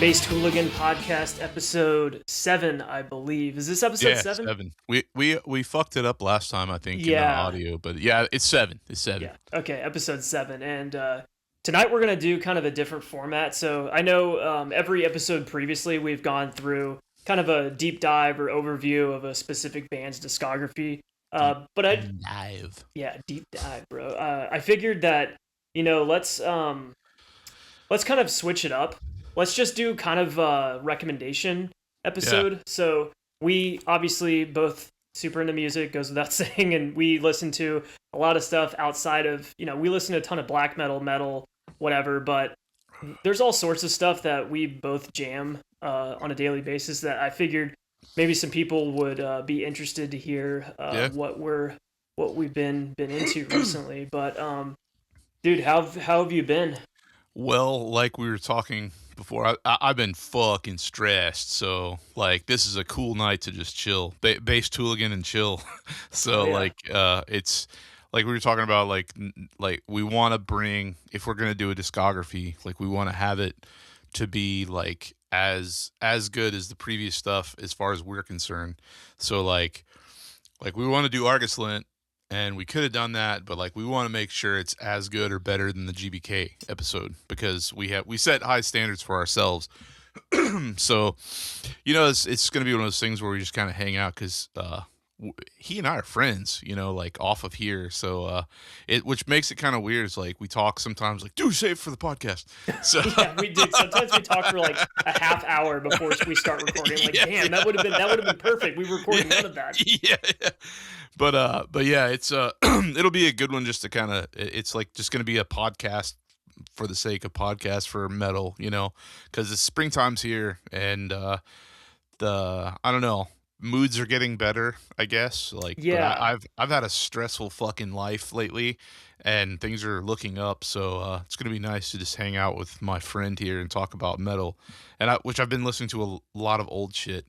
Based Hooligan podcast, episode 7, I believe. Is this episode 7? 7. We fucked it up last time, I think, in the Yeah. audio, but yeah, it's 7. It's 7. Yeah. Okay, episode 7. And tonight we're going to do kind of a different format. So I know every episode previously we've gone through kind of a deep dive or overview of a specific band's discography. Deep dive, bro. I figured that, let's kind of switch it up. Let's just do kind of a recommendation episode. Yeah. So we obviously both super into music, goes without saying, and we listen to a lot of stuff outside of, we listen to a ton of black metal, whatever, but there's all sorts of stuff that we both jam on a daily basis that I figured maybe some people would be interested to hear what we've been into recently. But dude, how have you been? Well, like we were talking before, I've been fucking stressed, so like this is a cool night to just chill, bass hooligan and chill. So it's like we were talking about, like we want to bring, if we're gonna do a discography, like we want to have it to be like as good as the previous stuff as far as we're concerned. So like we want to do Argus Lint, and we could have done that, but like we want to make sure it's as good or better than the GBK episode, because we set high standards for ourselves. So, it's going to be one of those things where we just kind of hang out, because he and I are friends, like off of here. So which makes it kind of weird. It's like we talk sometimes like, dude, save it for the podcast. So yeah, we do. Sometimes we talk for like a half hour before we start recording. Like, damn, that would have been perfect. We recorded none of that. Yeah. But yeah, it's it'll be a good one, just to kind of, it's like just going to be a podcast for the sake of podcast for metal, because it's springtime's here, and I don't know, moods are getting better, I guess. Like, yeah, but I've had a stressful fucking life lately, and things are looking up. So it's gonna be nice to just hang out with my friend here and talk about metal, and which I've been listening to a lot of old shit.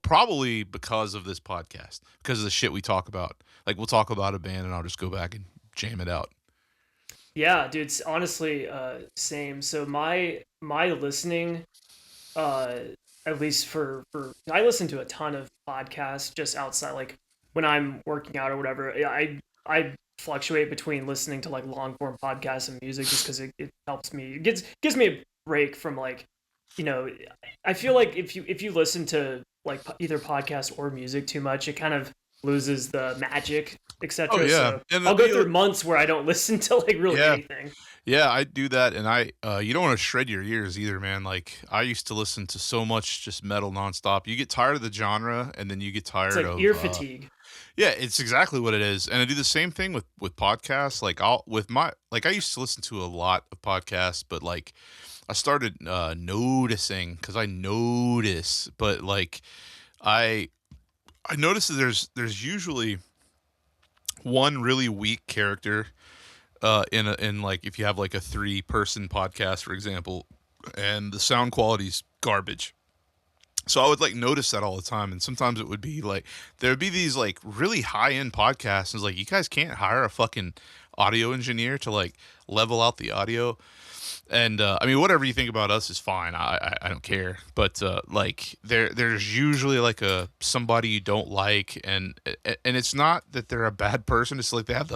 Probably because of this podcast, because of the shit we talk about. Like, we'll talk about a band, and I'll just go back and jam it out. Yeah, dude. Honestly, same. So my listening, at least for I listen to a ton of podcasts just outside, like when I'm working out or whatever. I fluctuate between listening to like long form podcasts and music, just because it helps me. It gives me a break from, like, I feel like if you listen to like either podcast or music too much, it kind of loses the magic, etc. Oh yeah, so I'll go through months where I don't listen to like really anything. Yeah, I do that, and you don't want to shred your ears either, man. Like, I used to listen to so much just metal nonstop. You get tired of the genre, and then you get tired of ear fatigue. Yeah, it's exactly what it is. And I do the same thing with podcasts. Like, I used to listen to a lot of podcasts, but like I started noticing, because I notice, but like I noticed that there's usually one really weak character in like, if you have like a 3-person podcast, for example, and the sound quality's garbage. So I would like notice that all the time, and sometimes it would be like there'd be these like really high end podcasts, and it's like, you guys can't hire a fucking audio engineer to like level out the audio. And I mean, whatever you think about us is fine. I don't care. But like there's usually like somebody you don't like, and it's not that they're a bad person. It's like they have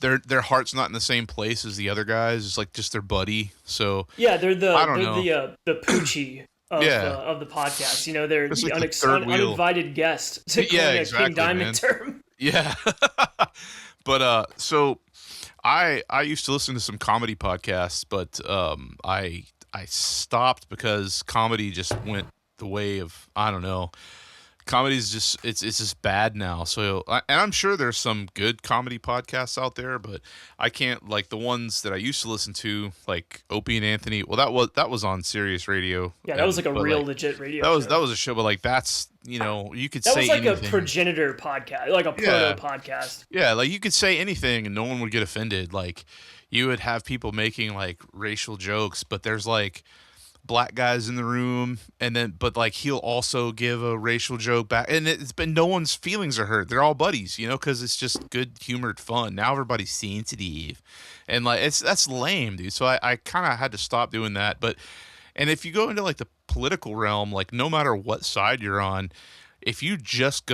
their heart's not in the same place as the other guys. It's like just their buddy. So yeah, they're the Poochie of the podcast. They're the like uninvited guest. To coin a King Diamond term. Yeah. But so I used to listen to some comedy podcasts, but I stopped because comedy just went the way of, I don't know. Comedy's just it's just bad now. So and I'm sure there's some good comedy podcasts out there, but I can't, like the ones that I used to listen to, like Opie and Anthony. Well, that was on Sirius Radio. Yeah, that was like a real legit radio. That was a show, but like that's, you could say that was like anything. A progenitor podcast, like a proto podcast. Yeah, like you could say anything and no one would get offended. Like you would have people making like racial jokes, but there's like black guys in the room, and then but like he'll also give a racial joke back, and it's been, no one's feelings are hurt. They're all buddies, because it's just good humored fun. Now everybody's sensitive, and like that's lame, dude. So I kind of had to stop doing that. But And if you go into like the political realm, like no matter what side you're on, if you just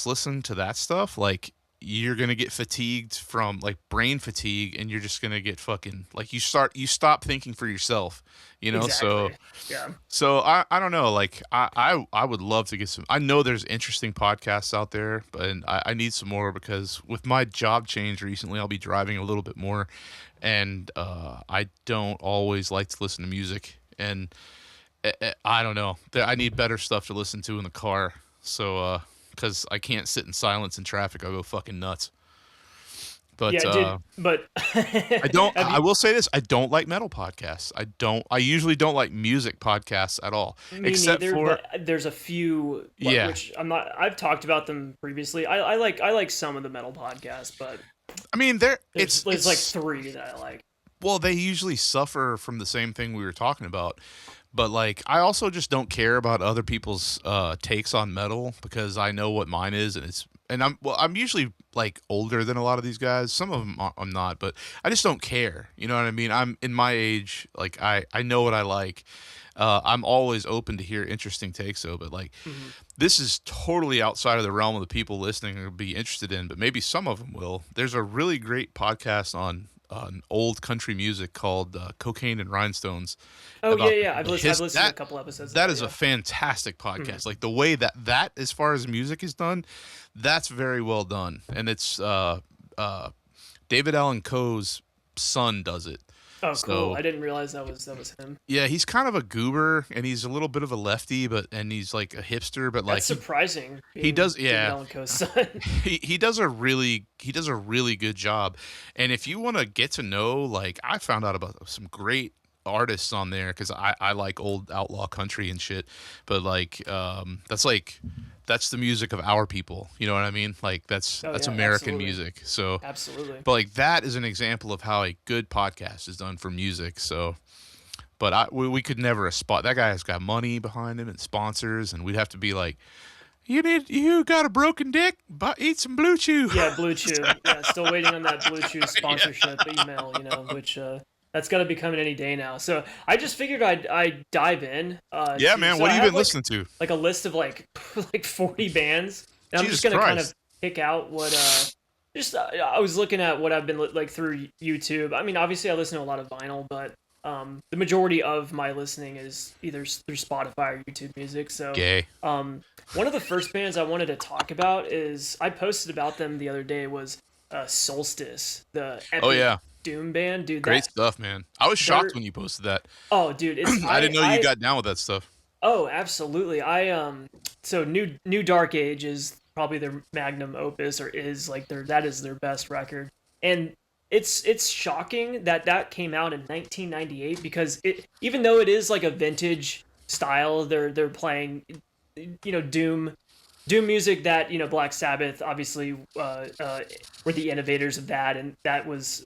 listen to that stuff, like you're gonna get fatigued from like brain fatigue, and you're just gonna get fucking like you stop thinking for yourself, you know. So Exactly. Yeah. I don't know, like I would love to get some. I know there's interesting podcasts out there, but I need some more because with my job change recently, I'll be driving a little bit more, and I don't always like to listen to music, and I don't know. I need better stuff to listen to in the car. So, because I can't sit in silence in traffic, I'll go fucking nuts. But Yeah, dude. But I don't. have I you? will say this: I don't like metal podcasts. I don't. I usually don't like music podcasts at all, Me except neither. for But there's a few yeah. which I'm not. I've talked about them previously. I like some of the metal podcasts, but I mean, there. there's like It's three that I like. well, they usually suffer from the same thing we were talking about. But like, I also just don't care about other people's takes on metal because I know what mine is, and I'm usually like older than a lot of these guys. Some of them I'm not, but I just don't care. You know what I mean? I'm in my age, like I know what I like. I'm always open to hear interesting takes, though. But like, Hmm. this is totally outside of the realm of the people listening or be interested in. But maybe some of them will. There's a really great podcast on old country music called Cocaine and Rhinestones Oh yeah, about yeah. I've his listened to a couple episodes of that that. is a Yeah. fantastic Hmm. podcast. Like the way that as far as music is done, that's very well done. And it's David Allan Coe's son does it. Oh, cool. So I didn't realize that was him. yeah, he's kind of a goober and he's a little bit of a lefty, and he's like a hipster, but like That's surprising, he being does David yeah. Allan Coe's son. He he does a really good job. And if you want to get to know, like I found out about some great artists on there because I like old outlaw country and shit, but that's the music of our people, you know what I mean? Like Oh that's yeah, American absolutely, music. So absolutely. but like that is an example of how a good podcast is done for music. So but we could never spot that guy has got money behind him and sponsors, and we'd have to be like, you got a broken dick, but eat some blue chew. Yeah, Blue Chew. Yeah, still waiting on that Blue Chew Yeah. sponsorship email. Which that's gonna be coming any day now. So I just figured I'd dive in. Yeah, To man. so What I have you have been listening to? like a list of like like 40 bands, and I'm just Jesus gonna kind of Christ. pick out what just I was looking at what I've been like through YouTube. I mean, obviously I listen to a lot of vinyl, but the majority of my listening is either through Spotify or YouTube Music. So Gay. um, one of the first bands I wanted to talk about is I posted about them the other day was Solstice, the Oh epic yeah. doom band, dude. Great That stuff, man. I was shocked they're when you posted that. oh, dude, it's I didn't know you got down with that stuff. oh, absolutely. I so New Dark Age is probably their magnum opus, or is like that is their best record. And it's shocking that that came out in 1998 because it, even though it is like a vintage style, they're playing doom music that Black Sabbath obviously were the innovators of that, and that was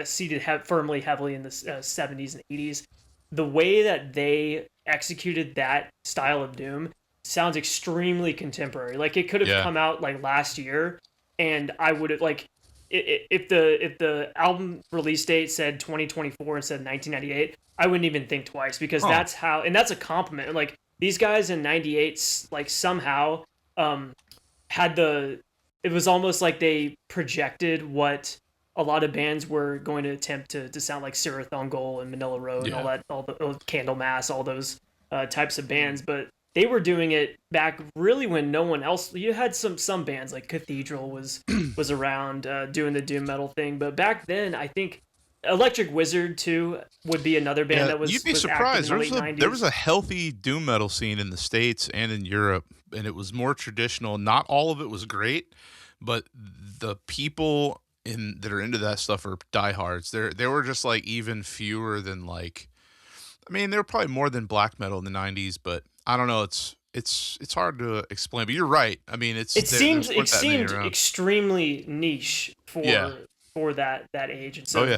seated firmly heavily in the 70s and 80s. The way that they executed that style of doom sounds extremely contemporary. Like it could have Yeah. come out like last year, and I would have like if the album release date said 2024 instead of 1998, I wouldn't even think twice because Huh. that's how, and that's a compliment. Like these guys in 98 like somehow um had the, it was almost like they projected what a lot of bands were going to attempt to sound like Sarah Thungal and Manila Road and all Yeah. that, all the Candlemass, all those types of bands. But they were doing it back really when no one else. You had some bands like Cathedral was around doing the doom metal thing, but back then I think Electric Wizard too would be another band Yeah, that you'd be was active in surprised. the late There was 90s. a healthy doom metal scene in the States and in Europe, and it was more traditional. Not all of it was great, but the people in that are into that stuff are diehards. There were just like even fewer than like, I mean, there were probably more than black metal in the '90s, but I don't know. It's hard to explain. But you're right. I mean, It there's weren't that many seemed around. extremely niche Yeah. for that age, and Oh so yeah,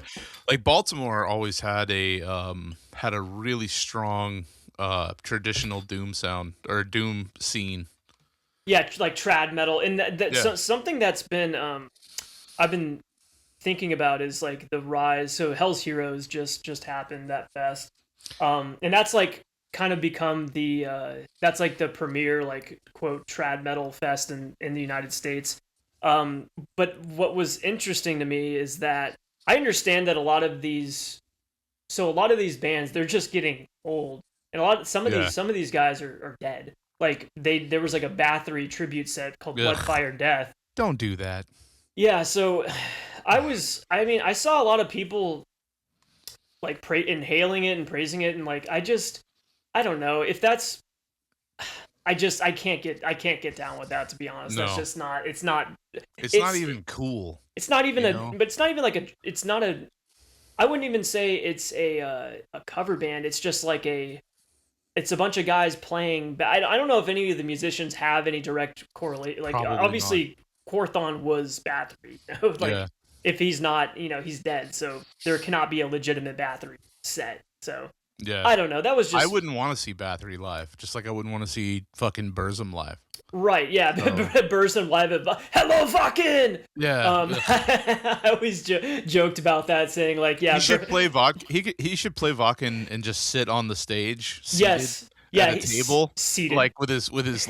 like Baltimore always had a really strong traditional doom sound or doom scene. yeah, like trad metal, and Yeah. something that's been I've been thinking about is like the rise. So Hell's Heroes just happened, that fest, And that's like kind of become the that's like the premier like quote trad metal fest in the United States. But what was interesting to me is that I understand that a lot of these bands they're just getting old, and Yeah. some of these guys are dead. Like there was like a Bathory tribute set called Blood, Ugh. Fire, Death. Don't do that. Yeah, so I mean I saw a lot of people like inhaling it and praising it, and like I don't know if that's I can't get down with that, to be honest. That's No. just not it's not It's not it's even cool, it's not even you a know? but it's not even like a it's not a I wouldn't even say it's a cover band. It's just like it's a bunch of guys playing. But I don't know if any of the musicians have any direct correlate. Like Probably not. obviously, Quorthon was Bathory. You know? Like Yeah. if he's not, he's dead. So there cannot be a legitimate Bathory set. So Yeah. I don't know. That was I just wouldn't want to see Bathory live, just like I wouldn't want to see fucking Burzum live. right. Yeah, So, Burson live at hello fucking. yeah. I always joked about that, saying like, yeah, He should play vodka. He should play vodka and just sit on the stage, seated yes, yeah, at a he's table, seated. like with his with his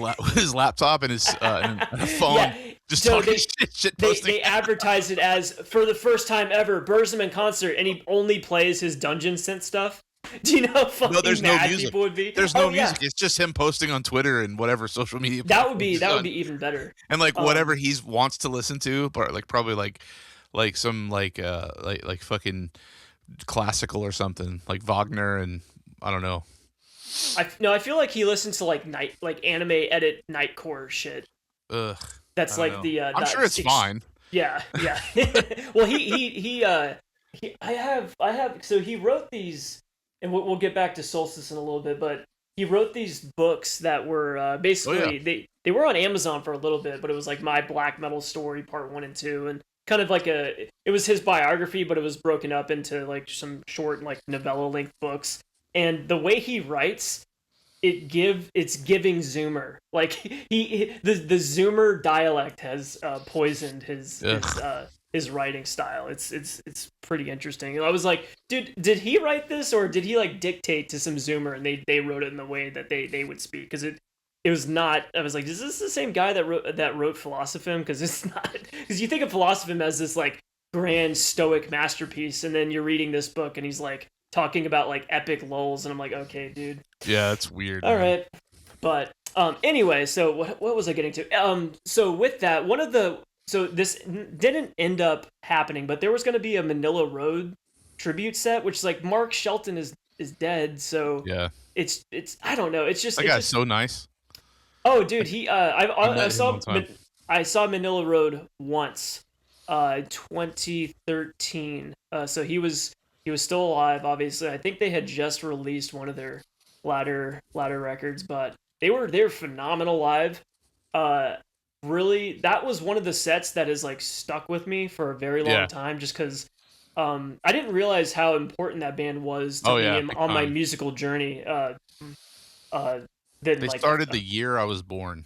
laptop and his and a phone, Yeah, just so talking they, shit they posting. they advertise it as for the first time ever, Burzum in concert, and he only plays his dungeon synth stuff. Do you know how fucking No, there's no mad music. people would be? There's no Oh, yeah. music. It's just him posting on Twitter and whatever social media. That would be platforms he's on. even better. And like Um, whatever he wants to listen to, but like probably like some like fucking classical or something like Wagner and I don't know. I feel like he listens to like anime edit nightcore shit. Ugh, I That's don't like know. the I'm sure it's fine. Yeah, yeah. Well, I have so he wrote these, and we'll get back to Solstice in a little bit, but he wrote these books that were Oh basically yeah, they were on Amazon for a little bit, but it was like My Black Metal Story Part 1 and 2, and kind of like it was his biography, but it was broken up into like some short like novella length books. And the way he writes, it's giving Zoomer. Like the Zoomer dialect has poisoned his writing style. It's pretty interesting. And I was like, dude, did he write this or did he like dictate to some Zoomer and they wrote it in the way that they would speak? Because it was not. I was like, is this the same guy that wrote Philosophism? Because it's not. Because you think of Philosophism as this like grand stoic masterpiece, and then you're reading this book and he's like talking about like epic lulls, and I'm like, okay, dude. yeah, it's weird. All Man. right. But anyway, so what was I getting to? So with that, so this didn't end up happening, but there was going to be a Manila Road tribute set, which is like Mark Shelton is dead, so Yeah, it's I don't know, that guy's so nice. oh dude, he I met him one time. I saw Manila Road once, 2013. So he was still alive, obviously. I think they had just released one of their latter records, but they're phenomenal live. Uh, really, that was one of the sets that has like stuck with me for a very long Yeah. time, just because I didn't realize how important that band was to Oh me yeah, big on my time. musical journey. Then They like started the year I was born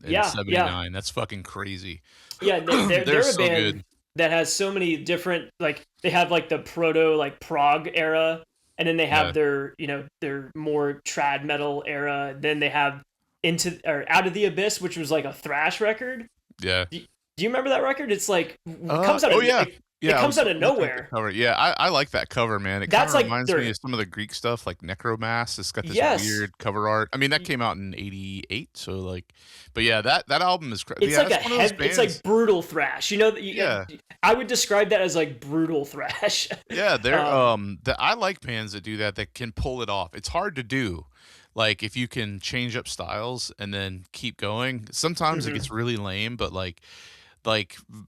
in yeah, yeah, '79. That's fucking crazy. yeah. They're They're a so band good. that has so many different like they have like the proto like prog era, and then they Yeah, have their their more trad metal era. Then they have into or Out of the Abyss, which was like a thrash record. yeah. Do you remember that record? It's like it comes out Oh of yeah, it yeah. I comes was out of looking at the nowhere. cover. Yeah, I like that cover, man. It kind That's of like reminds their me of some of the Greek stuff, like Necromass. It's got this yes. weird cover art. I mean, that came out in '88, so like, but yeah, that album is It's yeah, like a that's one of those it's like bands. brutal thrash. Yeah, I would describe that as like brutal thrash. yeah. They're um, I like bands that do that can pull it off. It's hard to do. Like if you can change up styles and then keep going. Sometimes it mhm. gets really lame, but like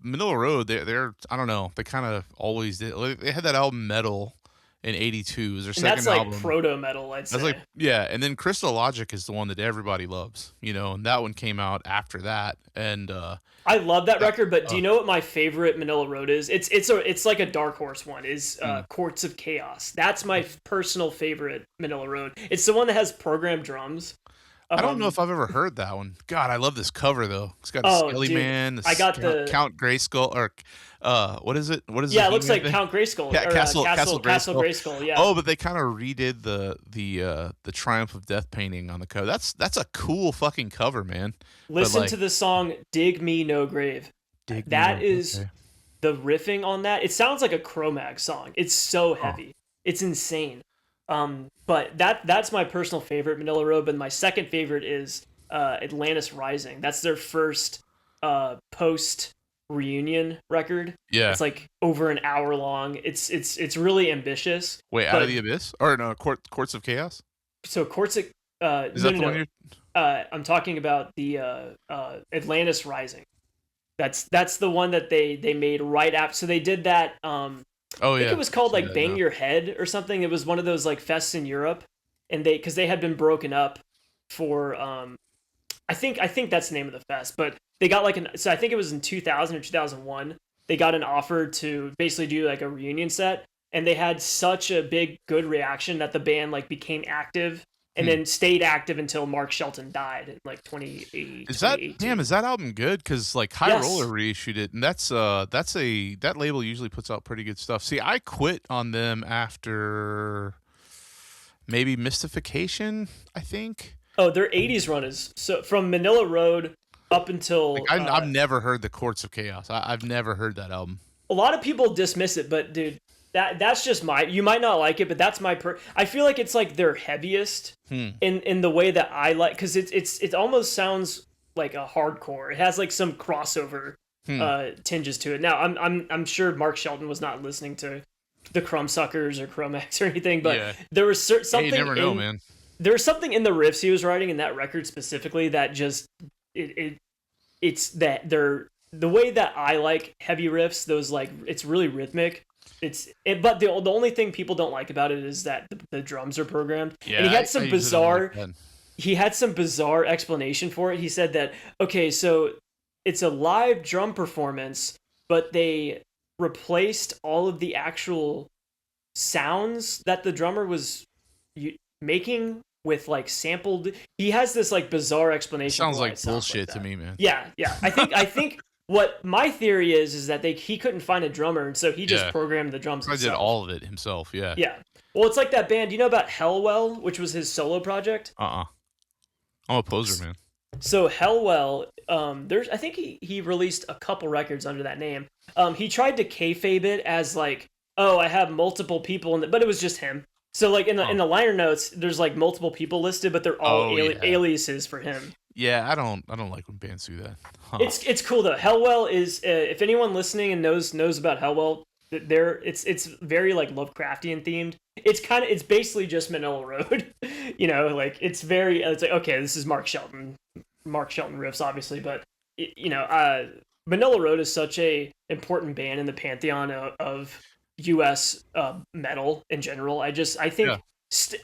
Manila Road, they're I don't know, they kind of always did. Like, they had that album Metal in '82. It was their And that's second like album. proto metal, I'd That's like say. yeah, and then Crystal Logic is the one that everybody loves, and that one came out after that, and I love that that, record, but do uh, you know what my favorite Manila Road is? It's like a dark horse one. Is mm, Courts of Chaos. That's my personal favorite Manila Road. It's the one that has programmed drums. I don't know if I've ever heard that one. God, I love this cover though. It's got a Oh, Skelly dude, Man, the I got the Count Grayskull, or what is it? What is the yeah. It looks He-Man like thing? Count Grayskull or Castle Castle Grayskull. Grayskull. Yeah. Oh, but they kind of redid the Triumph of Death painting on the cover. That's a cool fucking cover, man. But Listen to the song "Dig Me No Grave." Dig Me That No. is Okay. the riffing on that. It sounds like a Cro-Mags song. It's so Oh. heavy. It's insane. But that's my personal favorite, Manila Road. And my second favorite is Atlantis Rising. That's their first post reunion record. Yeah. It's like over an hour long. It's really ambitious. Wait, Out of the Abyss? Or no, Courts of Chaos? So Quartz. Is that the one you're? I'm talking about the Atlantis Rising. That's the one that they made right after. So they did that. Oh I think yeah. it was called like that Bang now. Your Head or something. It was one of those like fests in Europe, and because they had been broken up for I think that's the name of the fest, but they got like so I think it was in 2000 or 2001. They got an offer to basically do like a reunion set, and they had such a big good reaction that the band like became active and then stayed active until Mark Shelton died in like 2018. Is that album good? Because like High Roller reissued it, and that label usually puts out pretty good stuff. See, I quit on them after maybe Mystification, I think. Oh, their 80s run is so from Manila Road up until Like, I've never heard the Courts of Chaos. I've never heard that album. A lot of people dismiss it, but dude, that's just you might not like it, but that's I feel like it's like their heaviest in the way that I like, because it almost sounds like a hardcore. It has like some crossover tinges to it. Now I'm sure Mark Shelton was not listening to the Crumbsuckers or Cro-Mags or anything, but there was something. Hey, you never know, man. There was something in the riffs he was writing in that record specifically that just it's that the way that I like heavy riffs. Those like it's really rhythmic. But the only thing people don't like about it is that the drums are programmed. Yeah, and he had some bizarre. Like he had some bizarre explanation for it. He said that okay, so it's a live drum performance, but they replaced all of the actual sounds that the drummer was making with like sampled. He has this like bizarre explanation. Sounds like bullshit to me, man. Yeah. I think what my theory is that he couldn't find a drummer, and so he just programmed the drums himself. I did all of it himself. Yeah. Yeah. Well, it's like that band. You know about Hellwell, which was his solo project? I'm a poser, man. So Hellwell, I think he released a couple records under that name. He tried to kayfabe it as like, oh, I have multiple people but it was just him. So like in the liner notes, there's like multiple people listed, but they're all aliases for him. Yeah, I don't like when bands do that. Huh. It's cool though. Hellwell is if anyone listening and knows about Hellwell, it's very like Lovecraftian themed. It's basically just Manila Road. Like it's like okay, this is Mark Shelton riffs obviously, but Manila Road is such a important band in the pantheon of US metal in general. I think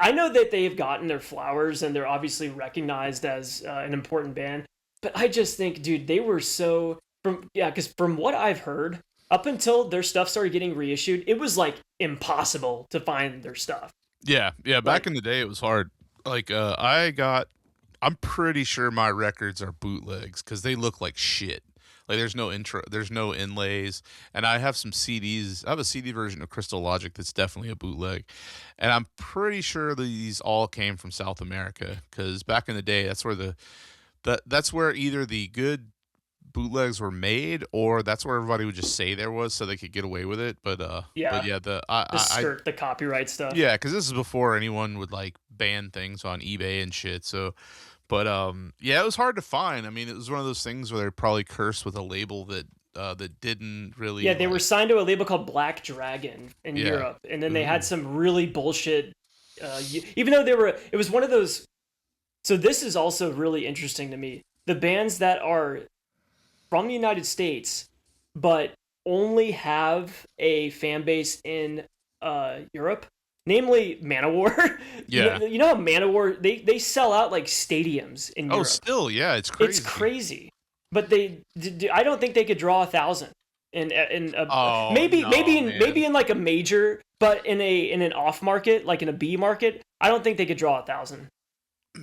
I know that they've gotten their flowers and they're obviously recognized as an important band, but I just think, dude, they were because from what I've heard, up until their stuff started getting reissued, it was like impossible to find their stuff. Yeah. Back in the day, it was hard. Like I'm pretty sure my records are bootlegs because they look like shit. Like there's no intro, there's no inlays, and I have some CDs. I have a CD version of Crystal Logic that's definitely a bootleg, and I'm pretty sure these all came from South America because back in the day, that's where either the good bootlegs were made or that's where everybody would just say there was so they could get away with it. But the copyright stuff. Yeah, because this is before anyone would like ban things on eBay and shit. So. But it was hard to find. I mean, it was one of those things where they're probably cursed with a label that didn't really. Yeah, they were signed to a label called Black Dragon in Europe, and then they had some really bullshit. Even though it was one of those. So this is also really interesting to me. The bands that are from the United States, but only have a fan base in Europe. Namely, Manowar. Yeah. You know how Manowar, they sell out like stadiums in Europe. Oh, still, yeah, it's crazy. It's crazy. But I don't think they could draw 1,000 maybe in like a major, but in an off market, like in a B market, I don't think they could draw 1,000.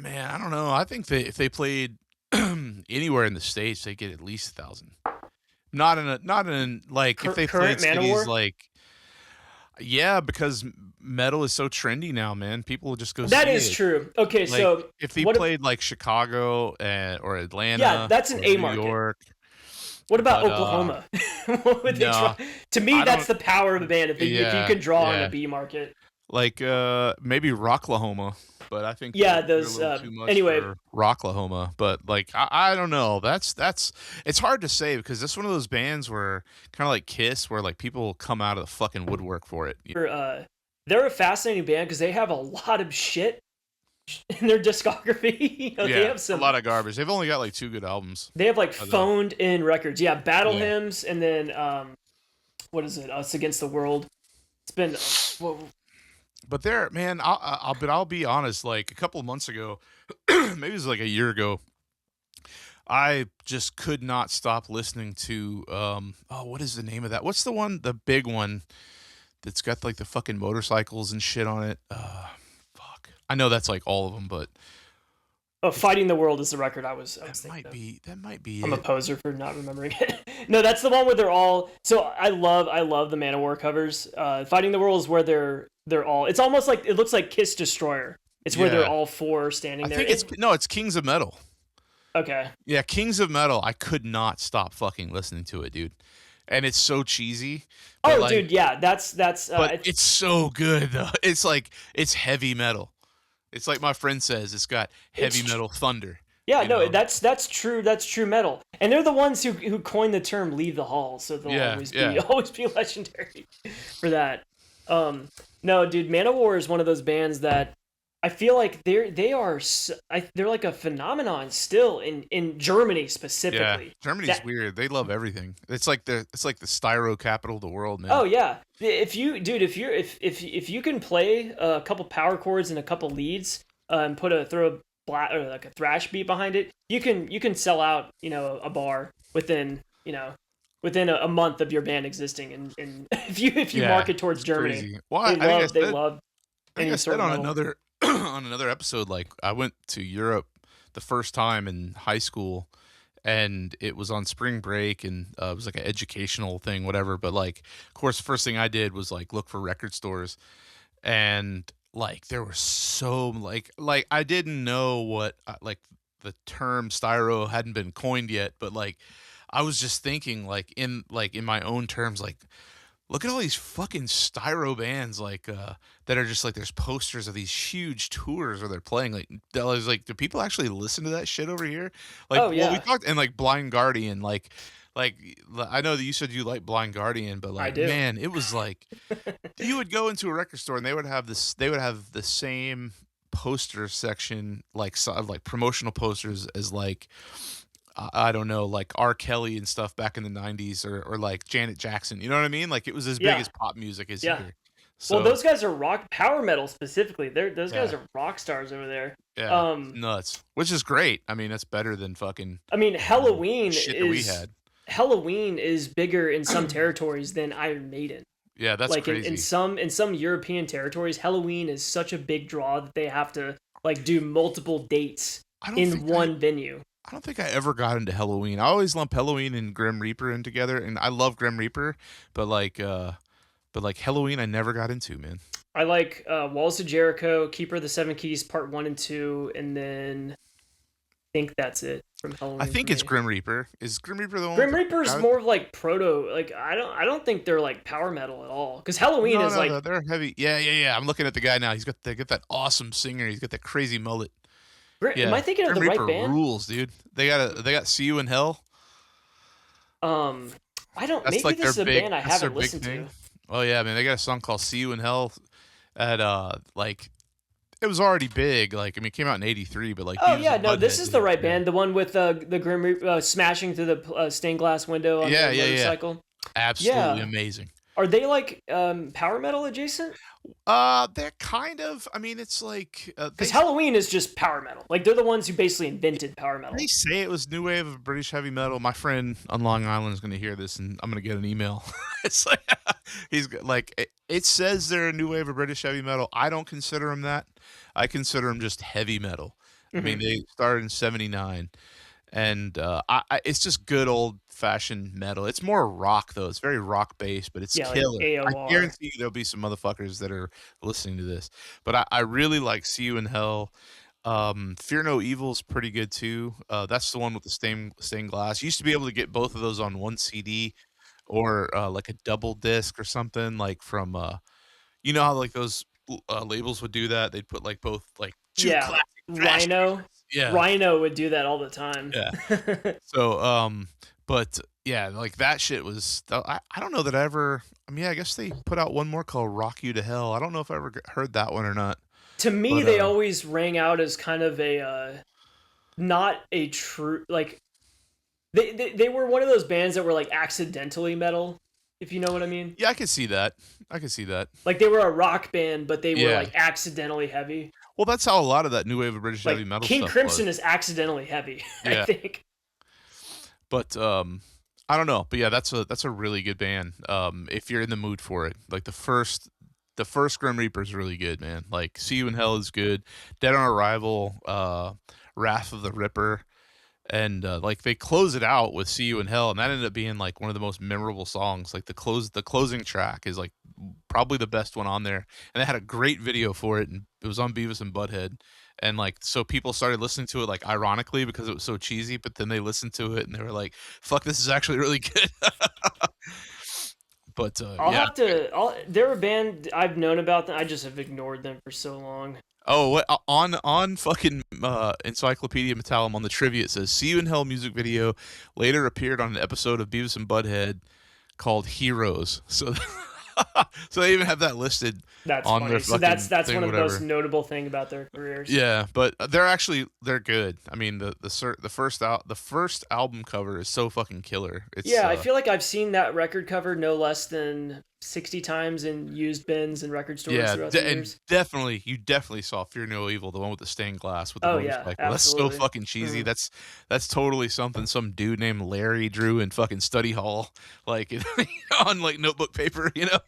Man, I don't know. I think if they played anywhere in the States, they get at least 1,000. Not in like if they Current played cities Manowar. like yeah, because metal is so trendy now, man. People will just go That see is it. true. Okay, Like so if they what? played like Chicago or Yeah, Atlanta that's an or A New market. York, What about but Oklahoma? What would they no, draw? To me, I that's don't. the power of a band. If you Yeah, can draw in a yeah. B market. Like maybe Rocklahoma, but I think Yeah, they're a those. little too much Anyway, for Rocklahoma. But like I don't know. That's it's hard to say because this one of those bands where kind of like Kiss, where like people come out of the fucking woodwork for it. they're a fascinating band because they have a lot of shit in their discography. They Yeah, have a some. lot of garbage. They've only got like 2 good albums. They have like Though. phoned in records. Yeah, battle Yeah, hymns, and then what is it? Us Against the World. It's been well, but they're man. I'll be honest. Like a couple of months ago, maybe it was like a year ago. I just could not stop listening to oh what is the name of that? What's the one the big one that's got like the fucking motorcycles and shit on it? Fuck. I know that's like all of them, but it's Fighting the World is the record I was thinking of. that might be I'm a it. poser for not remembering it. No, that's the one where they're all. So I love the Manowar covers. Fighting the World is where they're all. It's almost like it looks like Kiss Destroyer. It's where they're Yeah. all four standing I there. think it's Kings of Metal. Okay. Yeah, Kings of Metal. I could not stop fucking listening to it, dude. And it's so cheesy. But Oh, like dude, yeah, that's. but it's so good though. It's like it's heavy metal. It's like my friend says, it's got heavy metal thunder. Yeah, You no, know? that's true. That's true metal, and they're the ones who coined the term "leave the hall," so they'll Yeah, always be yeah. always be legendary for that. No, dude, Manowar is one of those bands that I feel like they're like a phenomenon still in Germany Yeah, specifically. Germany's That weird. They love everything. It's like the styro capital of the world, man. Oh yeah, if you dude, if you can play a couple power chords and a couple leads, and throw a or like a thrash beat behind it, you can sell out a bar within a month of your band existing, and if you Yeah, market towards it's Germany, crazy. Well, I they love think I any said sort of on metal. another on another episode, like I went to Europe the first time in high school, and it was on spring break, and it was like an educational thing, whatever. But like, of course, the first thing I did was like look for record stores, and like there were so like I didn't know what like the term styro hadn't been coined yet, but like I was just thinking like in my own terms like look at all these fucking styro bands that are just like there's posters of these huge tours where they're playing like I was like do people actually listen to that shit over here? Like Oh well we yeah, talked and like Blind Guardian like I know that you said you like Blind Guardian but I like do. man it was like you would go into a record store and they would have the same poster section like promotional posters as like I don't know, like R. Kelly and stuff back in the '90s, or like Janet Jackson. You know what I mean? Like it was as big Yeah, as pop music is yeah. here. Well, So those guys are rock power metal specifically. Those guys yeah, are rock stars over there. yeah, it's Um, nuts. Which is great. I mean, that's better than fucking I mean, the shit that we had. Halloween is bigger in some territories than Iron Maiden. Yeah, that's Like crazy. in some European territories, Halloween is such a big draw that they have to like do multiple dates I don't in think I. one venue. I don't think I ever got into Halloween. I always lump Halloween and Grim Reaper in together, and I love Grim Reaper, but like Halloween, I never got into, man. I like Walls of Jericho, Keeper of the Seven Keys, Part 1 and 2, and then I think that's it from I Halloween for think it's me. Grim Reaper. Is Grim Reaper the one Grim with Reaper's the? more of like proto. Like I don't think they're like power metal at all. Because Halloween No, is no, like no, they're heavy. Yeah, yeah, yeah. I'm looking at the guy now. They got that awesome singer. He's got that crazy mullet. Am Yeah, I thinking of Grim the right Reaper band? rules, dude. They got See You in Hell. Um, I don't. That's Maybe like their this is a big. band I That's their haven't big listened to. thing. Oh yeah, man. They got a song called See You in Hell. At like it was already big. Like I mean, it came out in '83, but like Oh Beavis yeah, and no, this Butthead is did the it. right Yeah, band. The one with the Grim Reaper smashing through the stained glass window on yeah, the yeah, yeah. motorcycle. Absolutely Yeah, amazing. are they like power metal adjacent? They're kind of. I mean, it's like Because Halloween is just power metal. Like they're the ones who basically invented power metal. they say it was new wave of British heavy metal. My friend on Long Island is going to hear this, and I'm going to get an email. It's like like it says they're a new wave of British heavy metal. I don't consider them that. I consider them just heavy metal. I mean, Mhm. they started in '79, and it's just good old fashioned metal. It's more rock though. It's very rock based, but it's Yeah, like killer. I AOR. guarantee you there'll be some motherfuckers that are listening to this. But I really like "See You in Hell." Fear No Evil's pretty good too. That's the one with the stained glass. You used to be able to get both of those on one CD or like a double disc or something like from you know how like those labels would do that? They'd put like both like two Yeah, classic thrash Rhino. records. Yeah. Rhino would do that all the time. Yeah. So, but yeah, like that shit was. I don't know that I ever. I mean, yeah, I guess they put out one more called "Rock You to Hell." I don't know if I ever heard that one or not. To me, But they always rang out as kind of a not a true like they were one of those bands that were like accidentally metal, if you know what I mean. yeah, I can see that. I can see that. Like they were a rock band, but they were Yeah. like accidentally heavy. Well, that's how a lot of that new wave of British heavy Like metal King stuff was. Crimson is accidentally heavy, I Yeah. think. But I don't know. But yeah, that's a really good band. If you're in the mood for it, like the first Grim Reaper is really good, man. Like "See You in Hell" is good. Dead on Arrival, Wrath of the Ripper. And like they close it out with "See You in Hell," and that ended up being like one of the most memorable songs. Like the closing track is like probably the best one on there, and they had a great video for it, and it was on Beavis and Butthead, and like so people started listening to it like ironically because it was so cheesy, but then they listened to it and they were like, "Fuck, this is actually really good." But I'll yeah. have to. They're a band I've known about them. I just have ignored them for so long. Oh, what on fucking Encyclopedia Metallum on the trivia it says "See You in Hell" music video later appeared on an episode of Beavis and Butthead called Heroes. So so they even have that listed That's on their funny. So that's fucking that's thing, one of the most whatever. notable thing about their careers. Yeah, but they're good. I mean, the first album cover is so fucking killer. It's Yeah, I feel like I've seen that record cover no less than 60 times in used bins and record stores yeah, throughout the and years. you definitely saw Fear No Evil, the one with the stained glass with the Oh yeah, motorcycle. That's so absolutely. fucking cheesy. Mhm. That's totally something some dude named Larry drew in fucking study hall, like on like notebook paper, you know?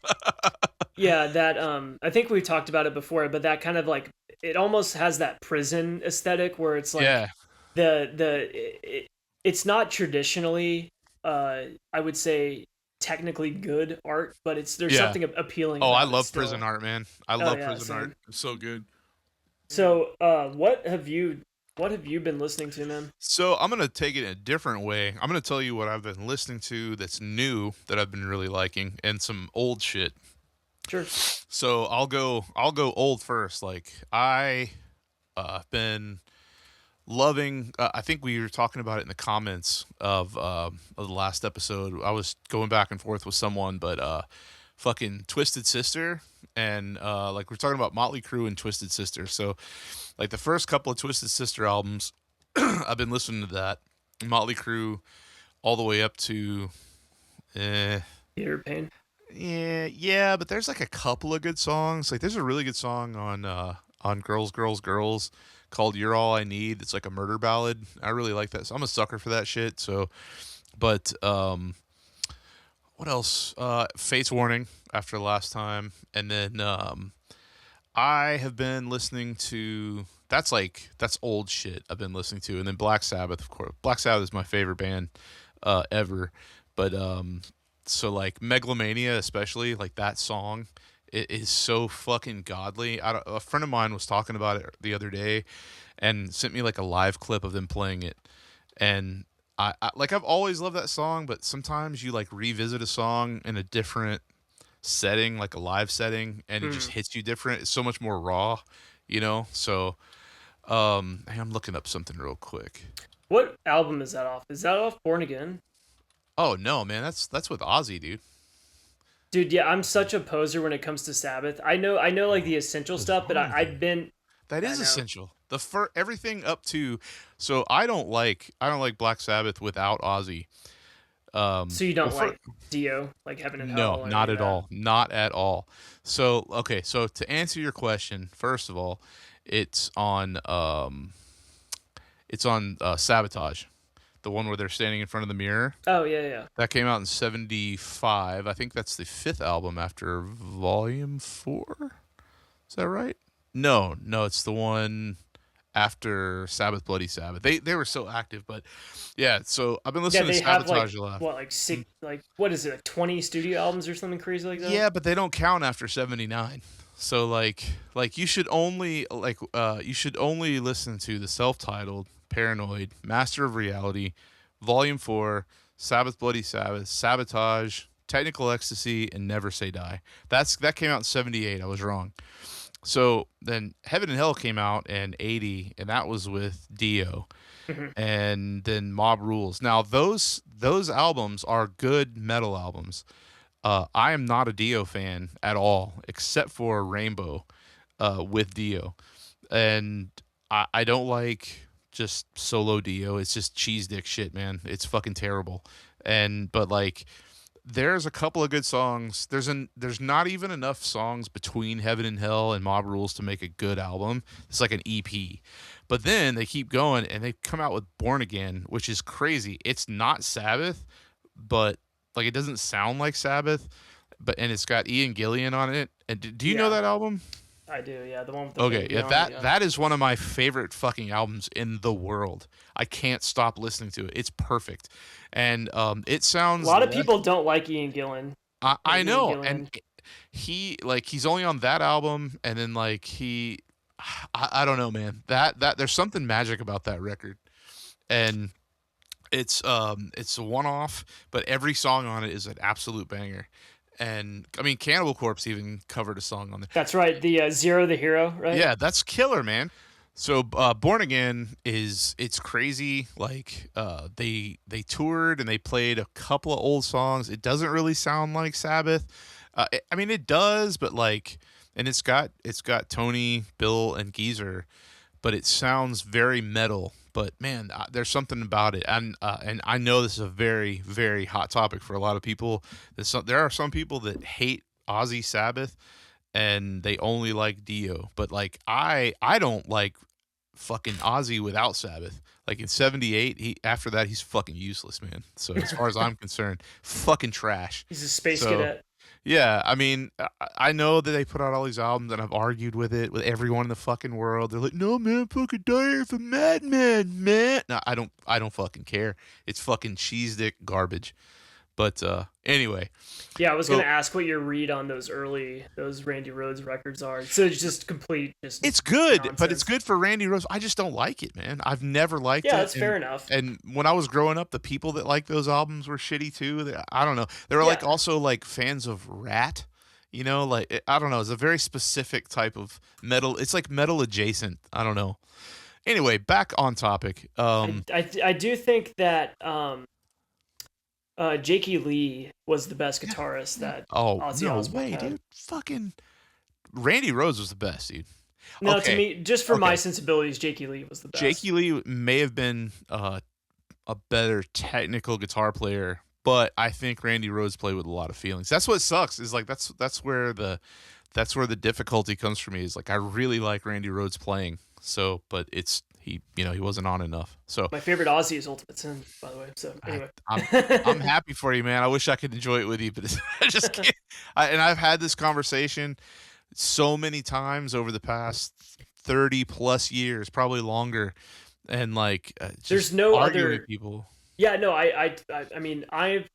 Yeah, that I think we talked about it before, but that kind of like it almost has that prison aesthetic where it's like Yeah, it's not traditionally I would say technically good art, but there's yeah. something appealing Oh, I about it love prison still. art, man. I Oh love yeah, prison art. same. It's so good. So, what have you been listening to, man? So I'm gonna take it a different way. I'm gonna tell you what I've been listening to that's new that I've been really liking, and some old shit. Sure. So I'll go old first. Like I been loving. I think we were talking about it in the comments of the last episode. I was going back and forth with someone, but fucking Twisted Sister and like we're talking about Motley Crue and Twisted Sister. So like the first couple of Twisted Sister albums, I've been listening to that Motley Crue all the way up to. Eh, Theater Pain. yeah, but there's like a couple of good songs. Like there's a really good song on Girls, Girls, Girls called "You're All I Need." It's like a murder ballad. I really like that. So I'm a sucker for that shit. So, but what else? Fate's Warning after last time, and then I have been listening to. That's old shit. I've been listening to, and then Black Sabbath, of course. Black Sabbath is my favorite band ever, but so like Megalomania, especially like that song, it is so fucking godly. A friend of mine was talking about it the other day, and sent me like a live clip of them playing it, and like I've always loved that song, but sometimes you like revisit a song in a different setting, like a live setting, and it just Hmm. hits you different. It's so much more raw, you know. So hey, I'm looking up something real quick. What album is that off? Is that off Born Again? Oh no, man, that's with Ozzy, dude. Dude, yeah, I'm such a poser when it comes to Sabbath. I know like the essential What's stuff, but wrong with you? I've been That I is know. essential. Everything up to, so I don't like Black Sabbath without Ozzy. So you Well, don't like Dio, like Heaven and no, Hell or any not of at that? all, not at all. So okay, so to answer your question, first of all, it's on um, it's on Sabotage, the one where they're standing in front of the mirror. Oh yeah, yeah. That came out in '75. I think that's the fifth album after Volume 4. Is that right? No, no, it's the one after Sabbath Bloody Sabbath. They were so active, but yeah. So I've been Yeah, listening to they have like Sabotage a lot. what, like six, like what is it, like 20 studio albums or something crazy like that? Yeah, but they don't count after 79. So like you should only listen to the self-titled, Paranoid, Master of Reality, Volume 4, Sabbath Bloody Sabbath, Sabotage, Technical Ecstasy, and Never Say Die. That came out in 78. I was wrong. So then Heaven and Hell came out in 80, and that was with Dio, Hmm. and then Mob Rules. Now those albums are good metal albums. I am not a Dio fan at all, except for Rainbow with Dio. And I don't like just solo Dio. It's just cheese dick shit, man. It's fucking terrible. But like there's a couple of good songs. There's not even enough songs between Heaven and Hell and Mob Rules to make a good album. It's like an EP. But then they keep going and they come out with Born Again, which is crazy. It's not Sabbath, but like it doesn't sound like Sabbath, and it's got Ian Gillian on it. And do you know Yeah, that album? I do. Yeah, the one with the Okay, baby yeah, on it. that Yeah. that is one of my favorite fucking albums in the world. I can't stop listening to it. It's perfect, and it A sounds lot of less. people don't like Ian Gillan. I Ian know, and Gillan. he's only on that album, and then like I don't know, man. That there's something magic about that record, and it's a one off, but every song on it is an absolute banger. And I mean, Cannibal Corpse even covered a song on there. That's right. The Zero the Hero, right? Yeah, that's killer, man. So Born Again it's crazy. Like they toured and they played a couple of old songs. It doesn't really sound like Sabbath. I mean it does, but like, and it's got Tony, Bill, and Geezer, but it sounds very metal. But man, there's something about it, and I know this is a very very hot topic for a lot of people. There are some people that hate Ozzy Sabbath and they only like Dio. But like I don't like fucking Ozzy without Sabbath. Like in '78, after that he's fucking useless, man. So as far as I'm concerned, fucking trash. He's a space So cadet. yeah, I mean, I know that they put out all these albums, and I've argued with it with everyone in the fucking world. They're like, "No, man, fucking die for madman, man." No, I don't fucking care. It's fucking cheese dick garbage. But anyway, Yeah, I was so gonna ask what your read on those Randy Rhoads records are. So it's just complete, just it's good, but it's nonsense. good for Randy Rose. I just don't like it, man. I've never liked Yeah, it, that's fair enough. and when I was growing up, the people that liked those albums were shitty too. I don't know. They were like Yeah, also like fans of Rat. You know, like I don't know. It's a very specific type of metal. It's like metal adjacent. I don't know. Anyway, back on topic. I do think that Jakey Lee was the best guitarist that Oh Ozzy no Osbourne way, had. dude! Fucking Randy Rhoads was the best, dude. No, to Okay, me, just for my okay. sensibilities, Jakey Lee was the best. Jakey Lee may have been a better technical guitar player, but I think Randy Rhoads played with a lot of feelings. That's what sucks. Is like that's where the difficulty comes for me. Is like I really like Randy Rhoads playing. So, but he wasn't on enough. So My favorite Ozzy is Ultimate Sin, by the way. So I, anyway. I'm happy for you, man. I wish I could enjoy it with you, but I just can't. And I've had this conversation so many times over the past 30 plus years, probably longer, and like There's just no arguing with other. people. Yeah, no, I mean, I've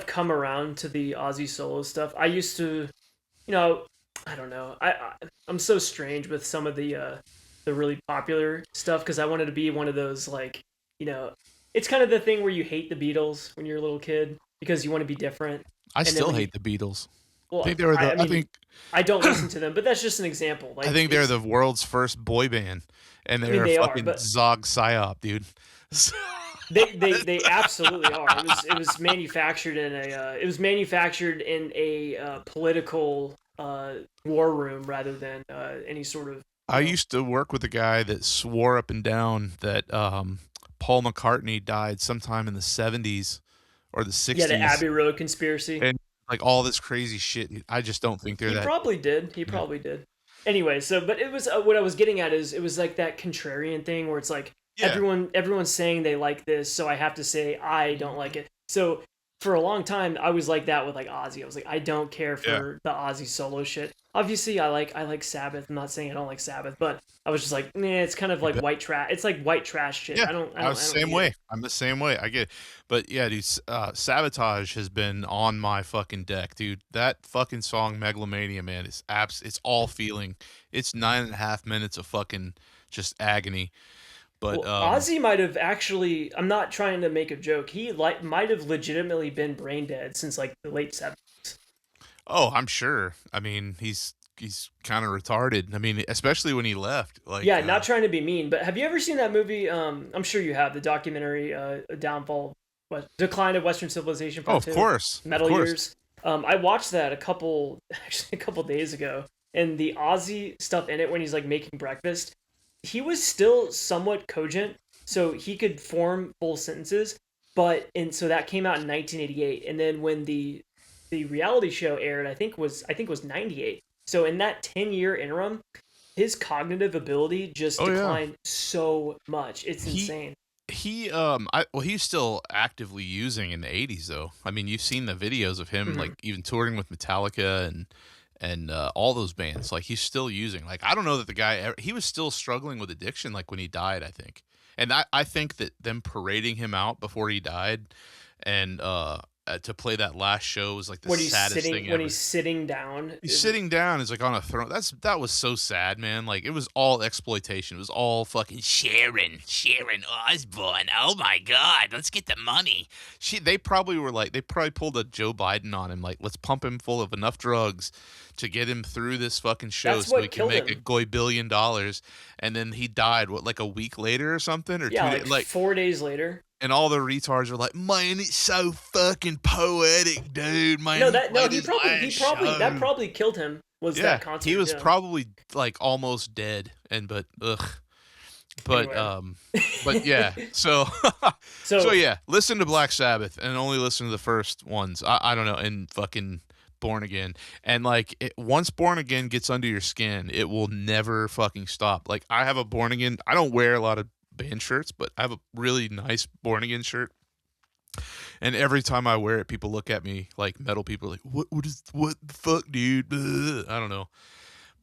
come around to the Ozzy solo stuff. I used to, you know, I don't know. I'm so strange with some of the really popular stuff because I wanted to be one of those, like, you know, it's kind of the thing where you hate the Beatles when you're a little kid because you want to be different, I and then still when you, hate the Beatles. I well, think they were I the. I mean, think I don't listen to them, but that's just an example. I Like, think they're it's, the world's first boy band, and I mean, they're a they are, fucking but Zog psyop, dude. they absolutely are. It was manufactured in a political war room rather than any sort of, you I know. used to work with a guy that swore up and down that Paul McCartney died sometime in the '70s or the Yeah, the '60s, Abbey Road conspiracy. and like all this crazy shit. I just don't think they're He that. probably did. He Yeah, probably did. Anyway, so but it was what I was getting at is it was like that contrarian thing where it's like yeah, everyone's saying they like this, so I have to say I don't like it. So for a long time, I was like that with like Ozzy. I was like, I don't care yeah. for the Ozzy solo shit. obviously I like Sabbath. I'm not saying I don't like Sabbath, but I was just like, nah, it's kind of You like bet. white trash. It's like white trash shit. Yeah, I was I the don't same need it. way. I'm the same way. I get it. But yeah, dude, Sabotage has been on my fucking deck, dude. That fucking song, Megalomania, man, it's all feeling. It's 9.5 minutes of fucking just agony. But Well, Ozzy might have actually. I'm not trying to make a joke. He like might have legitimately been brain dead since like the late '70s. oh, I'm sure. I mean, he's kind of retarded. I mean, especially when he left. Like, Yeah, not trying to be mean, but have you ever seen that movie? I'm sure you have the documentary "Downfall, Decline of Western Civilization" oh, Part of Two, course, of Metal course. Years. I watched that actually a couple days ago, and the Ozzy stuff in it when he's like making breakfast, he was still somewhat cogent, so he could form full sentences. But and so that came out in 1988, and then when the reality show aired, I think was 98. So in that 10-year interim, his cognitive ability just Oh yeah. declined so much. It's He insane. he's still actively using in the 80s though. I mean, you've seen the videos of him Hmm. like even touring with Metallica and all those bands. Like he's still using. Like I don't know that the guy he was still struggling with addiction like when he died, I think. And I think that them parading him out before he died and to play that last show was like the saddest thing When ever. he's sitting down, He's sitting down. He's like on a throne. That was so sad, man. Like it was all exploitation. It was all fucking Sharon Osbourne. Oh my God, let's get the money. They probably were like, they probably pulled a Joe Biden on him. Like, let's pump him full of enough drugs to get him through this fucking show, that's so he what can killed make a him. goy $1 billion. And then he died. What, like a week later or something, or Yeah, 2 days? like Like, 4 days later. and all the retards are like, man, it's so fucking poetic, dude. Man, No, he that no, played his last that show. probably killed him. Was Yeah, that he concert? was Yeah. probably like almost dead, and but ugh, but Anyway, yeah. So so so yeah, listen to Black Sabbath and only listen to the first ones. I don't know, and fucking Born Again, and like once Born Again gets under your skin, it will never fucking stop. Like I have a Born Again. I don't wear a lot of band shirts, but I have a really nice Born Again shirt. And every time I wear it, people look at me like metal people are like, what the fuck, dude? Ugh. I don't know.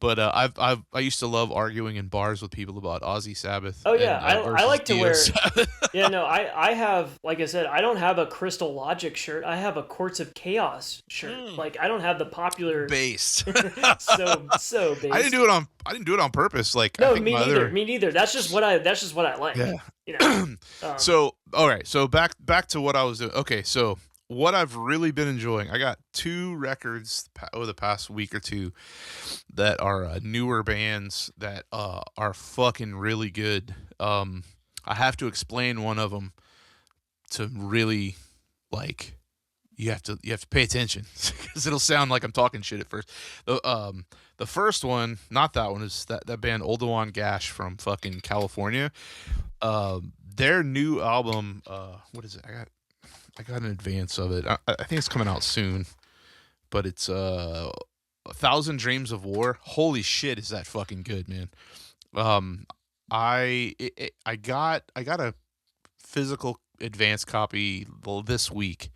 But I used to love arguing in bars with people about Ozzy Sabbath oh yeah, and I versus like to Dio wear. Sabbath. Yeah, no, I have like I said, I don't have a Crystal Logic shirt. I have a Courts of Chaos shirt. Mm. Like I don't have the popular. Based. So based. I didn't do it on purpose. Like I No, think me my neither. other Me neither. That's just what I like. yeah. You know. Um, So all right, so back to what I was doing. Okay, so what I've really been enjoying, I got two records over the past week or two that are newer bands that are fucking really good. I have to explain one of them to really like you have to pay attention because it'll sound like I'm talking shit at first. The first one, not that one, is that band Oldowan Gash from fucking California. Their new album, what is it? I got an advance of it. I think it's coming out soon, but it's A Thousand Dreams of War. Holy shit, is that fucking good, man? Um, I got a physical advance copy this week,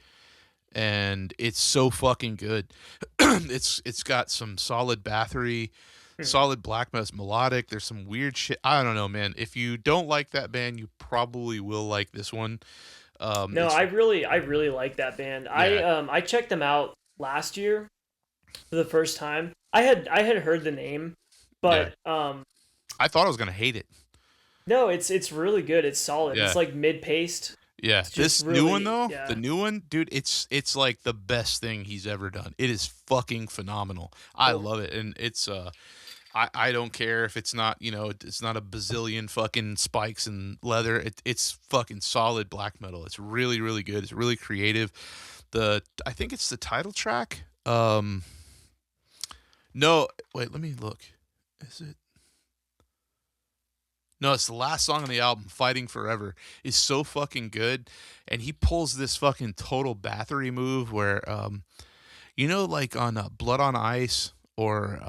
and it's so fucking good. It's got some solid Bathory, hmm. solid black metal, melodic. There's some weird shit. I don't know, man. If you don't like that band, you probably will like this one. No, It's I really like that band. yeah, I checked them out last year for the first time. I had heard the name, yeah. but I thought I was gonna hate it. no, it's really good. It's solid. It's Yeah, like mid paced. yeah. It's just This new one really though, the yeah. new one, dude, it's like the best thing he's ever done. It is fucking phenomenal. I Well, love it, and it's I don't care if it's not, it's not a bazillion fucking spikes and leather. It's fucking solid black metal. It's really, really good. It's really creative. I think it's the title track. No, wait, let me look. Is it? No, it's the last song on the album, Fighting Forever, is so fucking good. And he pulls this fucking total Bathory move where, like on Blood on Ice or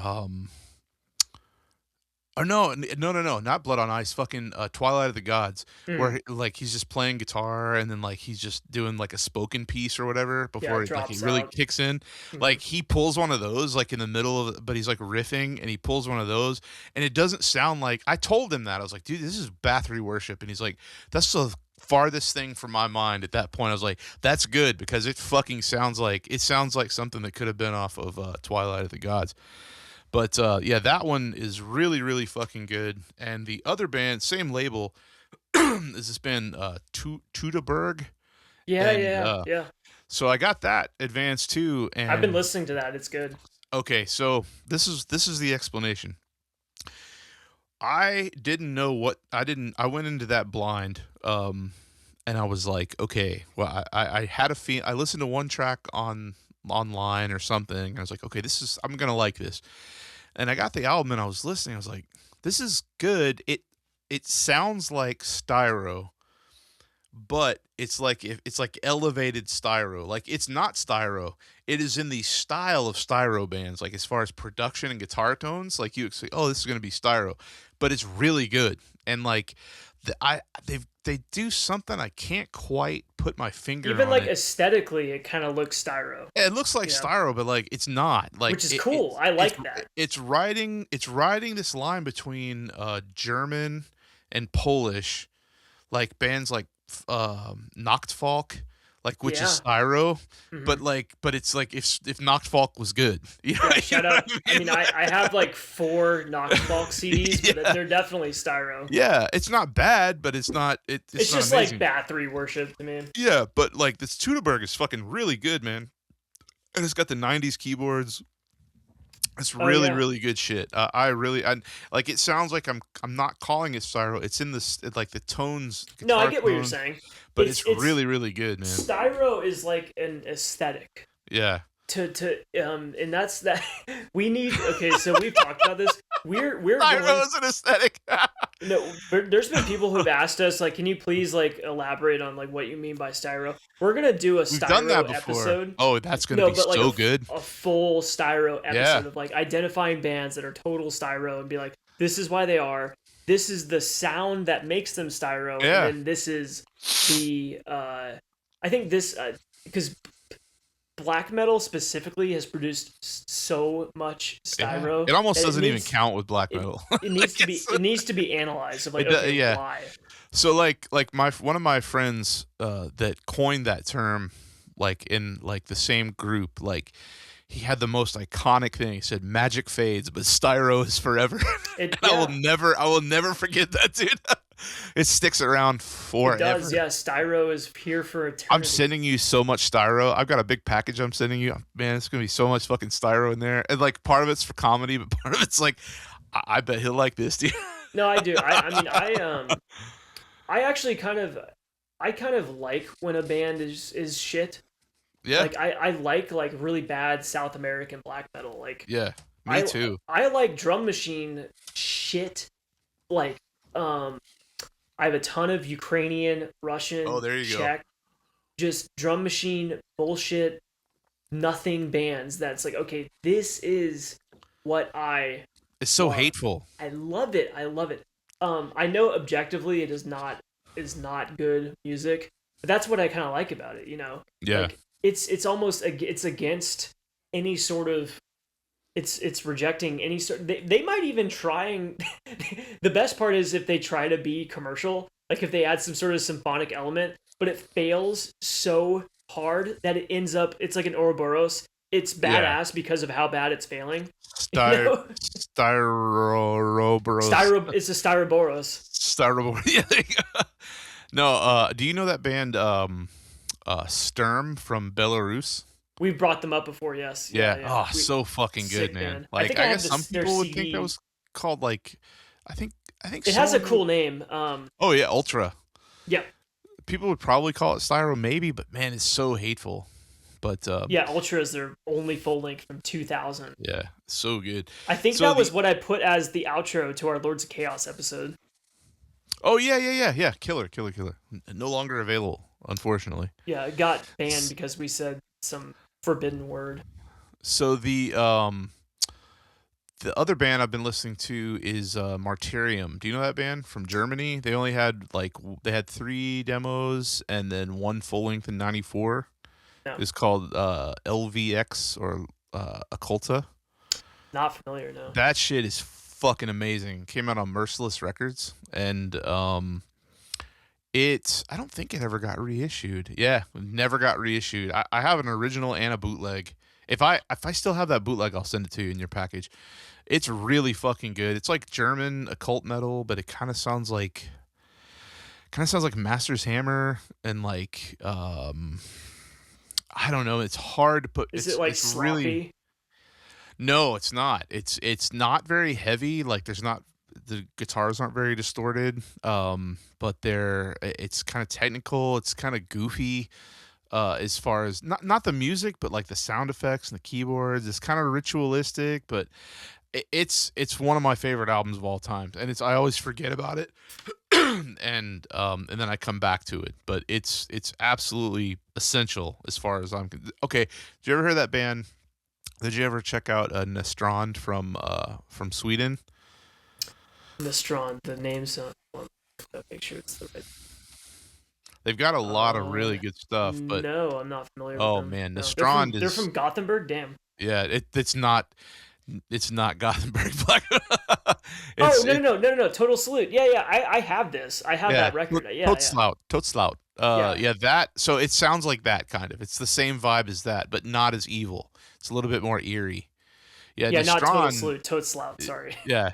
Oh no, not Blood on Ice. Fucking Twilight of the Gods, Mm, where like he's just playing guitar and then like he's just doing like a spoken piece or whatever yeah, before it it like it drops really out. kicks in. Hmm. Like he pulls one of those like in the middle of, but he's like riffing and he pulls one of those and it doesn't sound like. I told him that I was like, dude, this is Bathory worship, and he's like, that's the farthest thing from my mind. At that point, I was like, that's good because it fucking sounds like something that could have been off of Twilight of the Gods. But yeah, that one is really, really fucking good. And the other band, same label, is this band Tudaberg. Yeah, And yeah, yeah. so I got that Advance too. I've been And listening to that. It's good. okay, so this is the explanation. I didn't know what I didn't. I went into that blind, and I was like, okay, well, I had a feel. I listened to one track online or something. I was like, okay, I'm gonna like this. And I got the album and I was listening. I was like, this is good. It sounds like styro, but it's like elevated styro. Like it's not styro. It is in the style of styro bands. Like as far as production and guitar tones, like you say, oh, this is gonna be styro, but it's really good. And like they do something I can't quite put my finger Even on like it. aesthetically, it kind of looks styro. Yeah, it looks like You know, styro, but like it's not. Like which is cool. I like that. it's riding this line between German and Polish, like bands like Nachtfalk, like which Yeah. is styro, Hmm. but it's like if Nachtfalk was good, you know, Yeah. you Shout know what out. I I mean? mean, I have like 4 Nachtfalk CDs, but Yeah, they're definitely styro. yeah, it's not bad, but it's It's not just like amazing. Bathory worship to me. Yeah, but like this Tudeberg is fucking really good, man, and it's got the '90s keyboards. It's Oh really, yeah. really good shit. I like. It sounds like I'm not calling it styro. It's in this like the tones, the No, I guitar get what you're tones, saying. but it's It's really, really good, man. styro is like an aesthetic. Yeah, And that's that. We need. Okay, so we've talked about this. We're styro going. is an aesthetic. No, there's been people who've asked us like, can you please like elaborate on like what you mean by styro? We're gonna do a We've done that styro before. episode. Oh, that's gonna No, be but like so good. a full styro Yeah, episode of like identifying bands that are total styro and be like, this is why they are. This is the sound that makes them styro, and yeah, then this is the I think this because black metal specifically has produced so much yeah. styro It almost that doesn't even count with black it metal. it needs Like to be it's it needs to be analyzed of like, okay, yeah. why. So like my one of my friends that coined that term, like in like the same group, like he had the most iconic thing. He said magic fades, but styro is forever. It, And yeah, I will never forget that, dude. It sticks around it does. forever. Yeah, styro is here for I'm eternity. sending you so much styro. I've got a big package I'm sending you. Man, it's gonna be so much fucking styro in there. And like part of it's for comedy, but part of it's like I bet he'll like this, dude. No, I do. I mean, I actually kind of like when a band is shit. Yeah, Like I like really bad South American black metal. Like yeah. Me I too. I like drum machine shit. Like um I have a ton of Ukrainian, Oh, Russian, there you go. Czech, just drum machine bullshit, nothing bands. That's like, okay, this is what I It's so want. hateful. I love it. I love it. I know objectively it is not good music, but that's what I kind of like about it. You know, Yeah. like it's almost it's against any sort of it's rejecting any sort. They might even trying. The best part is if they try to be commercial, like if they add some sort of symphonic element, but it fails so hard that it ends up it's like an Ouroboros. It's Yeah. badass because of how bad it's failing. You Styr know, Styroboros. it's a styroboros. Styrobor. Yeah. There you go. No, do you know that band Sturm from Belarus? We've brought them up before. Yes, Yeah. yeah, yeah. Oh, so fucking good, Sick man. band. I Like think I I have guess some their people would think that CD. was called like I think It has a someone cool name. Oh yeah, Ultra. Yeah, People would probably call it Styro maybe, but man, it's so hateful. But yeah. Ultra is their only full length from 2000. yeah, so good. I think So that was the what I put as the outro to our Lords of Chaos episode. Oh yeah. Killer. No longer available, unfortunately. Yeah, it got banned because we said some forbidden word. So The other band I've been listening to is Martyrium. Do you know that band from Germany? They only had they had 3 demos and then one full length in '94. No, It's called LVX or Occulta. not familiar. No. That shit is fucking amazing. Came out on Merciless Records, and I don't think it ever got reissued. Yeah, never got reissued. I have an original and a bootleg. If I still have that bootleg, I'll send it to you in your package. It's really fucking good. It's like German occult metal, but it kind of sounds like Master's Hammer and like I don't know. It's hard to put. Is It's it like it's sloppy? really no. It's not. It's not very heavy. Like the guitars aren't very distorted. But it's kind of technical. It's kind of goofy. As far as not the music, but like the sound effects and the keyboards. It's kind of ritualistic, but it's one of my favorite albums of all time, and I always forget about it, and then I come back to it. But it's absolutely essential as far as okay. Did you ever hear that band? Did you ever check out Nestrand from Sweden? Nistron. The name's on. Make sure it's the right. They've got a lot of really good stuff, but No, I'm not familiar with oh them. man, No, Nestrand they're is from Gothenburg. Damn. yeah. It's not Gothenburg Black. Oh no! Total Salute. Yeah. I have this. I have Yeah, that record. Yeah. Totslout. Yeah. Yeah, that. So it sounds like that kind of. It's the same vibe as that, but not as evil. It's a little bit more eerie. Yeah, Yeah, not Total Destron. Salute. Totslout. Sorry. Yeah,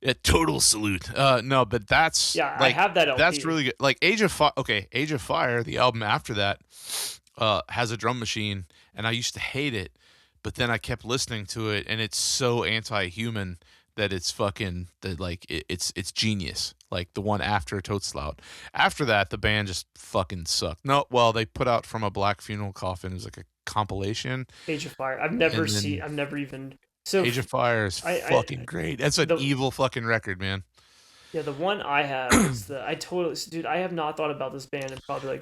yeah, total salute. No, but that's Yeah, I like have that LP. that's really good. Like Age of Fire. Okay, Age of Fire. The album after that has a drum machine, and I used to hate it, but then I kept listening to it, and it's so anti-human that it's fucking that like it's genius. Like the one after Totslout. After that, the band just fucking sucked. No, well, they put out From a Black Funeral Coffin. It was like a compilation. Age of Fire. I've And never then seen. I've never even. So Age of Fire is I fucking great. That's an the evil fucking record, man. yeah, the one I have is I totally, dude. I have not thought about this band in probably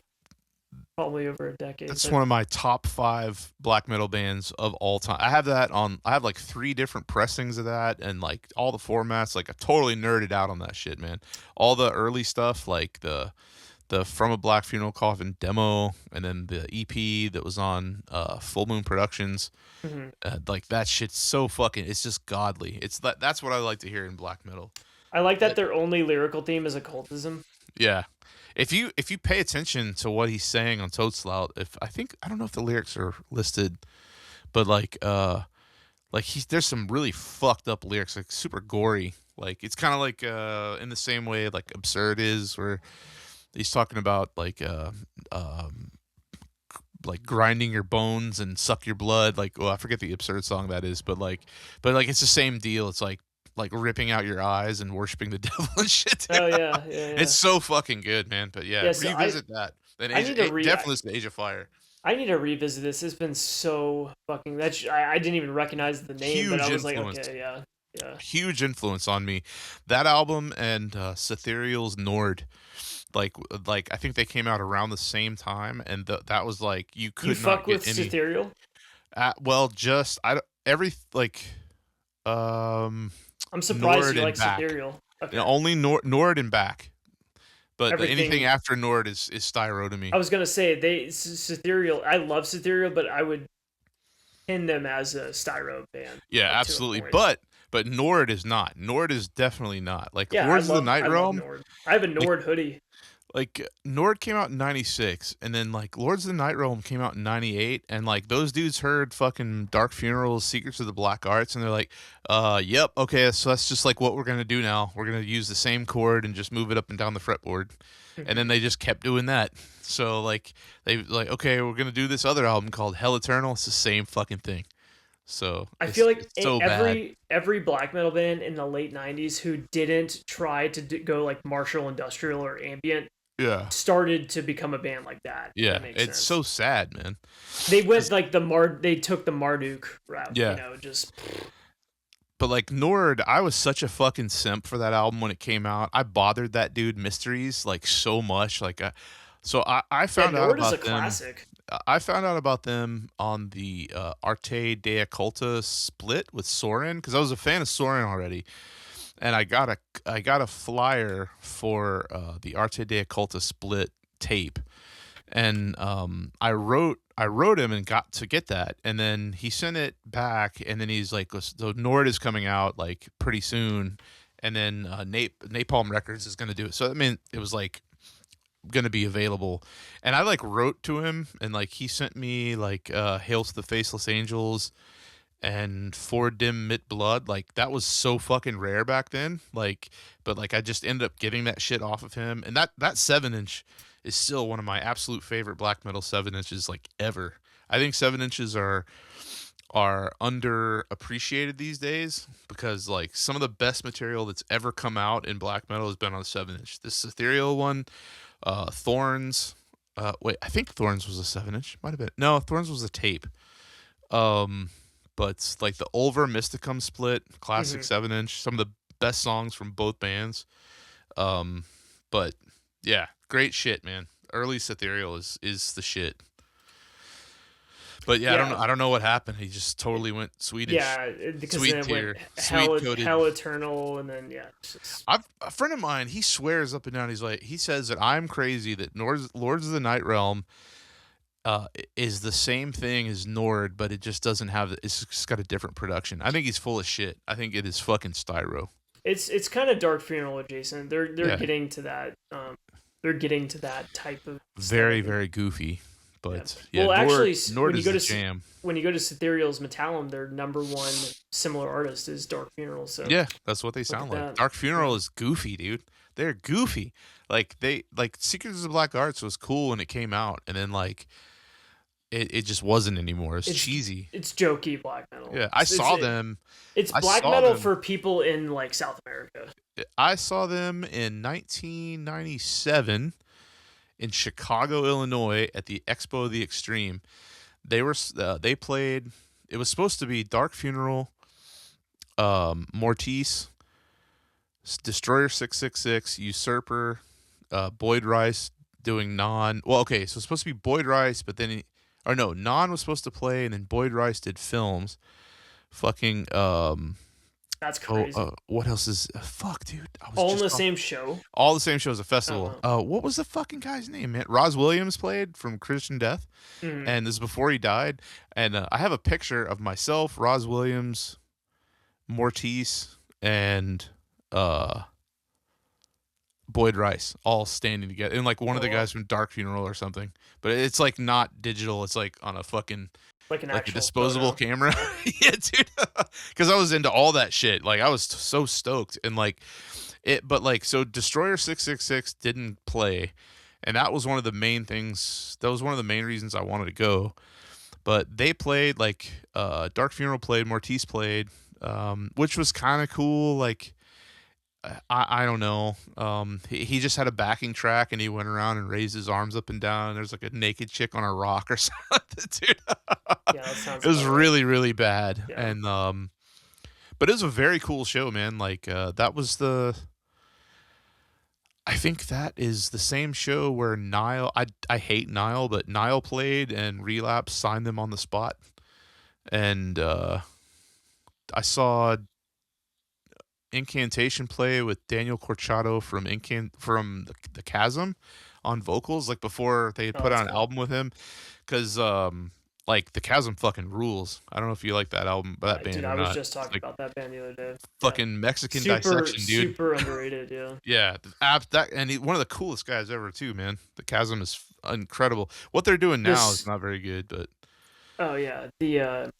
over a decade. That's But one of my top 5 black metal bands of all time. I have like 3 different pressings of that and like all the formats. Like I totally nerded out on that shit, man. All the early stuff, like the From a Black Funeral Coffin demo, and then the EP that was on Full Moon Productions. mhm. Like that shit's so fucking. It's just godly. That's what I like to hear in black metal. I like that their only lyrical theme is occultism. Yeah. If you pay attention to what he's saying on Toadslout, I don't know if the lyrics are listed, but there's some really fucked up lyrics, like super gory. Like it's kind of like in the same way like Absurd is, where he's talking about like grinding your bones and suck your blood. Like, well, I forget the Absurd song that is, but it's the same deal. It's like ripping out your eyes and worshiping the devil and shit. Oh yeah. It's so fucking good, man. But yeah, Yeah, so revisit that. Then I need to definitely listen to Age of Fire. I need to revisit this. It's been so fucking. I didn't even recognize the name, but I was influence. like, okay, yeah. Huge influence on me. That album and Cethereal's Nord. Like I think they came out around the same time, and that was like you could You not fuck get with any. Cethereal? Well, just I don't- every like um I'm surprised Nord you and like back. Cethereal. Okay. Only Nord and back. But Everything- anything after Nord is styro to me. I was gonna say Cethereal. I love Cethereal, but I would pin them as a styro band. Yeah, up to a absolutely. point. But Nord is not. Nord is definitely not. Like Yeah, Lords of the I Night love Realm. Nord. I have a Nord hoodie. Like Nord came out in '96, and then like Lords of the Night Realm came out in '98, and like those dudes heard fucking Dark Funeral's Secrets of the Black Arts, and they're like, yep, okay, so that's just like what we're gonna do now. We're gonna use the same chord and just move it up and down the fretboard, and then they just kept doing that. So like they like, okay, we're gonna do this other album called Hell Eternal. It's the same fucking thing. So I feel like it's so bad. every black metal band in the late '90s who didn't try to go like martial industrial or ambient Yeah. started to become a band like that. Yeah, That makes it's sense. so sad, man. They went like they took the Marduk route. Yeah. You know, just But like Nord, I was such a fucking simp for that album when it came out. I bothered that dude Mysteries like so much. Like, so I found out Nord about is a them. classic. I found out about them on the Arte Dea Culta split with Soren because I was a fan of Soren already, and I got a flyer for the Arte Dea Culta split tape, and I wrote him and got to get that, and then he sent it back, and then he's like, "So Nord is coming out like pretty soon, and then Napalm Records is going to do it." So I mean, it was like going to be available, and I like wrote to him, and like he sent me like "Hail to the Faceless Angels" and "For Dim Mit Blood." Like that was so fucking rare back then. Like, but like I just ended up getting that shit off of him, and that 7-inch is still one of my absolute favorite black metal 7-inches like ever. I think 7-inches are underappreciated these days because like some of the best material that's ever come out in black metal has been on 7-inch. This ethereal one, Thorns. Wait, I think Thorns was a 7-inch. Might have been. No, Thorns was a tape. But like the Ulver Mysticum split, classic 7-inch, some of the best songs from both bands. But yeah, great shit, man. Early Ethereal is the shit. But yeah, Yeah. I don't know what happened. He just totally went Swedish. Yeah, because Sweet then it tier, went sweet coated. hell eternal, and then yeah. A friend of mine, he swears up and down. He says that I'm crazy that Lords of the Night Realm is the same thing as Nord, but it just doesn't have. It's just got a different production. I think he's full of shit. I think it is fucking styro. It's kind of Dark Funeral adjacent. They're Yeah. getting to that. They're getting to that type of Very stuff. very goofy. But yeah, well, actually, Nord when you is go the to jam. when you go to Cythereal's Metallum, their number one similar artist is Dark Funeral. So Yeah, that's what they sound like. that. Dark Funeral is goofy, dude. They're goofy. Like Secrets of the Black Arts was cool when it came out, and then like it just wasn't anymore. It's cheesy. It's jokey black metal. Yeah, I saw them. It's black metal for people in like South America. I saw them in 1997 in Chicago, Illinois, at the Expo of the Extreme. They played. It was supposed to be Dark Funeral, Mortis, Destroyer 666, Usurper, Boyd Rice doing non. Well, okay, so it's supposed to be Boyd Rice, but then Non was supposed to play, and then Boyd Rice did films. Fucking That's crazy. what else is fuck, dude? All in the same show. All the same show as a festival. What was the fucking guy's name, man? Roz Williams played from Christian Death, and this is before he died. And I have a picture of myself, Roz Williams, Mortis, and Boyd Rice all standing together, and like one of the guys from Dark Funeral or something. But it's like not digital. It's like on a fucking like a disposable camera. Yeah, dude. Because I was into all that shit. Like I was so stoked, and like it. But like so, Destroyer 666 didn't play, and that was one of the main things. That was one of the main reasons I wanted to go. But they played like Dark Funeral played, Mortis played, which was kind of cool. Like. I don't know. He just had a backing track, and he went around and raised his arms up and down. And there's like a naked chick on a rock or something, dude. Yeah, that sounds. It was really, really bad. Yeah. And but it was a very cool show, man. Like that was the. I think that is the same show where Nile. I hate Nile, but Nile played, and Relapse signed them on the spot, and I saw Incantation play with Daniel Corchado from the Chasm on vocals, like before they had put out an album with him, because like the Chasm fucking rules. I don't know if you like that album, that band. Dude, I was just talking about that band the other day. Fucking Mexican Dissection, dude. Super underrated, yeah. Yeah, one of the coolest guys ever too, man. The Chasm is incredible. What they're doing now is not very good, but oh yeah, the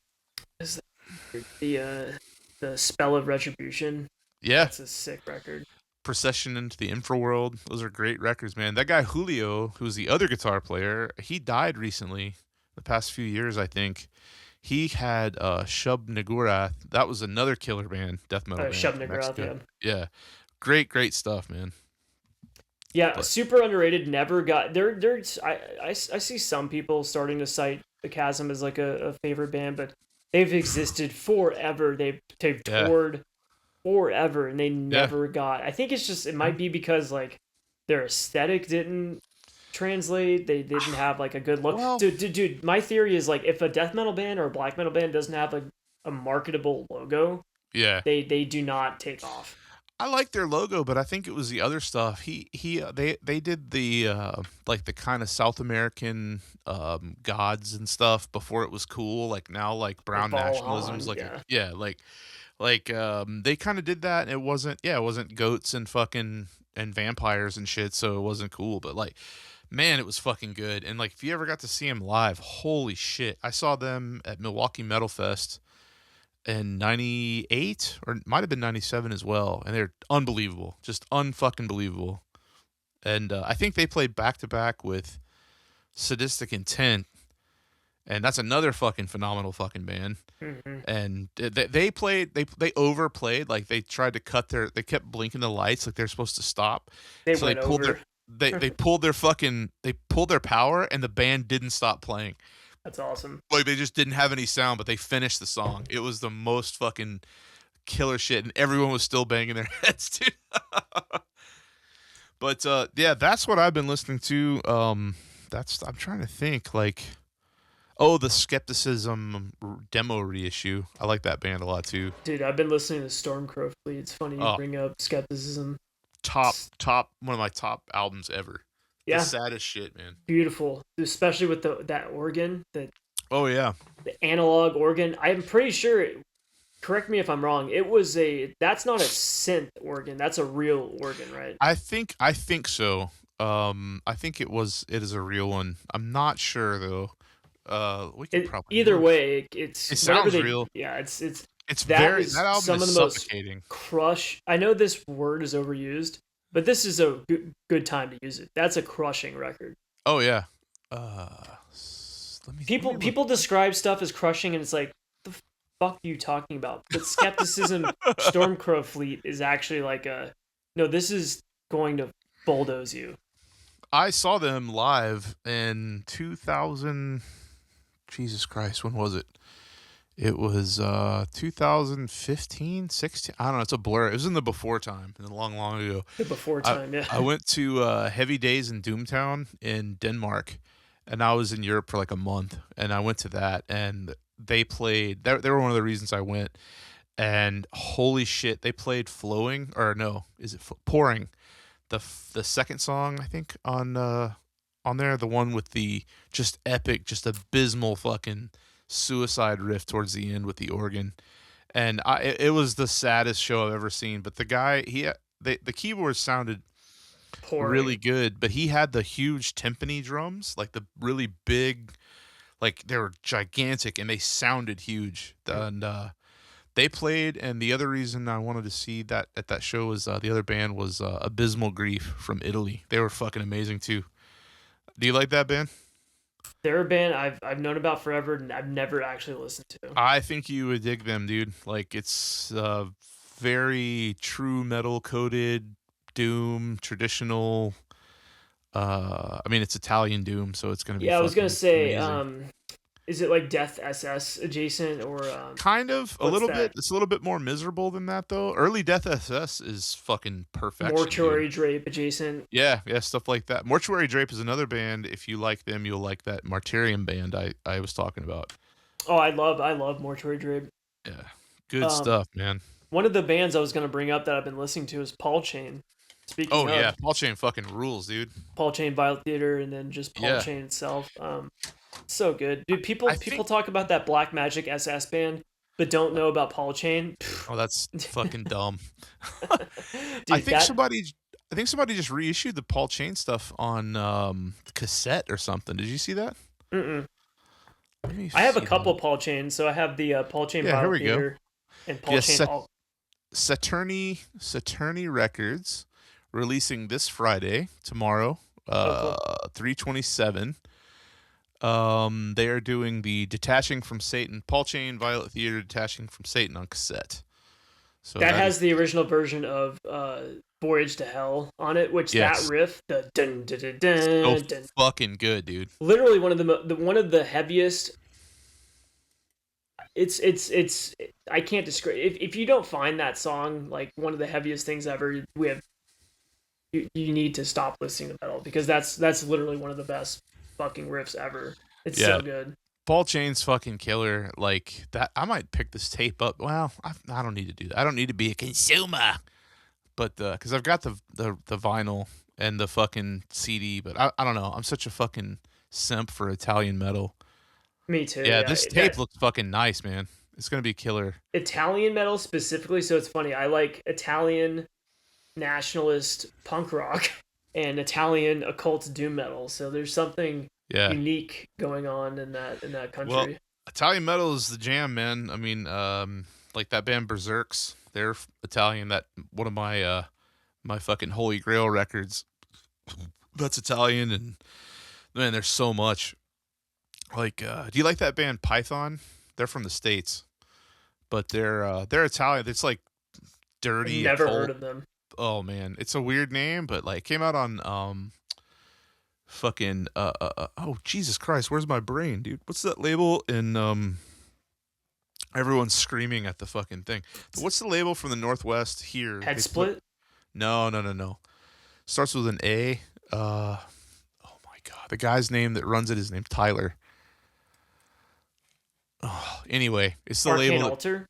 Spell of Retribution. Yeah, that's a sick record. Procession into the Infraworld. Those are great records, man. That guy Julio, who was the other guitar player, he died recently. The past few years, I think. He had Shub Nagurath. That was another killer band, death metal band. Shub Nagurath, yeah. Yeah. Great stuff, man. Yeah, super underrated. Never got there. I see some people starting to cite the Chasm as like a favorite band, but they've existed forever. They've toured forever, and they never got. I think it might be because like their aesthetic didn't translate. They didn't have like a good look. Well, Dude, my theory is like if a death metal band or a black metal band doesn't have a marketable logo, yeah. they do not take off. I like their logo, but I think it was the other stuff. They did the like the kind of South American gods and stuff before it was cool. Like now, like Like brown nationalism's Valhan, like a yeah. yeah, like they kind of did that. And it wasn't goats and fucking and vampires and shit, so it wasn't cool. But like, man, it was fucking good. And like, if you ever got to see them live, holy shit! I saw them at Milwaukee Metal Fest in 98 or it might have been 97 as well, and they're unbelievable, just unfucking believable. And I think they played back to back with Sadistic Intent, and that's another fucking phenomenal fucking band. Hmm. And they played, they overplayed, like they tried to they kept blinking the lights like they're supposed to stop, They so they went pulled over. their they pulled their fucking they pulled their power, and the band didn't stop playing. That's awesome. Like they just didn't have any sound, but they finished the song. It was the most fucking killer shit, and everyone was still banging their heads, dude. But yeah, that's what I've been listening to. That's I'm trying to think. Like, oh, the Skepticism demo reissue. I like that band a lot too. Dude, I've been listening to Stormcrow Fleet. It's funny you Oh, bring up Skepticism. top one of my top albums ever. The Yeah, saddest shit, man. beautiful, especially with that organ, Oh yeah. the analog organ. I'm pretty sure. Correct me if I'm wrong. That's not a synth organ. That's a real organ, right? I think so. It is a real one. I'm not sure though. We could probably Either look. way, It it's whatever sounds they. real. Yeah, it's It's that very is that album some of is the most suffocating. crush. I know this word is overused, but this is a good time to use it. That's a crushing record. Oh yeah. Let me look. People describe stuff as crushing, and it's like, the fuck are you talking about? But Skepticism Stormcrow Fleet is actually like a no. This is going to bulldoze you. I saw them live in 2000. Jesus Christ, when was it? It was 2015, 16. I don't know. It's a blur. It was in the before time, in the long, long ago. The before I time, yeah. I went to Heavy Days in Doomtown in Denmark, and I was in Europe for like a month, and I went to that, and they played. They were one of the reasons I went, and holy shit, they played "Flowing" or no, is it "Pouring"? The second song I think on there, the one with the just epic, just abysmal fucking suicide riff towards the end with the organ, and it was the saddest show I've ever seen. But the guy, the keyboards sounded really Pouring. good, but he had the huge timpani drums, like the really big, like they were gigantic and they sounded huge. And they played, and the other reason I wanted to see that at that show was the other band was Abysmal Grief from Italy. They were fucking amazing too. Do you like that band? They're a band I've known about forever, and I've never actually listened to. I think you would dig them, dude. Like it's very true metal coded doom, traditional. I mean, it's Italian doom, so it's gonna be Yeah, I was gonna fucking say, amazing. is it like Death SS adjacent or Kind of, a what's little that? bit. It's a little bit more miserable than that, though. Early Death SS is fucking perfection, dude. Mortuary Drape adjacent. Yeah, yeah, stuff like that. Mortuary Drape is another band. If you like them, you'll like that Martyrium band I was talking about. Oh, I love Mortuary Drape. Yeah, good Um, stuff, man. one of the bands I was gonna bring up that I've been listening to is Paul Chain. Oh Speaking yeah, of Paul Chain fucking rules, dude. Paul Chain Violet Theater, and then just Paul Yeah, Chain itself, so good, dude. I People think. talk about that Black Magic SS band, but don't know about Paul Chain. Oh, that's fucking dumb. I Dude, think somebody. I think somebody just reissued the Paul Chain stuff on cassette or something. Did you see that? mm-mm. Let me I have a see couple that. Paul Chains, so I have the Paul Chain Yeah, here Violet we go. Theater and Paul Yes, Chain all. Saturni Records releasing this Friday, tomorrow, Oh, cool. 3/27. They are doing the Detaching from Satan, Paul Chain Violet Theater Detaching from Satan on cassette. So That that is has the original version of Voyage to Hell on it, which that yes, riff, the dun dun dun so dun, dun fucking good, dude. literally one of one of the heaviest. It's I can't describe if you don't find that song like one of the heaviest things ever. We have you need to stop listening to metal because that's literally one of the best fucking riffs ever. It's Yeah, so good. Paul Chain's fucking killer. Like that, I might pick this tape up. Well, I don't need to do that. I don't need to be a consumer, but because I've got the vinyl and the fucking CD, but I don't know. I'm such a fucking simp for Italian metal. Me too. Yeah, Yeah, this tape that looks fucking nice, man. It's gonna be killer. Italian metal specifically. So it's funny. I like Italian nationalist punk rock and Italian occult doom metal. So there's something Yeah. unique going on in that Well, country. Italian metal is the jam, man. I mean, like that band Berserks. They're Italian. That one of my fucking holy grail records. That's Italian, and man, there's so much. Like, do you like that band Python? They're from the States, but they're Italian. It's like I've dirty never heard occult. of them. Oh man, it's a weird name, but like came out on fucking oh Jesus Christ, where's my brain, dude? What's that label in everyone's screaming at the fucking thing. What's the label from the Northwest here? Head They put split. no. Starts with an A. Oh my god, the guy's name that runs it is named Tyler. Oh, anyway, it's the Arcane label that, Altar.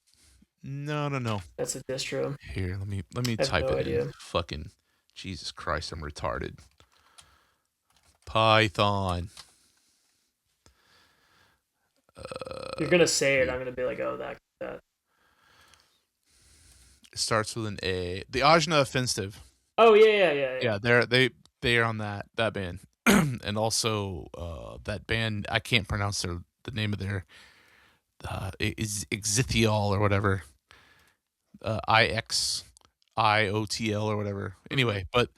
no. That's a distro. Here, let me I have type no it idea. in. Fucking Jesus Christ, I'm retarded. Python. You're gonna say it. I'm gonna be like, oh, that. It starts with an A. The Ajna Offensive. Oh yeah. Yeah, they are on that band, and also that band I can't pronounce the name of their is Exithiol or whatever, IXIOTL or whatever. Anyway, but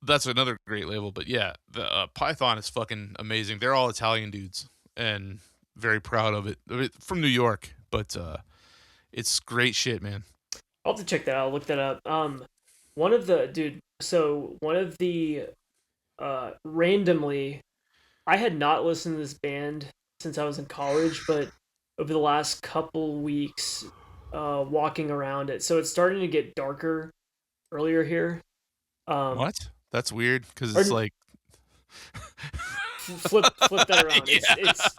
that's another great label. But yeah, the Python is fucking amazing. They're all Italian dudes, and very proud of it. From New York, but it's great shit, man. I'll have to check that out. I'll look that up. One of the dude. So one of the randomly, I had not listened to this band since I was in college, but over the last couple weeks, walking around it, so it's starting to get darker earlier here. Um, What? That's weird because or it's like flip that around. yeah. It's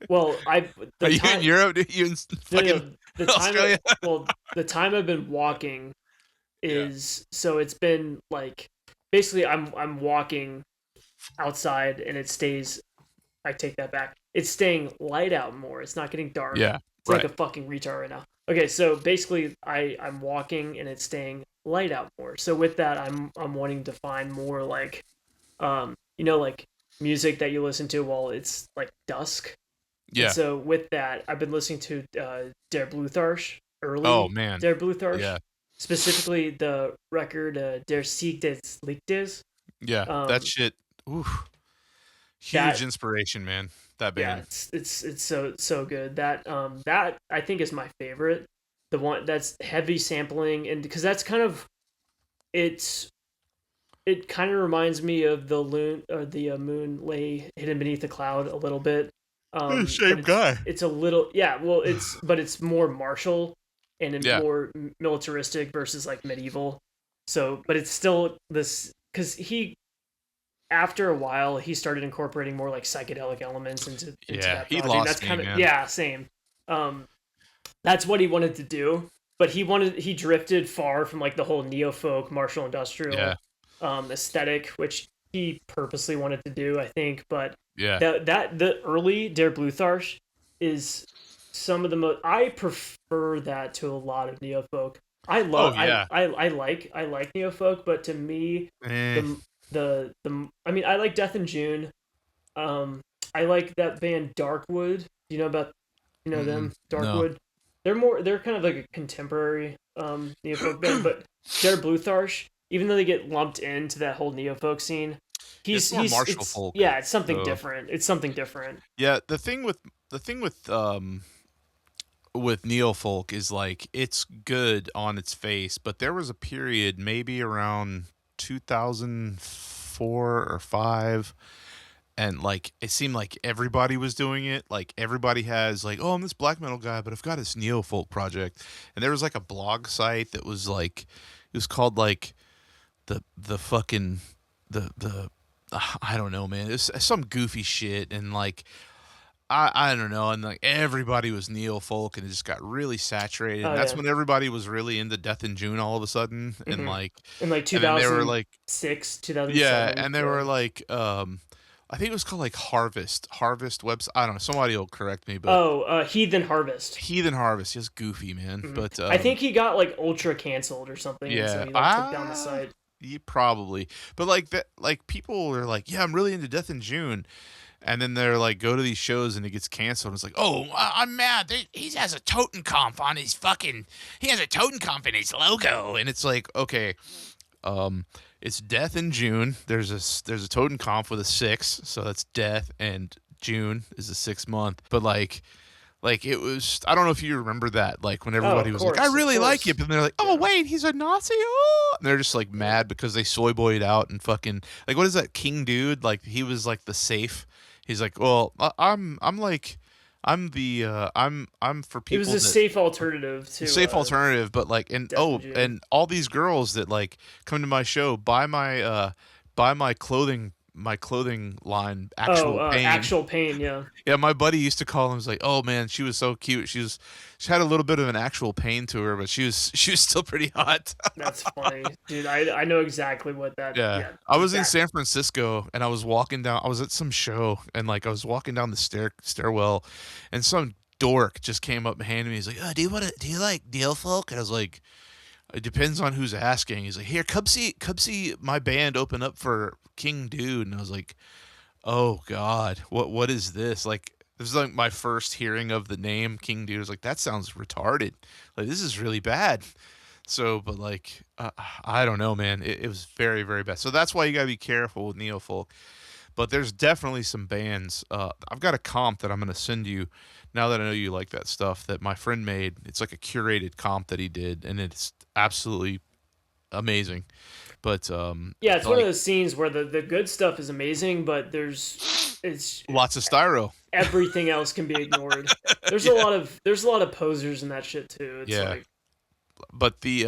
well, I Are the you in time Europe? Are you in no, fucking the time Australia? well the time I've been walking Yeah. is so it's been like basically I'm walking outside and it stays. I take that back. It's staying light out more. It's not getting dark. Yeah. It's like Right. a fucking retard right now. Okay, so basically I'm walking and it's staying light out more. So with that I'm wanting to find more like like music that you listen to while it's like dusk. And Yeah. so with that, I've been listening to Der Blutharsch, Oh early man. Der Blutharsch, Yeah. specifically the record Der Sieg des Lichtes. Yeah. That Um, shit. Ooh. Huge that inspiration, man. That yeah, band. it's so good. That I think is my favorite. The one that's heavy sampling and because that's kind of it's it kind of reminds me of the loon or the moon lay hidden beneath the cloud a little bit. But Same guy. it's a little yeah. Well, it's more martial and Yeah. more militaristic versus like medieval. So, but it's still this because he after a while he started incorporating more like psychedelic elements into Yeah. that He project. lost That's me, kind of man. yeah, same. Um, that's what he wanted to do, but he drifted far from like the whole neo folk martial Yeah. industrial aesthetic, which he purposely wanted to do, I think. But Yeah. the early Der Blutharsch is some of the most. I prefer that to a lot of neo folk. Oh yeah. I like neo folk, but to me Eh. the the I mean I like Death in June. Um, I like that band Darkwood. Do you know about Mm-mm. them? No. Darkwood. They're kind of like a contemporary neo folk band, but Der Blutharsch, even though they get lumped into that whole neo folk scene, It's more martial it's folk. yeah, it's something So different. It's something different. yeah, the thing with neo folk is like it's good on its face, but there was a period maybe around 2004 or 5 and like it seemed like everybody was doing it. Like everybody has like, oh, I'm this black metal guy, but I've got this neo folk project. And there was like a blog site that was like it was called like the fucking the I don't know, man. It's some goofy shit, and like I don't know, and like everybody was neo folk, and it just got really saturated, Oh and that's yeah. when everybody was really into Death in June all of a sudden, and Hmm. like, In like and then they were like, 2006, yeah, 2007. and they Yeah. were like, I think it was called like Harvest website. I don't know. Somebody will correct me, but Oh, Heathen Harvest. Heathen Harvest, just goofy, man. Hmm. But I think he got like ultra canceled or something, and so yeah, he like took down the site. yeah, probably. But like that, like people are like, yeah, I'm really into Death in June, and then they're like, go to these shows and it gets canceled. And it's like, oh, I'm mad. He has a Totenkopf on his fucking. He has a Totenkopf in his logo, and it's like, okay, it's Death in June. There's a Totenkopf with a 6, so that's Death, and June is the 6th month. But like it was, I don't know if you remember that, like when Oh, everybody of was like, I course, of really like it, course. but they're like, oh Yeah. wait, he's a Nazi, oh, and they're just like Yeah. mad because they soy boyed out and fucking like, what is that King dude? Like he was like the safe. He's like, well, I'm like, I'm for It was people a that safe alternative to safe alternative, but like, and Death in oh, June. and all these girls that like come to my show buy my clothing line, Oh, Actual Pain. actual pain. Yeah, Yeah, my buddy used to call him. Was like, oh man, she was so cute. She had a little bit of an Actual Pain to her, but she was still pretty hot. that's funny, dude. I know exactly what that. Yeah, Yeah, I was in exactly. San Francisco and I was walking down. I was at some show and like I was walking down the stairwell, and some dork just came up and handed me. He's like, oh, do you like Deal Folk? And I was like, it depends on who's asking. He's like, here, come see my band open up for King Dude. And I was like, oh God, what is this? Like, this is like my first hearing of the name King Dude. I was like, that sounds retarded. Like, this is really bad. So, but like, I don't know, man. It was very, very bad. So that's why you gotta be careful with neo folk. But there's definitely some bands. I've got a comp that I'm gonna send you. Now that I know you like that stuff, that my friend made. It's like a curated comp that he did, and it's absolutely amazing. But Yeah, it's one of like those scenes where the good stuff is amazing, but it's lots of styro. everything else can be ignored. Yeah, There's a lot of posers in that shit too. It's yeah. like But the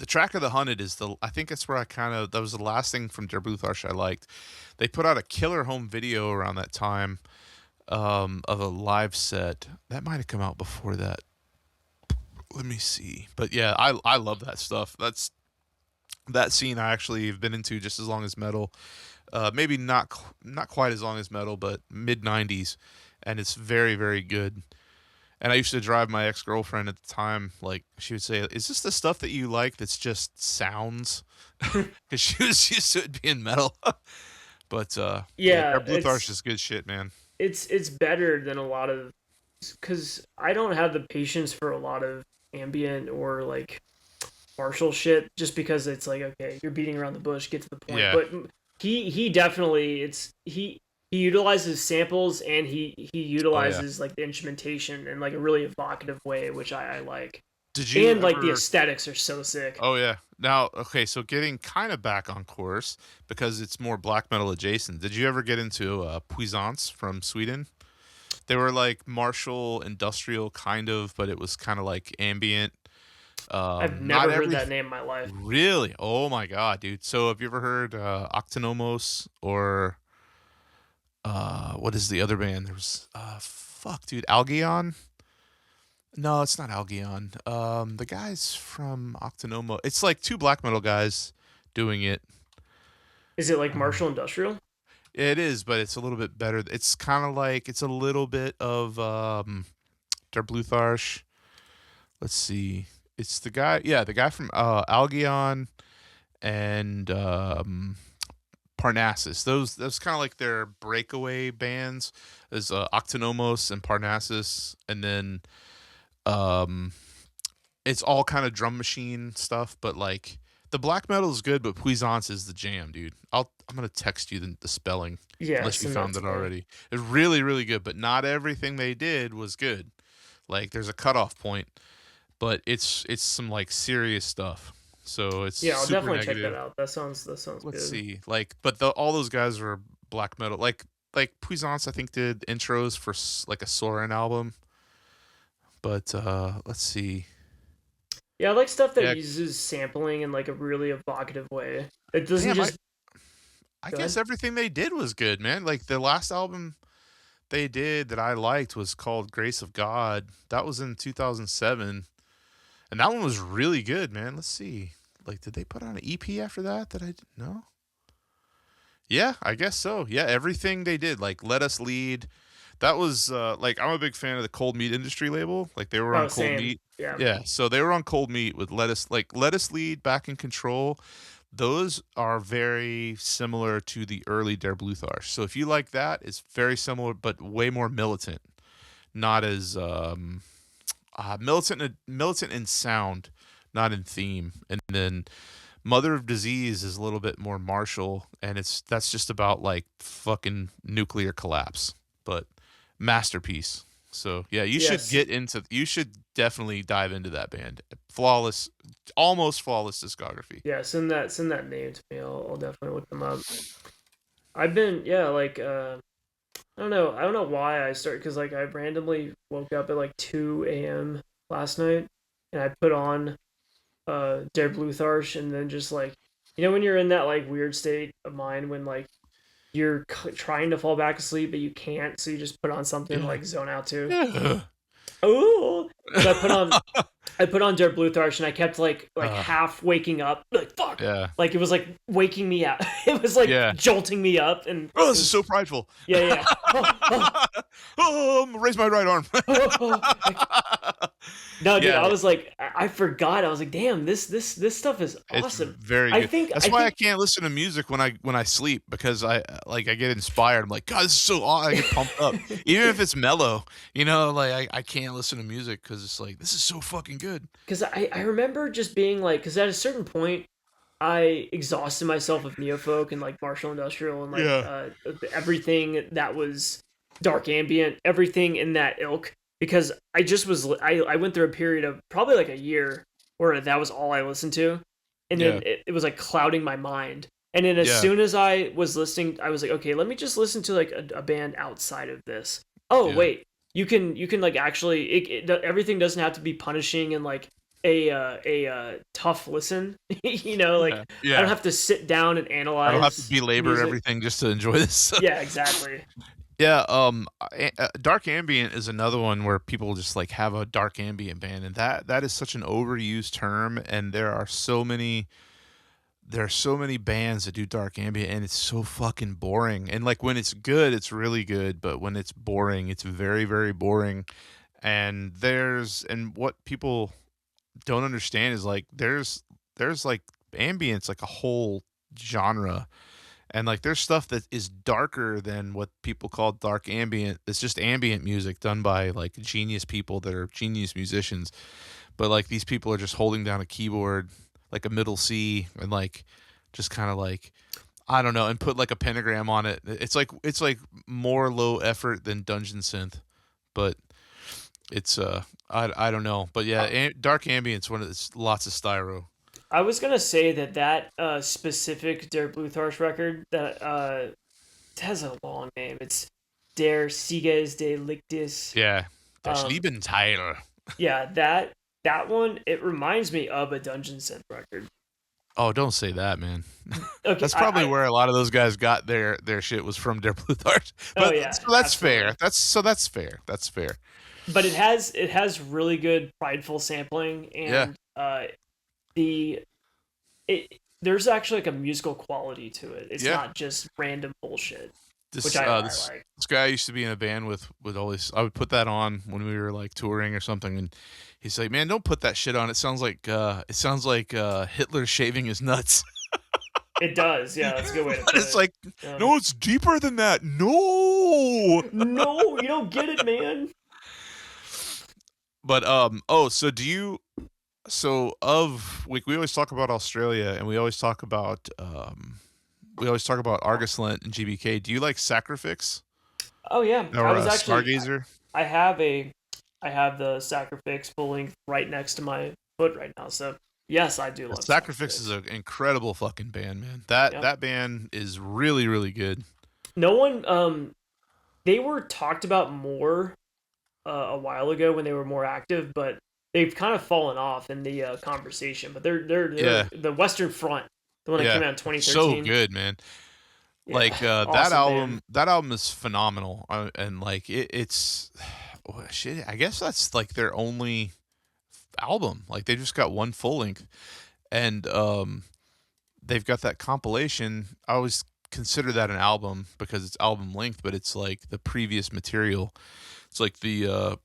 track of the hunted is the, I think that's where I kind of, that was the last thing from Der Blutharsch I liked. They put out a killer home video around that time, of a live set that might have come out before that. Let me see. But yeah, I love that stuff. That scene I actually have been into just as long as metal. Maybe not quite as long as metal, but mid '90s, and it's very, very good. And I used to drive my ex girlfriend at the time. Like she would say, "Is this the stuff that you like? That's just sounds?" Because she was used to it being metal. But yeah, yeah, Der Blutharsch is good shit, man. it's better than a lot of because I don't have the patience for a lot of ambient or like Marshall shit just because it's like okay, you're beating around the bush, get to the point. Yeah. But he definitely he utilizes samples and he Oh yeah. utilizes like the instrumentation in like a really evocative way, which I like. Did you And like the ever? aesthetics are so sick. Oh yeah. Now, okay, so getting kind of back on course because it's more black metal adjacent. Did you ever get into Puissance from Sweden? They were like Marshall industrial kind of, but it was kind of like ambient. I've Not never heard every that name in my life. really. Oh my god, dude. So have you ever heard Octonomos or what is the other band? There was fuck, dude, Algion? No, it's not Algion. The guys from Octonomo. It's like two black metal guys doing it. Is it like Um, Marshall Industrial? it is, but it's a little bit better. It's kind of like it's a little bit of Der Blutharsch. Let's see. It's the guy, yeah, the guy from Algion and Parnassus. Those kind of like their breakaway bands is Octonomos and Parnassus, and then um, it's all kind of drum machine stuff. But like the black metal is good, but Puissance is the jam, dude. I'm gonna text you the spelling Yeah, unless you send that found to it me. already. It's really really good, but not everything they did was good. Like there's a cutoff point, but it's some like serious stuff. So it's Yeah, I'll super definitely check that negative. out. That sounds Let's good. see. Like, but all those guys were black metal. Like Puissance, I think did intros for like a Soren album. But let's see. Yeah, I like stuff that Yeah, uses sampling in like a really evocative way. It doesn't damn. just I go guess ahead. everything they did was good, man. Like the last album they did that I liked was called Grace of God. That was in 2007, and that one was really good, man. Let's see. Like, did they put on an EP after that? That I didn't know. Yeah, I guess so. Yeah, everything they did, like Let Us Lead. That was like I'm a big fan of the Cold Meat Industry label. Like they were Oh, on Cold same. Meat. Yeah. Yeah, so they were on Cold Meat with Let Us Lead, Back in Control. Those are very similar to the early Der Blutharsch. So if you like that, it's very similar but way more militant. Not as militant in sound, not in theme. And then Mother of Disease is a little bit more martial, and that's just about like fucking nuclear collapse, but masterpiece. So yeah, Yes. you should definitely dive into that band. Flawless, almost flawless discography. Yeah, send that name to me. I'll definitely look them up. I've been yeah, like I don't know why I started because like I randomly woke up at like 2 a.m. last night and I put on Der Blutharsch and then just like when you're in that like weird state of mind when like you're trying to fall back asleep but you can't so you just put on something to Yeah. like zone out to. Yeah. Oh, so I put on Der Blutharsch and I kept like uh, half waking up like fuck yeah. like it was like waking me up. It was like Yeah. jolting me up and Oh, it this is so was prideful. yeah yeah. Oh, oh, Oh, I'm gonna raise my right arm. oh, oh. No, dude, Yeah, I was like, I forgot. I was like, damn, this stuff is it's awesome. very good. I That's why I think, can't listen to music when I sleep because I get inspired. I'm like, God, this is so I get pumped up. Even if it's mellow, like I can't listen to music because it's like this is so fucking good. because I remember just being like, because at a certain point, I exhausted myself with neofolk and like martial industrial and like Yeah. everything that was dark ambient, everything in that ilk. Because I just was, I went through a period of probably like a year where that was all I listened to, and then Yeah. it was like clouding my mind. And then as Yeah. soon as I was listening, I was like, okay, let me just listen to like a band outside of this. Oh Yeah. wait, you can like actually everything doesn't have to be punishing and like tough listen. Like Yeah. I don't Yeah. have to sit down and I don't have to analyze belabor music. everything just to enjoy this. Yeah, exactly. Yeah, dark ambient is another one where people just like have a dark ambient band, and that is such an overused term, and there are so many bands that do dark ambient, and it's so fucking boring. And like when it's good, it's really good, but when it's boring, it's very very boring. And what people don't understand is like there's like ambience like a whole genre, and like there's stuff that is darker than what people call dark ambient. It's just ambient music done by like genius people that are genius musicians. But like these people are just holding down a keyboard like a middle C and like just kind of like I don't know and put like a pentagram on it. It's like more low effort than dungeon synth, but it's I don't know. But yeah, Uh, dark ambient's one of it's lots of styro. I was gonna say that specific Der Blutharsch record that it has a long name. It's Der Sieges de Lictis. Yeah. Das Um, Liebenteil. yeah, that one it reminds me of a Dungeon Synth record. Oh, don't say that, man. Okay, That's probably I where a lot of those guys got their shit was from Der Bluthart. oh But yeah, so that's fair. absolutely. That's fair. That's fair. But it has really good prideful sampling Yeah. and the it there's actually like a musical quality to it. It's Yeah. not just random bullshit, which This I like. this guy I used to be in a band with would always I would put that on when we were like touring or something, and he's like, "Man, don't put that shit on. It sounds like Hitler shaving his nuts." It does, yeah. That's a good way to But put it's it. like, Um, no, it's deeper than that. No. no, you don't get it, man. But so do you so of we always talk about Australia and we always talk about Argus Lent and GBK. Do you like Sacrifix Oh yeah, I or was actually Stargazer? I have a I have the Sacrifix full length right next to my foot right now. So yes, I do love Sacrifix is Sacrifix. an incredible fucking band, man. That Yeah. that band is really really good. No one they were talked about more a while ago when they were more active, but they've kind of fallen off in the conversation, but they're Yeah, the Western Front, the one that yeah, came out in so 2013. good, man. Yeah, That awesome band. album is phenomenal, and like it's well, shit. I guess that's like their only album. Like they just got one full length, and they've got that compilation. I always consider that an album because it's album length, but it's like the previous material. It's like the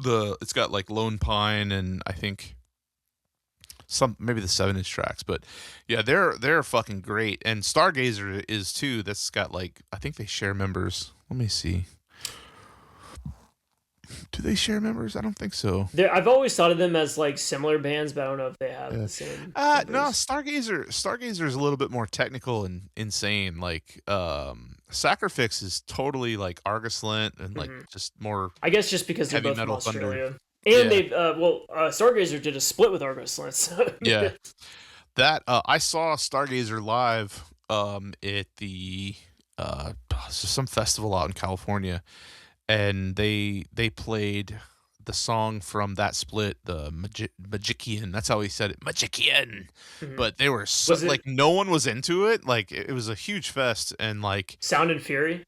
it's got like Lone Pine and I think some maybe the 7-inch tracks, but yeah, they're fucking great. And Stargazer is too. That's got like I think they share members. Let me see. Do they share members? I don't think so. I've always thought of them as like similar bands, but I don't know if they have Yeah. the same No, members. Stargazer is a little bit more technical and insane. Like Sacrifix is totally like Argus Lent and like Hmm. just more I guess just because they're heavy both from metal thunder. Australia, and Yeah. they've Stargazer did a split with Argos Lance. So Yeah. That I saw Stargazer live at the some festival out in California, and they played the song from that split, the Magician. That's how he said it, Magician. Mhm. But they were so Was like it no one was into it. Like it was a huge fest, and like Sound and Fury?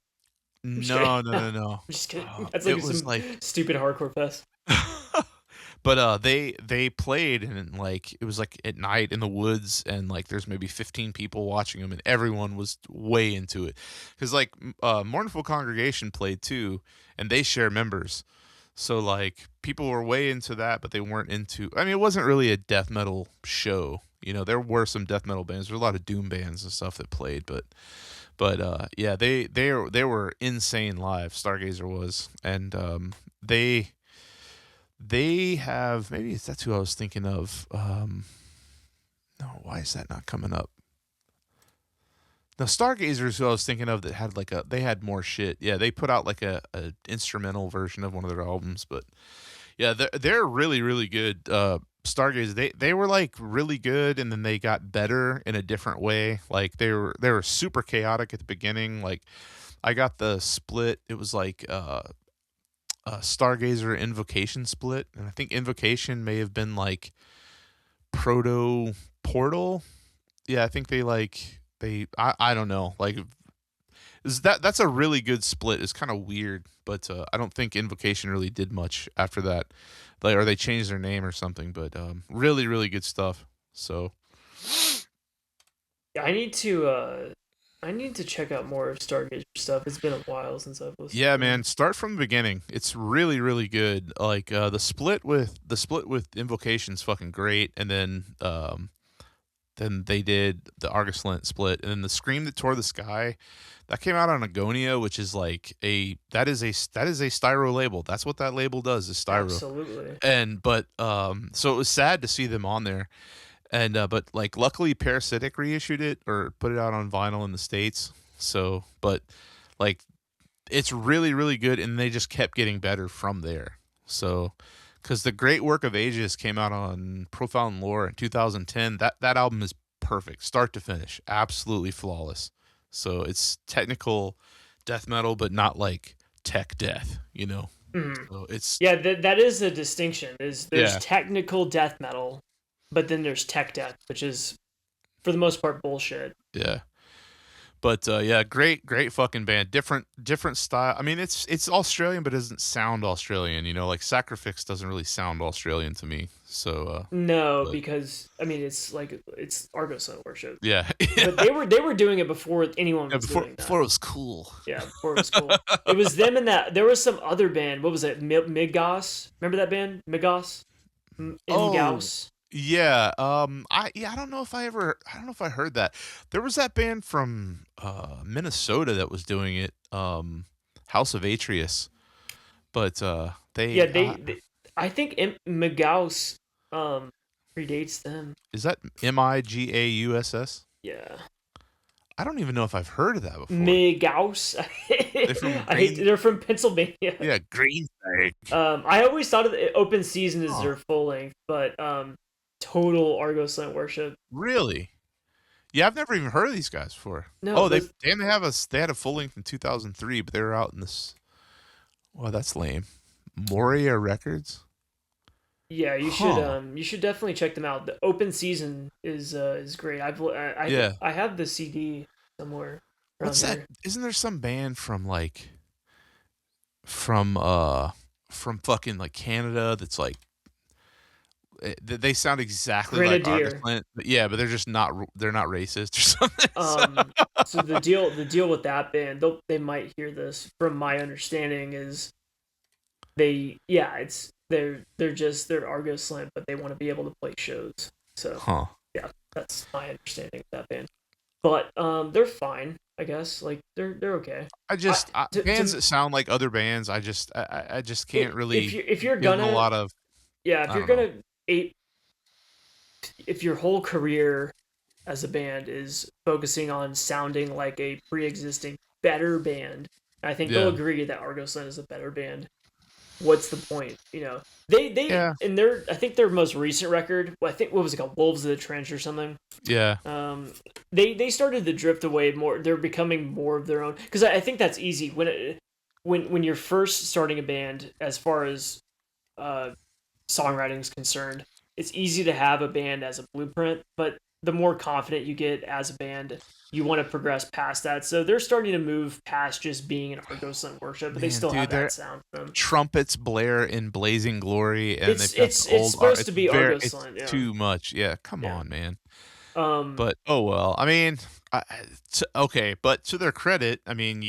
I'm just kidding. no. I'm just kidding. That's It like was some like stupid hardcore fest. but they played and like it was like at night in the woods and like there's maybe 15 people watching them and everyone was way into it because like Mournful Congregation played too and they share members, so like people were way into that but they weren't into, I mean it wasn't really a death metal show, you know, there were some death metal bands, there were a lot of doom bands and stuff that played, but yeah, they were insane live, Stargazer was, and they have, maybe that's who I was thinking of. No, why is that not coming up? No, Stargazer is who I was thinking of that had like they had more shit. Yeah, they put out like a instrumental version of one of their albums, but yeah, they're really really good. Stargazer, they were like really good, and then they got better in a different way. Like they were super chaotic at the beginning. Like I got the split. It was like Stargazer Invocation split, and I think Invocation may have been like Proto Portal. Yeah, I think I don't know. Like that's a really good split. It's kind of weird, but I don't think Invocation really did much after that. Like or they changed their name or something, but really really good stuff. So Yeah, I need to check out more Stargazer stuff. It's been a while since I've listened yeah, to them. man, start from the beginning. It's really really good. Like the split with Invocation's fucking great, and then they did the Argus Lent split, and then the Scream That Tore the Sky, that came out on Agonia, which is like that is a styro label. That's what that label does, is styro. Absolutely. And but so it was sad to see them on there, and but like luckily Parasitic reissued it or put it out on vinyl in the States. So but like it's really really good, and they just kept getting better from there. So because the Great Work of Ages came out on Profound Lore in 2010, that album is perfect start to finish, absolutely flawless. So it's technical death metal but not like tech death, you know. Mhm. So it's Yeah, that is a distinction. There's yeah, technical death metal, but then there's tech death, which is for the most part bullshit. yeah. But yeah, great fucking band. Different style. I mean, it's Australian, but it doesn't sound Australian. You know, like Sacrifix doesn't really sound Australian to me. So, No, but because I mean it's Argos worship. yeah, But yeah. they were doing it before anyone Yeah, was before doing that. before it was cool. Yeah, before it was cool. It was them and that. There was some other band. What was it? Migos. Remember that band? Migos. Oh, Mgos. yeah. I don't know if I don't know if I heard that. There was that band from Minnesota that was doing it. House of Atreus. But Yeah, they I think Mgos predates them. is that Migauss? Yeah. I don't even know if I've heard of that before. Migos. They're from I hate. Green. They're from Pennsylvania. Yeah, Greensburg. I always thought of the Open Season as Oh, their full length, but total Argos Lent worship. really? Yeah, I've never even heard of these guys before. No, Oh, they those. damn they had a full length in 2003, but they were out in this. Well, that's lame. Moria Records. Yeah, Huh. you should definitely check them out. The Open Season is great. I think Yeah. I have the CD somewhere around What's that? here. Isn't there some band from uh from fucking like Canada that's like they sound exactly like Argus Grenadier. Flint, but yeah, but they're just not they're not racist or something. So, So the deal with that band, they might hear this. From my understanding, is they're Argo Slant, but they want to be able to play shows. So huh. yeah, that's my understanding of that band. But they're fine, I guess. Like they're okay. Bands To that sound like other bands, I just can't really if you're give them a gonna lot of yeah if I you're don't know. gonna if your whole career as a band is focusing on sounding like a pre-existing better band, I think they'll Yeah. agree that Argo Slant is a better band. What's the point? They Yeah. in their I think their most recent record, I think what was it called, Wolves of the Trench or something. Yeah. They started to drift away more. They're becoming more of their own because I think that's easy when you're first starting a band as far as uh, songwriting is concerned. It's easy to have a band as a blueprint, but the more confident you get as a band, you want to progress past that. So they're starting to move past just being an Argos Sun worship, but they Man, still have dude, that they're sound to them. trumpets blare in blazing glory and they've got the It's old art. supposed to be Argos Sun, yeah, Too much. Yeah, come yeah. on, man. Um, But oh well. I mean, okay, but to their credit, I mean,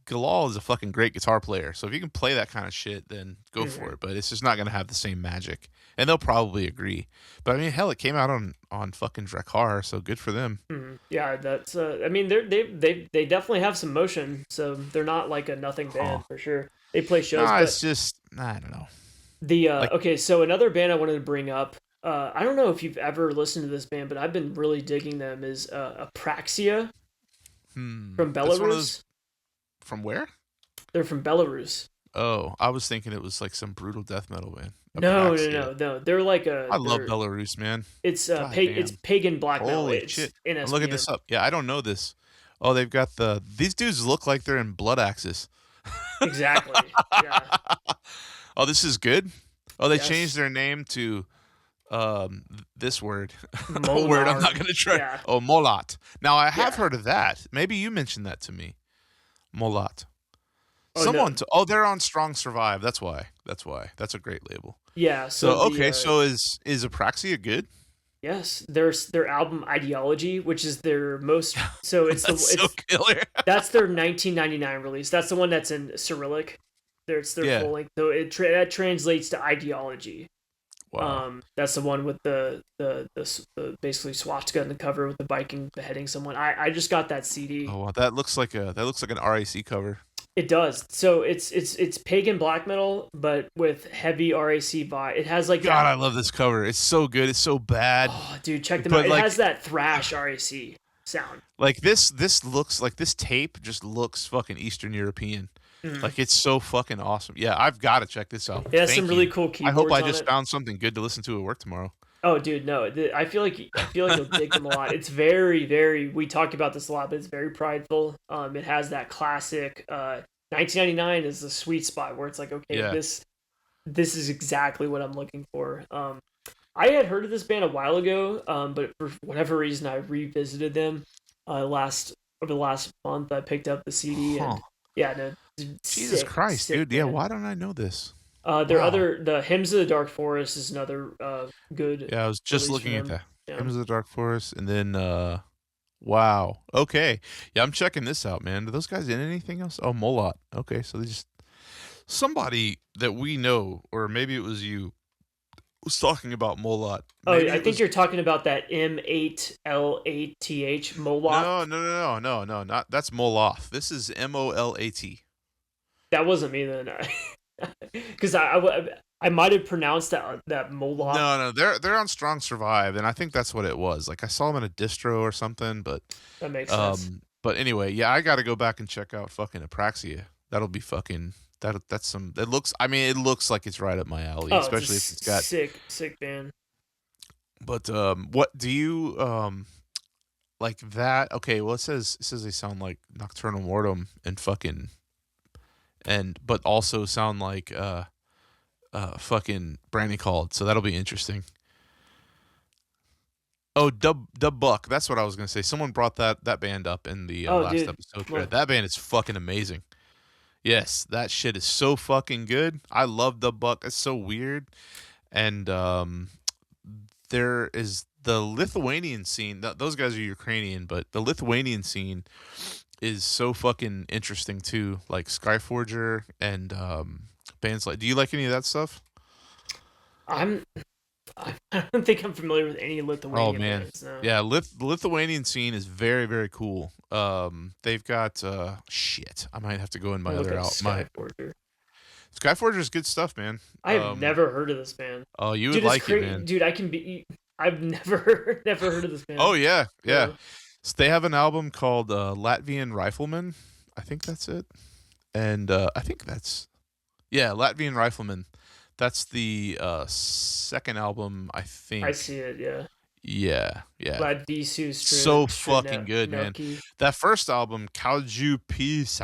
Galal is a fucking great guitar player. So if you can play that kind of shit, then go for mhm. it. But it's just not gonna have the same magic, and they'll probably agree. But I mean, hell, it came out on fucking Drakkar, so good for them. Yeah, that's. I mean, they definitely have some motion, so they're not like a nothing Huh? band for sure. They play shows, Nah, but it's just I don't know. the Like, okay. So another band I wanted to bring up. I don't know if you've ever listened to this band, but I've been really digging them. Is Apraxia from that's one of those Belarus? from where? They're from Belarus. Oh, I was thinking it was like some brutal death metal band. No, no, Apraxia. no, no. They're like I love they're Belarus, man. God it's damn. pagan black metal. Holy It's shit. I'm looking NSBM. this up. Yeah, I don't know this. Oh, they've got these dudes look like they're in Blood Axis. Exactly. Yeah. Oh, this is good. Oh, they changed Yes. their name to this word. A word I'm not Molnar. gonna try. Yeah. Oh, Molat. Now I have Yeah. heard of that. Maybe you mentioned that to me. Molat. Oh no. Oh, they're on Strong Survive. That's why. That's why. That's a great label. Yeah. So So the okay, so is Apraxia good? yes, their album Ideology, which is their most. So That's so killer. that's their 1999 release. That's the one that's in Cyrillic. It's their Yeah. full length. So that translates to Ideology. Wow. That's the one with the basically swastika in the cover with the Viking beheading someone. I just got that CD. Oh, wow. That looks like an RAC cover. It does. So it's pagan black metal, but with heavy RAC vibe. It has like God, that. I love this cover. It's so good. It's so bad. Oh, dude, check them out. But It has that thrash RAC sound. like this looks like this tape just looks fucking Eastern European. Mm. Like it's so fucking awesome. Yeah, I've got to check this out. It has some Thank really you. cool I hope keyboards I on just it. found something good to listen to at work tomorrow. Oh, dude, no. I feel like you'll dig them a lot. It's very, very. We talked about this a lot, but it's very prideful. It has that classic. 1999 is the sweet spot where it's like, okay, Yeah. this is exactly what I'm looking for. I had heard of this band a while ago, but for whatever reason, I revisited them over the last month. I picked up the CD Huh. and yeah, no, Jesus Christ, sick dude. Yeah, band. why don't I know this? Their Wow. the Hymns of the Dark Forest is another good Yeah, I was just release from looking at them. that. Yeah. Hymns of the Dark Forest and then wow. Okay. Yeah, I'm checking this out, man. Do those guys in anything else? Oh, Molot. Okay, so they just somebody that we know, or maybe it was you, was talking about Molot. Oh, Maybe I it think was you're talking about that M8L8TH Moloth. no, not that's Moloth. This is Molat. That wasn't me then, because I might have pronounced that Moloth. No, they're on Strong Survive, and I think that's what it was. Like I saw them in a distro or something, That makes sense. but anyway, yeah, I got to go back and check out fucking Apraxia. That'll be fucking that's some. It looks. I mean, it looks like it's right up my alley, Oh, it's a especially if it's got. sick band. But what do you like that? Okay, well it says they sound like Nocturnal Mortem and fucking but also sound like fucking branding called, so that'll be interesting. Oh, Dub Buck. That's what I was gonna say. Someone brought that band up in the Oh, last dude. episode thread. Well, That band is fucking amazing. Yes, that shit is so fucking good. I love Dub Buck. It's so weird. And there is the Lithuanian scene. Those guys are Ukrainian, but the Lithuanian scene is so fucking interesting too. Like Skyforger and bands like. Do you like any of that stuff? I'm. I don't think I'm familiar with any Oh Lithuanian man, bands. No. yeah. The Lithuanian scene is very very cool. They've got shit. I might have to go in I'm my gonna look other up out. My Skyforger. Skyforger is good stuff, man. I have never heard of this band. Oh, you would Dude, it's like it, crazy. man. Dude, I can be. I've never heard of this band. Oh yeah, yeah. Yeah. So they have an album called Latvian Rifleman. I think that's it. And I think that's Latvian Rifleman. That's the second album, I I think. see it. Yeah. Yeah, yeah. Vladisu So fucking good, man. Noki. That first album, Kauju Peace,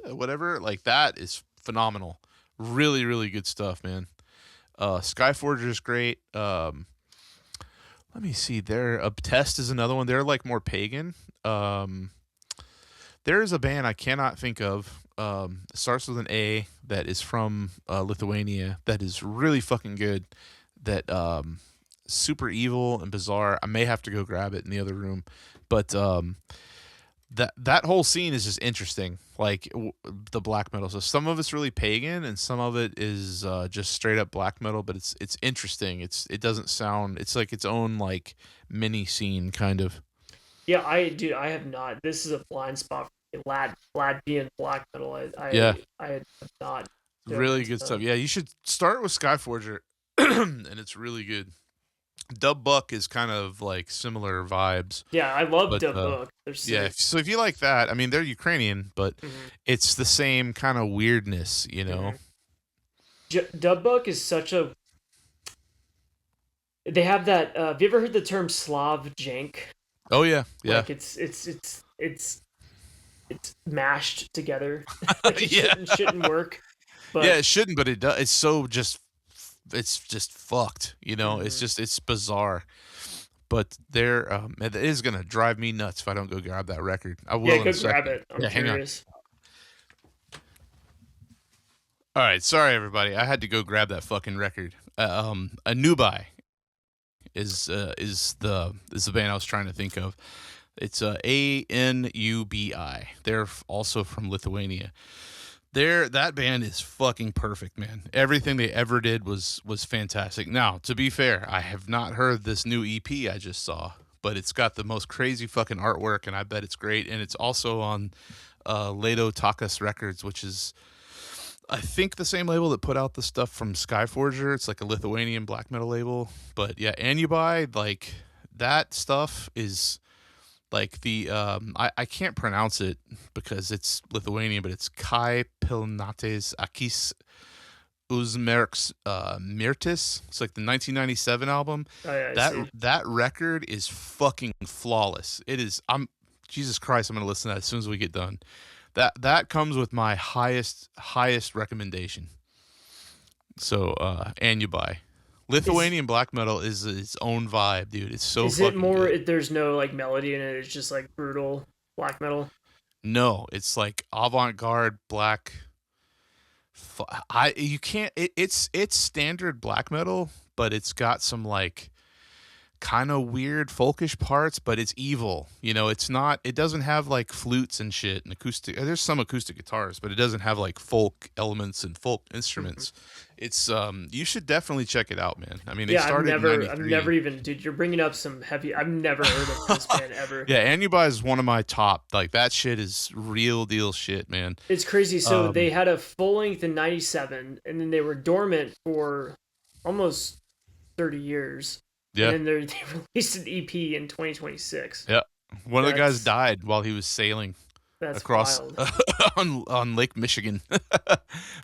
whatever, like that is phenomenal. Really, really good stuff, man. Skyforger is great. Let me see. Their Obtest is another one. They're like more pagan. There's a band I cannot think of. Starts with an A that is from Lithuania that is really fucking good. That super evil and bizarre. I may have to go grab it in the other room, but that whole scene is just interesting. Like the black metal. So some of it's really pagan, and some of it is just straight up black metal. But it's interesting. It doesn't sound. It's like its own like mini scene kind of. Yeah, I have not. This is a blind spot for me. Latvian black metal. Yeah. I have not. dove Really into good stuff. them. Yeah, you should start with Skyforger, and it's really good. Dub Buck is kind of like similar vibes, Yeah, I love but the book. They're sick. yeah. So if you like that, I mean, they're Ukrainian, but Mhm. it's the same kind of weirdness, you know. Dub book is such a. They have that. Have you ever heard the term Slav jank? Oh yeah, yeah, Like it's mashed together. Like it yeah, shouldn't work. But yeah. It shouldn't, but it does. It's so just, it's just fucked. You know, mhm. it's bizarre. But they're it is gonna drive me nuts if I don't go grab that record. I will Yeah, in go a grab second. it. I'm Yeah, hang on. curious. All right, sorry everybody. I had to go grab that fucking record. Annubi is the band I was trying to think of. It's Anubi. They're also from Lithuania. That band is fucking perfect, man. Everything they ever did was fantastic. Now, to be fair, I have not heard this new EP I just saw, but it's got the most crazy fucking artwork, and I bet it's great. And it's also on Ledo Takas Records, which is I think the same label that put out the stuff from Skyforger. It's like a Lithuanian black metal label. But yeah, Annubi, like that stuff is like the I can't pronounce it because it's Lithuanian, but it's Kai Pilnates Akis Uzmerks Mirtis. It's like the 1997 album. Oh yeah, I see. That record is fucking flawless. It is. Jesus Christ, I'm gonna listen to that as soon as we get done. That comes with my highest recommendation. So Annubi. Lithuanian black metal is its own vibe, dude. It's so Is it fucking more? good. There's no like melody in it. It's just like brutal black metal. No, it's like avant-garde black. You can't. It's standard black metal, but it's got some like kind of weird folkish parts, but it's evil. You know, it's not. It doesn't have like flutes and shit and acoustic. There's some acoustic guitars, but it doesn't have like folk elements and folk instruments. It's you should definitely check it out, man. I mean, they Yeah, started in '93. I've never even, dude. You're bringing up some heavy. I've never heard of this band ever. Yeah, Annubi is one of my top. Like that shit is real deal shit, man. It's crazy. So Um, they had a full length in '97, and then they were dormant for almost 30 years. Yeah, And then they released an EP in 2026. yeah. One of the guys That's died while he was sailing that's across wild. on Lake Michigan,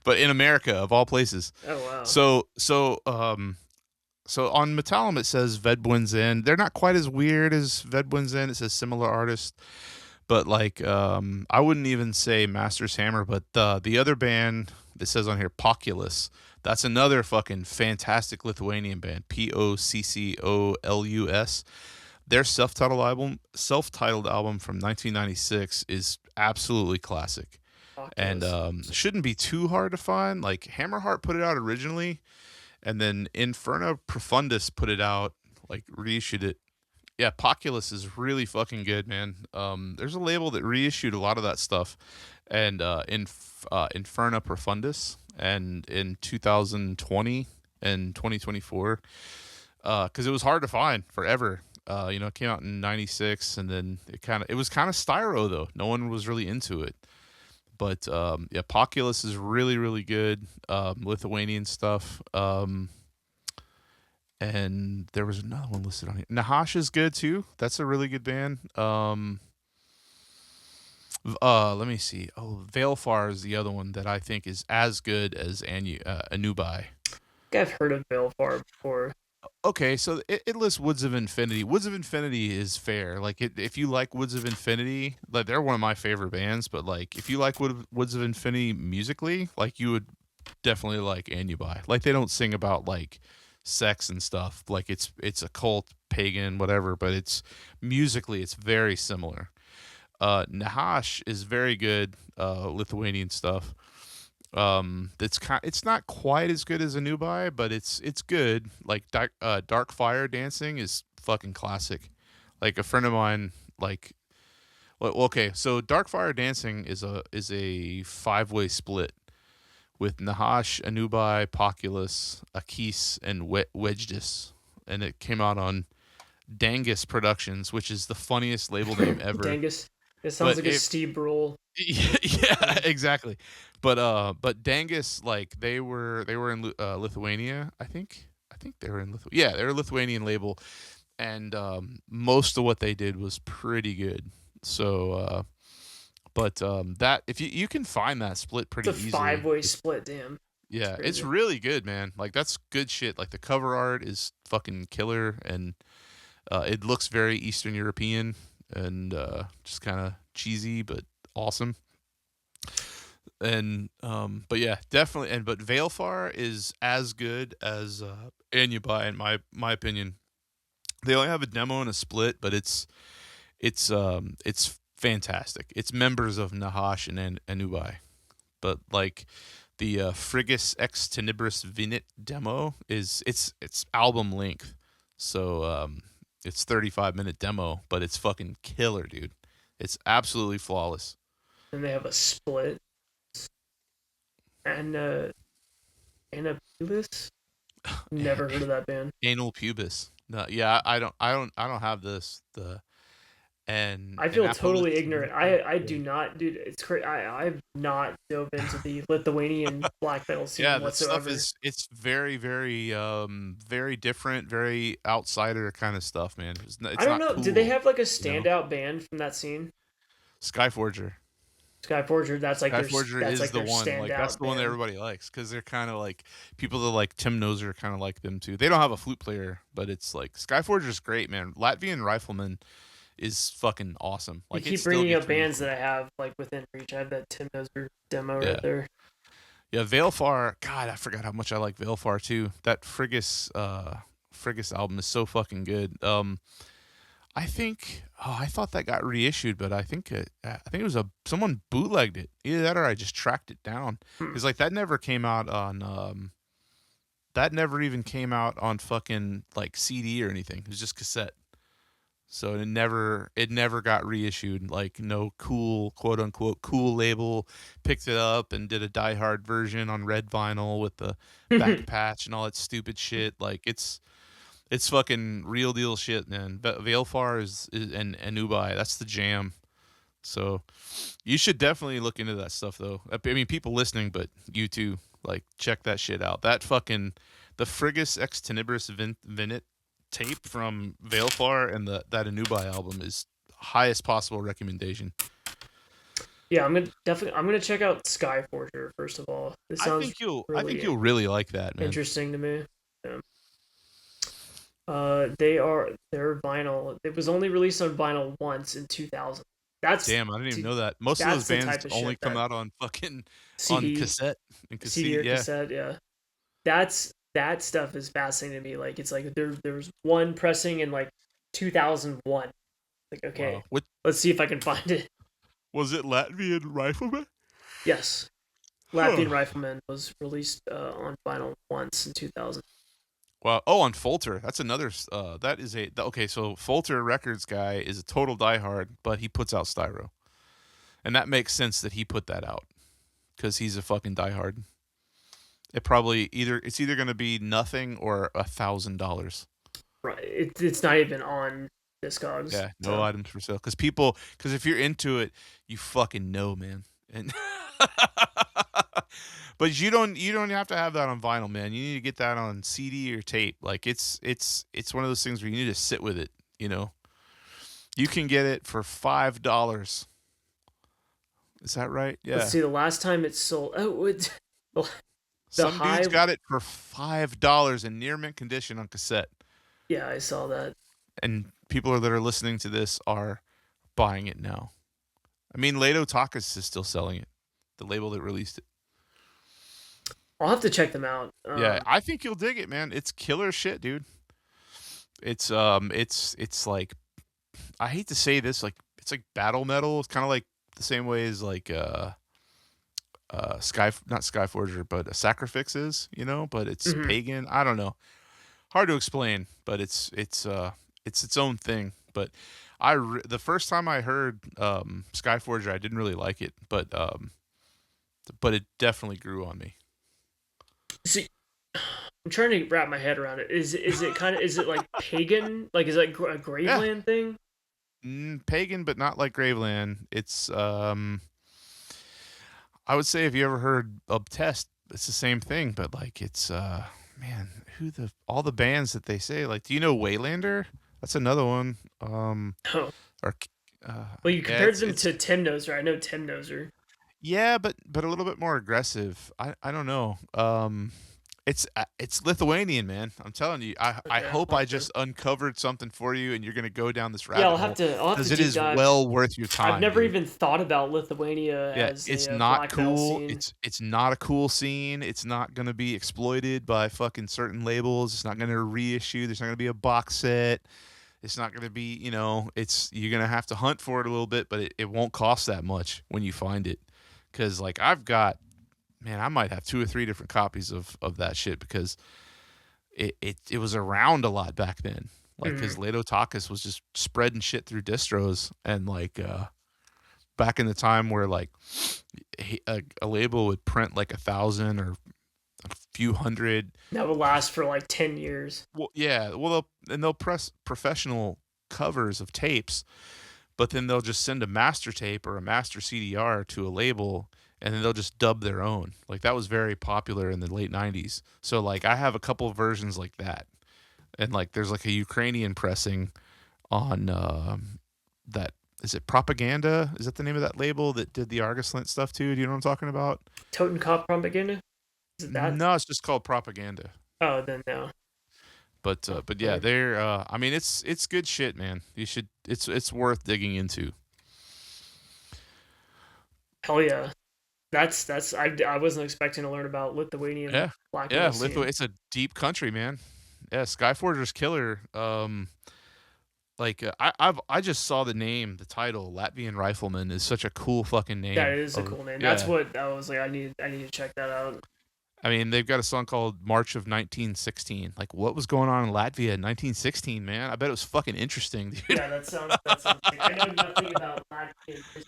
but in America of all places. Oh wow. So on Metallum it says Vedbwinzen. They're not quite as weird as Vedbwinzen. It says similar artist, but like I wouldn't even say Master's Hammer, but the other band that says on here Poculus, That's another fucking fantastic Lithuanian band, Poccolus. Their self-titled album from 1996 is absolutely classic, and Oculus. shouldn't be too hard to find. Like Hammerheart put it out originally, and then Inferno Profundus put it out, like reissued it. Yeah, Poculus is really fucking good, man. There's a label that reissued a lot of that stuff, and Inferno Profundus, and in 2020 and 2024, because it was hard to find forever. It came out in '96, and then it was kind of styro though. No one was really into it, but yeah, Poculus is really really good. Lithuanian stuff. And there was another one listed on here. Nahash is good too. That's a really good band. Let me see. Oh, Veilfar is the other one that I think is as good as Annubi. I've heard of Belfar before. Okay, so it lists Woods of Infinity. Woods of Infinity is fair. Like, if you like Woods of Infinity, like they're one of my favorite bands. But like, if you like Woods of Infinity musically, like you would definitely like Annubi. Like, they don't sing about like sex and stuff. Like, it's a cult, pagan, whatever. But it's musically, it's very similar. Nahash is very good. Lithuanian stuff. It's not quite as good as Annubi, but it's good. Like Dark Fire Dancing is fucking classic. Like a friend of mine, like, well, okay, so Dark Fire Dancing is a 5-way split with Nahash, Annubi, Poculus, Akis, and Wedgedis, and it came out on Dangus Productions, which is the funniest label name ever. Dangus. It sounds But like a Steve Brule. yeah, exactly. But Dangus, like they were in Lithuania, I think. I think they were in Lithuania. Yeah, they're a Lithuanian label, and most of what they did was pretty good. So, that if you can find that split pretty It's a easily. 5-way split. Damn. Yeah, it's Crazy. really good, man. Like, that's good shit. Like, the cover art is fucking killer, and it looks very Eastern European and just kind of cheesy but awesome. And but yeah, definitely. And but Veilfar is as good as Annubi in my opinion. They only have a demo and a split, but it's fantastic. It's members of Nahash and Annubi, but like the Frigus ex Tenebris Vinit demo it's album length, so it's 35-minute demo, but it's fucking killer, dude. It's absolutely flawless. And they have a split. And Anapulus? Never heard of that band. Anal pubis. No, yeah, I don't have this and I feel Annapolis. totally ignorant. I do not, dude. It's crazy. I've not dove into the Lithuanian black metal scene Yeah, that stuff whatsoever. is it's very very different, very outsider kind of stuff, man. I It's don't not know. Did they cool, have like a you know. standout band from that scene? Skyforger. Skyforger. Skyforger That's is like the their one. Like, that's standout the one that band. everybody likes because they're kind of like people that like Tim Noser kind of like them too. They don't have a flute player, but it's like Skyforger's great, man. Latvian Rifleman is fucking awesome. You Like, it keep still bringing up gets bands reissued. that I have like within reach. I have that Tim Noser demo right Yeah. there. Yeah, Veilfar. God, I forgot how much I like Veilfar too. That Frigus album is so fucking good. I think. Oh, I thought that got reissued, but I think it was someone bootlegged it. Either that or I just tracked it down. Hmm. Because like that never came out on. That never even came out on fucking like CD or anything. It was just cassette. So it never got reissued. Like, no cool, quote unquote cool label picked it up and did a Die Hard version on red vinyl with the back patch and all that stupid shit. Like, it's fucking real deal shit, man. Veilfar is and Annubi, that's the jam. So you should definitely look into that stuff, though. I mean, people listening, but you too. Like, check that shit out. That fucking the Frigus ex Tenebris Vinit tape from Veilfar and that Annubi album is highest possible recommendation. Yeah, I'm gonna check out Skyforger first of all. This I sounds think you'll I think really you'll really like that, man. interesting to me. Yeah. They're vinyl. It was only released on vinyl once in 2000. That's Damn, I didn't even dude, know that. Most of those that's the bands type of only shit come that out on fucking on CD, cassette and CD cassette. or Yeah, cassette. Yeah, that stuff is fascinating to me. Like it's like there's one pressing in like 2001. Like okay, Wow. What let's see if I can find it. was it? Latvian rifleman? Yes, Huh. Latvian Rifleman was released on vinyl once in 2000. Well, oh, on Folter. That's another. That is a okay. So Folter Records guy is a total diehard, but he puts out styro, and that makes sense that he put that out because he's a fucking diehard. It's either going to be nothing or $1,000. Right, it's not even on Discogs. Yeah, no So items for sale. Because if you're into it, you fucking know, man. And but you don't have to have that on vinyl, man. You need to get that on CD or tape. Like it's one of those things where you need to sit with it. You know, you can get it for $5. Is that right? let's Yeah. see. The last time it sold, the Some dude's high. got it for $5 in near mint condition on cassette, Yeah, I saw that. and people that are listening to this are buying it now. I mean, Lado Takas is still selling it, the label that released it. I'll have to check them out. Yeah, I think you'll dig it, man. It's killer shit, dude. It's like I hate to say this, like it's like battle metal. It's kind of like the same way as like not Skyforger, but a Sacrifix is, but it's Mhm. pagan. I don't know. Hard to explain, but it's its own thing. But the first time I heard Skyforger, I didn't really like it, but it definitely grew on me. See, I'm trying to wrap my head around it. Is it kind of is it like pagan? Like is it like a Yeah, Graveland thing? pagan, but not like Graveland. It's I would say if you ever heard Obtest, it's the same thing, but like it's man, all the bands that they say, like, do you know Waylander? That's another one. Oh, Or well, you yeah, compared them to Tim Noser. I know Tim Noser. yeah, but a little bit more aggressive. I don't know. It's Lithuanian, man. I'm telling you. I Okay, hope I'll I have to. just uncovered something for you, and you're gonna go down this Yeah, rabbit hole I'll have to because it deep is dive. well worth your I've time, never dude. even thought about Lithuania Yeah, as it's a not black metal cool. scene. It's not a cool scene. It's not gonna be exploited by fucking certain labels. It's not gonna reissue. There's not gonna be a box set. It's not gonna be, you're gonna have to hunt for it a little bit, but it won't cost that much when you find it. Because like I've got, man, I might have two or three different copies of that shit because it was around a lot back then. Like, because Mhm. Lado Takas was just spreading shit through distros, and like back in the time where like a label would print like 1,000 or a few hundred. That would last for like 10 years. Well, yeah, well, they'll press professional covers of tapes, but then they'll just send a master tape or a master CDR to a label, and then they'll just dub their own. Like that was very popular in the late 90s. So like I have a couple of versions like that. And like there's like a Ukrainian pressing on that, is it Propaganda? Is that the name of that label that did the Argus Lint stuff too? Do you know what I'm talking about? Totenkopf propaganda? Is it that? No, it's just called Propaganda. Oh, then no. But yeah, Weird. they're I mean it's good shit, man. You should it's worth digging into. Hell yeah. That's I wasn't expecting to learn about Lithuanian Yeah. black Yeah, metal scene. It's a deep country, man. Yeah, Skyforger's killer. I just saw the name, the title, Latvian Rifleman is such a cool fucking That name. is a cool name. That's Yeah. what I was like. I need to check that out. I mean, they've got a song called March of 1916. Like, what was going on in Latvia in 1916, man? I bet it was fucking interesting, dude. Yeah, that sounds. Sick. I know nothing about Latvian.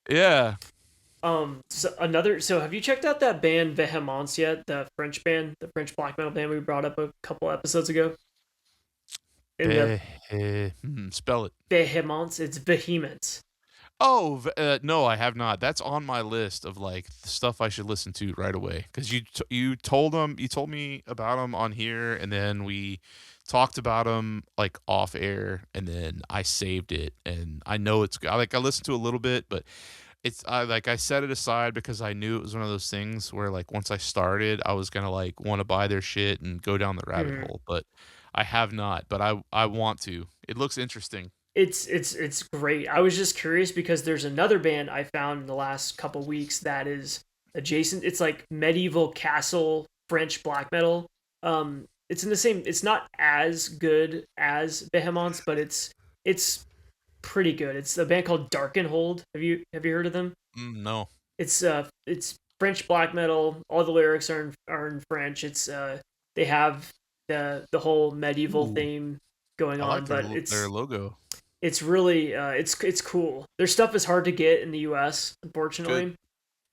Yeah. So have you checked out that band Vehemence yet? The French band, the French black metal band we brought up a couple episodes ago. In the Spell it. Vehemence, it's Vehemence. Oh, no, I have not. That's on my list of like the stuff I should listen to right away. Because you told me about them on here, and then we talked about them like off air, and then I saved it, and I know it's good. I listened to a little bit, but I set it aside because I knew it was one of those things where like once I started, I was gonna like want to buy their shit and go down the rabbit Mhm. hole. But I have not. But I want to. It looks interesting. It's great. I was just curious because there's another band I found in the last couple weeks that is adjacent. It's like medieval castle French black metal. It's in the same. It's not as good as Behemoth's, but it's pretty good. It's a band called Darkenhold. Have you heard of them? No. It's French black metal. All the lyrics are in French. They have the whole medieval Ooh, theme going I like on, but their logo. it's really it's cool. Their stuff is hard to get in the U.S. Good. unfortunately,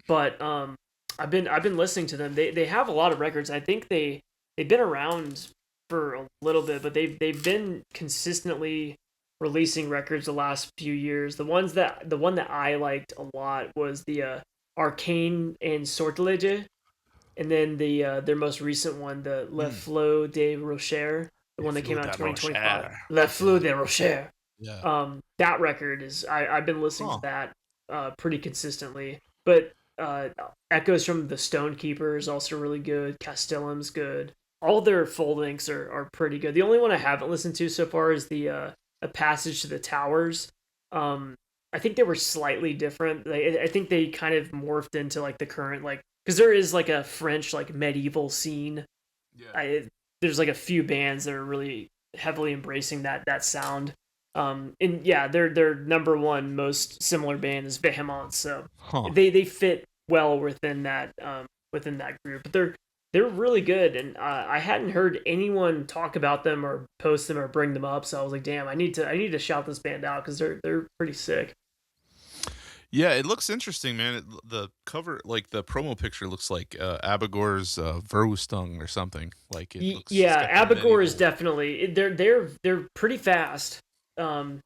but I've been listening to them. They have a lot of records. I think they've been around for a little bit, but they've been consistently releasing records the last few years. The one that I liked a lot was the Arcane and Sortilege, and then their most recent one, the Le Mm. Flot de Rocher, the one that came Fleur out in de 2025. Rocher. Le Yeah. Flot de Rocher. Yeah. That record is I've been listening to Huh. that pretty consistently. But Echoes from the Stone Keeper is also really good. Castellum's good. All their full lengths are pretty good. The only one I haven't listened to so far is the A Passage to the Towers. I think they were slightly different. I think they kind of morphed into like the current like because there is like a French like medieval scene. Yeah. There's like a few bands that are really heavily embracing that sound. And yeah, their number one most similar band is Behemoth, so Huh. they fit well within that group. But they're really good, and I hadn't heard anyone talk about them or post them or bring them up. So I was like, damn, I need to shout this band out because they're pretty sick. Yeah, it looks interesting, man. The cover, like the promo picture, looks like Abigor's Verwustung or something. Like it's Yeah, got the Abigor is medieval definitely they're pretty fast. Um,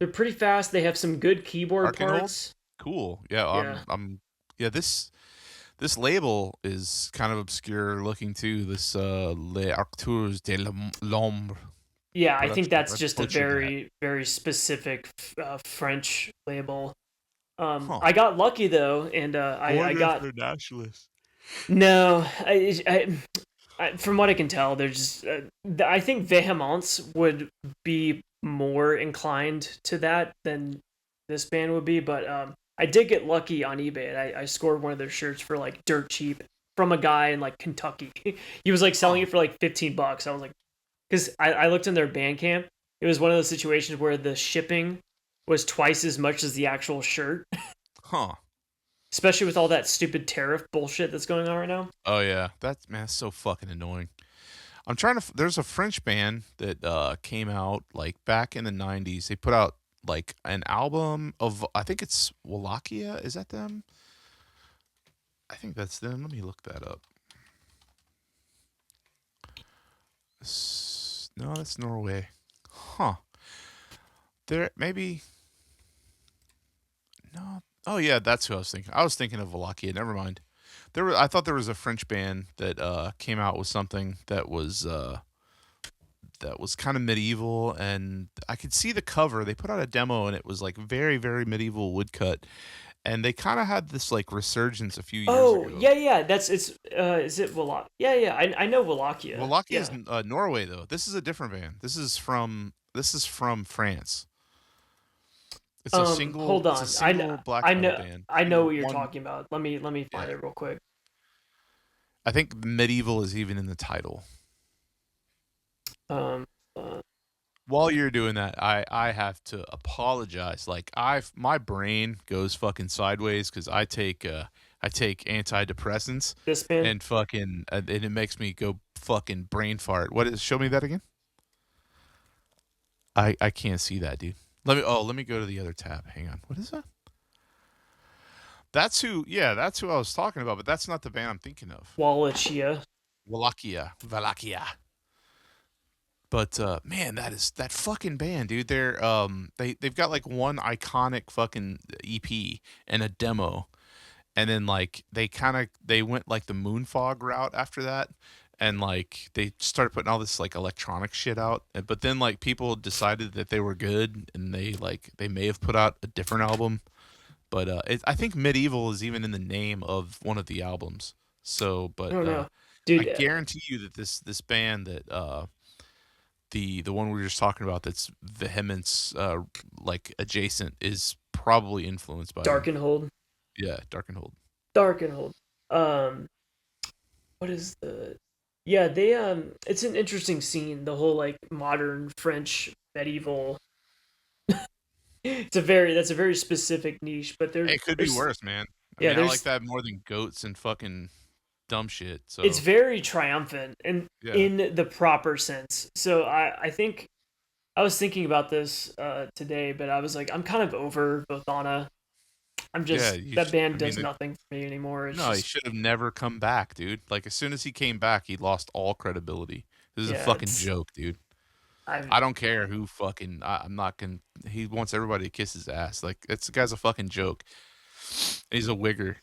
they're pretty fast. They have some good keyboard Arkenhold. parts. Cool. Yeah, Yeah, yeah, this label is kind of obscure looking too. This Les Arcturs de l'Ombre yeah. I think production. that's Let's just a butcher that. very very specific French label. Huh. I got lucky though, and I I wonder if got they're nationalists. no. From what I can tell, they're just. I think Vehemence would be more inclined to that than this band would be, but I did get lucky on eBay. And I scored one of their shirts for like dirt cheap from a guy in like Kentucky. He was like selling Huh. it for like $15. I was like, because I looked in their Bandcamp. It was one of those situations where the shipping was twice as much as the actual shirt, Huh. especially with all that stupid tariff bullshit that's going on right now. Oh yeah, that's so fucking annoying. I'm trying to. There's a French band that came out like back in the '90s. They put out like an album of I think it's Wallachia. Is that them? I think that's them. Let me look that up. No, that's Norway. Huh. There maybe no. Oh yeah, that's who I was thinking. I was thinking of Wallachia. Never mind. I thought there was a French band that came out with something that was kind of medieval, and I could see the cover. They put out a demo and it was like very very medieval woodcut, and they kind of had this like resurgence a few years Oh ago. yeah, yeah. That's it's. Is it Wallach? Yeah, yeah. I know Wallachia. Wallachia is Yeah. Norway though. This is a different band. This is from France. Hold It's a on. single black metal band. I know Single what you're one. talking about. Let me Yeah. find it real quick. I think medieval is even in the title. Um, uh, While you're doing that, I have to apologize. Like my brain goes fucking sideways because I take antidepressants this band. and fucking and it makes me go fucking brain fart. What is? Show me that again. I can't see that, dude. Let me go to the other tab. Hang on. What is that? That's who. Yeah, that's who I was talking about. But that's not the band I'm thinking of. Wallachia. Wallachia. But man, that fucking band, dude. They've got like one iconic fucking EP and a demo, and then like they went like the Moonfog route after that, and like they started putting all this like electronic shit out. But then like people decided that they were good, and they may have put out a different album. But I think Medieval is even in the name of one of the albums. So, I but don't know, I dude. guarantee you that this band that the one we were just talking about that's vehemence like adjacent is probably influenced by them. Darkenhold. Yeah, Dark and Hold. Darkenhold. Um. what is the yeah, they it's an interesting scene, the whole like modern French medieval. That's a very specific niche, but It could be there's worse, man. I yeah, mean, I like there's that more than goats and fucking dumb shit. it's So very triumphant and yeah, in the proper sense. So I think I was thinking about this today, but I was like, I'm kind of over Bothana. I'm yeah. just that I band mean, does nothing for me anymore. It's no, he just should have never come back, dude. Like as soon as he came back, he lost all credibility. This is a yeah, fucking it's joke, dude. I I don't care who fucking. I'm not gonna. He wants everybody to kiss his ass. Like it's the guy's a fucking joke. He's a wigger.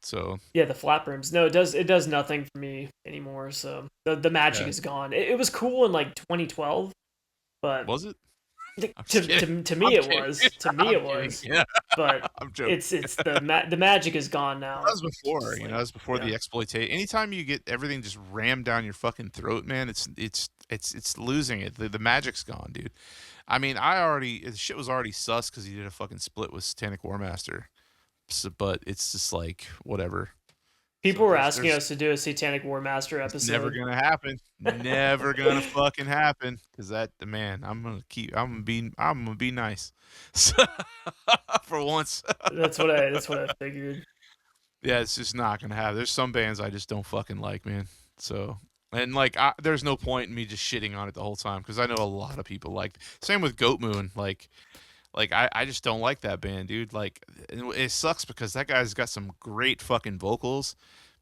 So yeah, the flat brims. No, it does nothing for me anymore. So the magic yeah, is gone. It was cool in like 2012, but was it? I'm just to kidding. me I'm it kidding. was. To me I'm it kidding. was. Yeah, But I'm joking. it's the magic is gone That now. was It's before, just you know, like that was before yeah. the exploitation. Anytime you get everything just rammed down your fucking throat, man, it's losing it. The magic's gone, dude. I mean, the shit was already sus because he did a fucking split with Satanic War Master. So, but it's just like whatever. People So were asking there's us to do a Satanic War Master it's never episode. gonna happen. Never gonna fucking happen. Cause man, I'm gonna be nice. So, for once. That's what I figured. Yeah, it's just not gonna happen. There's some bands I just don't fucking like, man. So, and like, there's no point in me just shitting on it the whole time because I know a lot of people like. Same with Goatmoon. I just don't like that band, dude. Like, it sucks because that guy's got some great fucking vocals,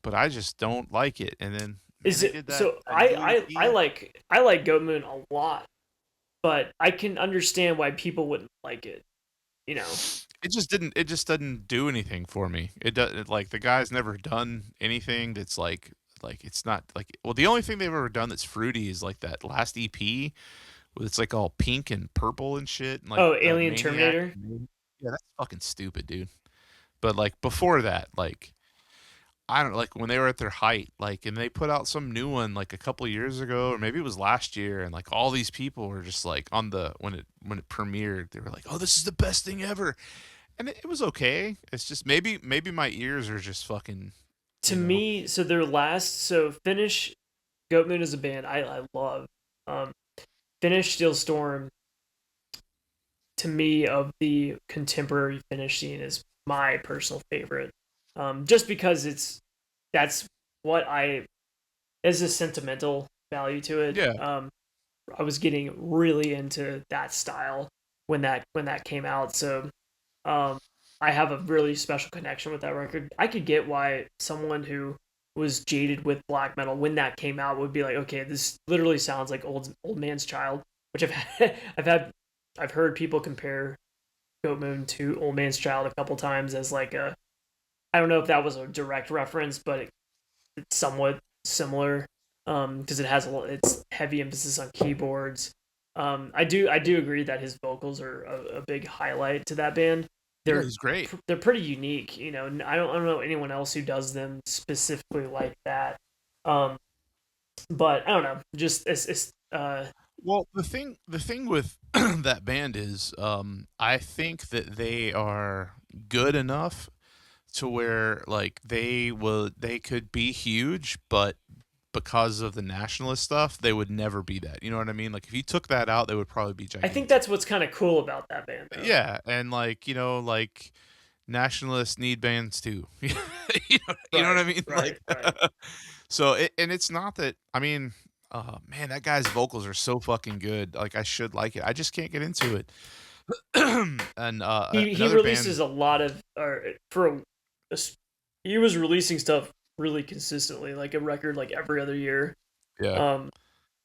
but I just don't like it. And then, man, Is they it did so that new EP. I like Goatmoon a lot, but I can understand why people wouldn't like it. You know, It just doesn't do anything for me. It does like the guy's never done anything that's like it's not like well the only thing they've ever done that's fruity is like that last EP with it's like all pink and purple and shit and like oh, that Alien Maniac. Terminator. Yeah, that's fucking stupid, dude. But like before that, like I don't like when they were at their height, like and they put out some new one like a couple years ago or maybe it was last year and like all these people were just like on the when it premiered, they were like, "Oh, this is the best thing ever." And it was okay. It's just maybe my ears are just fucking, To you know. me, so their last so Finnish Goatmoon is a band I love. Um, Finnish Steel Storm to me of the contemporary Finnish scene is my personal favorite. Just because that's what I there's a sentimental value to it. Yeah, I was getting really into that style when that came out, so um, I have a really special connection with that record. I could get why someone who was jaded with black metal when that came out would be like, okay, this literally sounds like old man's child, which I've had I've heard people compare Goatmoon to Old Man's Child a couple times as like a I don't know if that was a direct reference, but it's somewhat similar because it has it's heavy emphasis on keyboards. I do agree that his vocals are a big highlight to that band. yeah, They're he's great. they're pretty unique, you know. I don't know anyone else who does them specifically like that. Um, but I don't know, just it's Well, the thing with that band is, I think that they are good enough to where like they could be huge, but because of the nationalist stuff, they would never be that. You know what I mean? Like if you took that out, they would probably be I think gigantic. that's what's kind of cool about that band though. Yeah, and like like nationalists need bands too. You know what I Right, mean? right, right. So and it's not that I mean, man, that guy's vocals are so fucking good. Like I should like it. I just can't get into it. And He another band, releases a lot of or for a, he was releasing stuff really consistently, like a record like every other year. yeah, Um,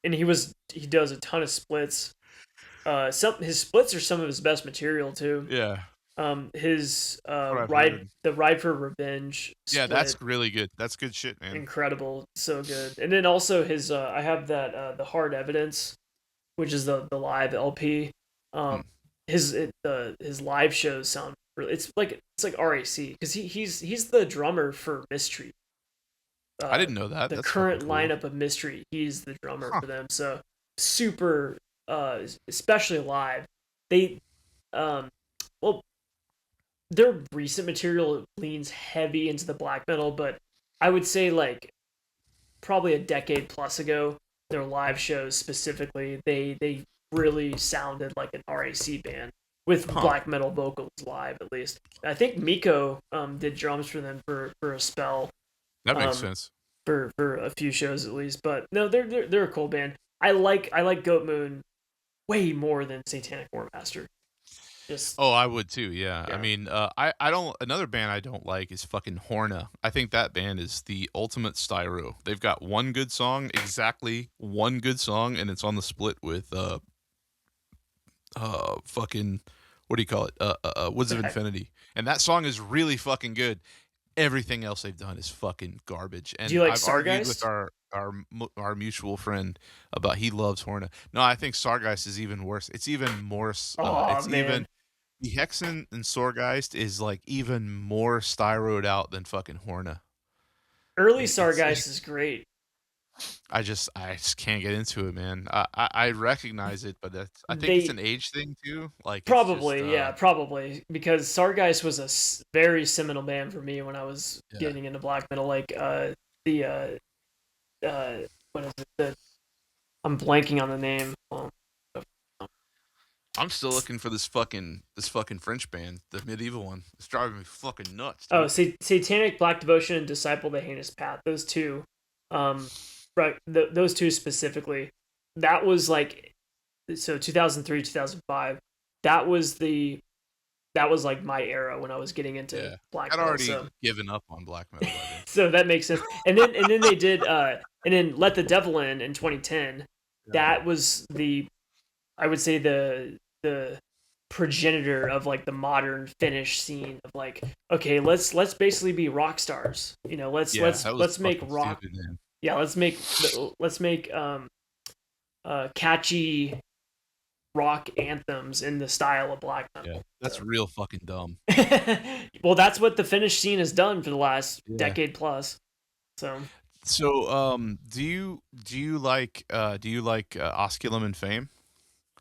and he does a ton of splits. Some his splits are some of his best material too. yeah, His that's what I've heard. Ride for Revenge Yeah, that's split, really good. That's good shit, man. incredible, so good. And then also his I have that the Hard Evidence, which is the live LP. Um, Hmm. his live shows sound really. It's like RAC because he's the drummer for Mystery. I Uh, didn't know that. the That's fucking current cool. lineup of Mystery, he's the drummer Huh. for them. So super, especially live. They um, well, their recent material leans heavy into the black metal, but I would say like probably a decade plus ago. Their live shows specifically, they really sounded like an RAC band with Huh. black metal vocals live. At least I think Miko did drums for them for a spell, That makes um, sense. for a few shows at least. But no, they're a cool band. I like Goatmoon way more than Satanic War Master. Just Oh, I would too. Yeah. I yeah. mean, I don't. Another band I don't like is fucking Horna. I think that band is the ultimate styro. They've got one good song, exactly one good song, and it's on the split with fucking what do you call it? Woods of Infinity, and that song is really fucking good. Everything else they've done is fucking garbage. Do you And like I've argued with Sargeist? our mutual friend about he loves Horna. No, I think Sargeist is even worse. It's even more. Oh It's even man, the Hexen and Sorgeist is like even more styroed out than fucking Horna. early It's Sargeist is great. I just can't get into it, man. I recognize it, but I think it's They an age thing too. Like it's just probably, yeah, probably because Sargeist was a very seminal band for me when I was yeah. getting into black metal. Like the what is it? I'm blanking on the name. I'm still looking for this fucking French band, the medieval one. It's driving me fucking nuts, Oh, dude. Satanic Black Devotion and Disciple the Heinous Path. Those two, um, right? Those two specifically. That was like 2003, 2005. That was the that was like my era when I was getting into Yeah. black I'd metal. already So given up on black metal by then. so that makes sense. And then they did and then Let the Devil In 2010. Yeah. That was the I would say the progenitor of like the modern Finnish scene of like okay, let's basically be rock stars. You know, let's Yeah, let's that was let's make fucking rock. stupid, man. Yeah, let's make catchy rock anthems in the style of black Yeah. metal. That's So. real fucking dumb. Well, that's what the Finnish scene has done for the last Yeah. decade plus. So So, do you like Osculum and Fame?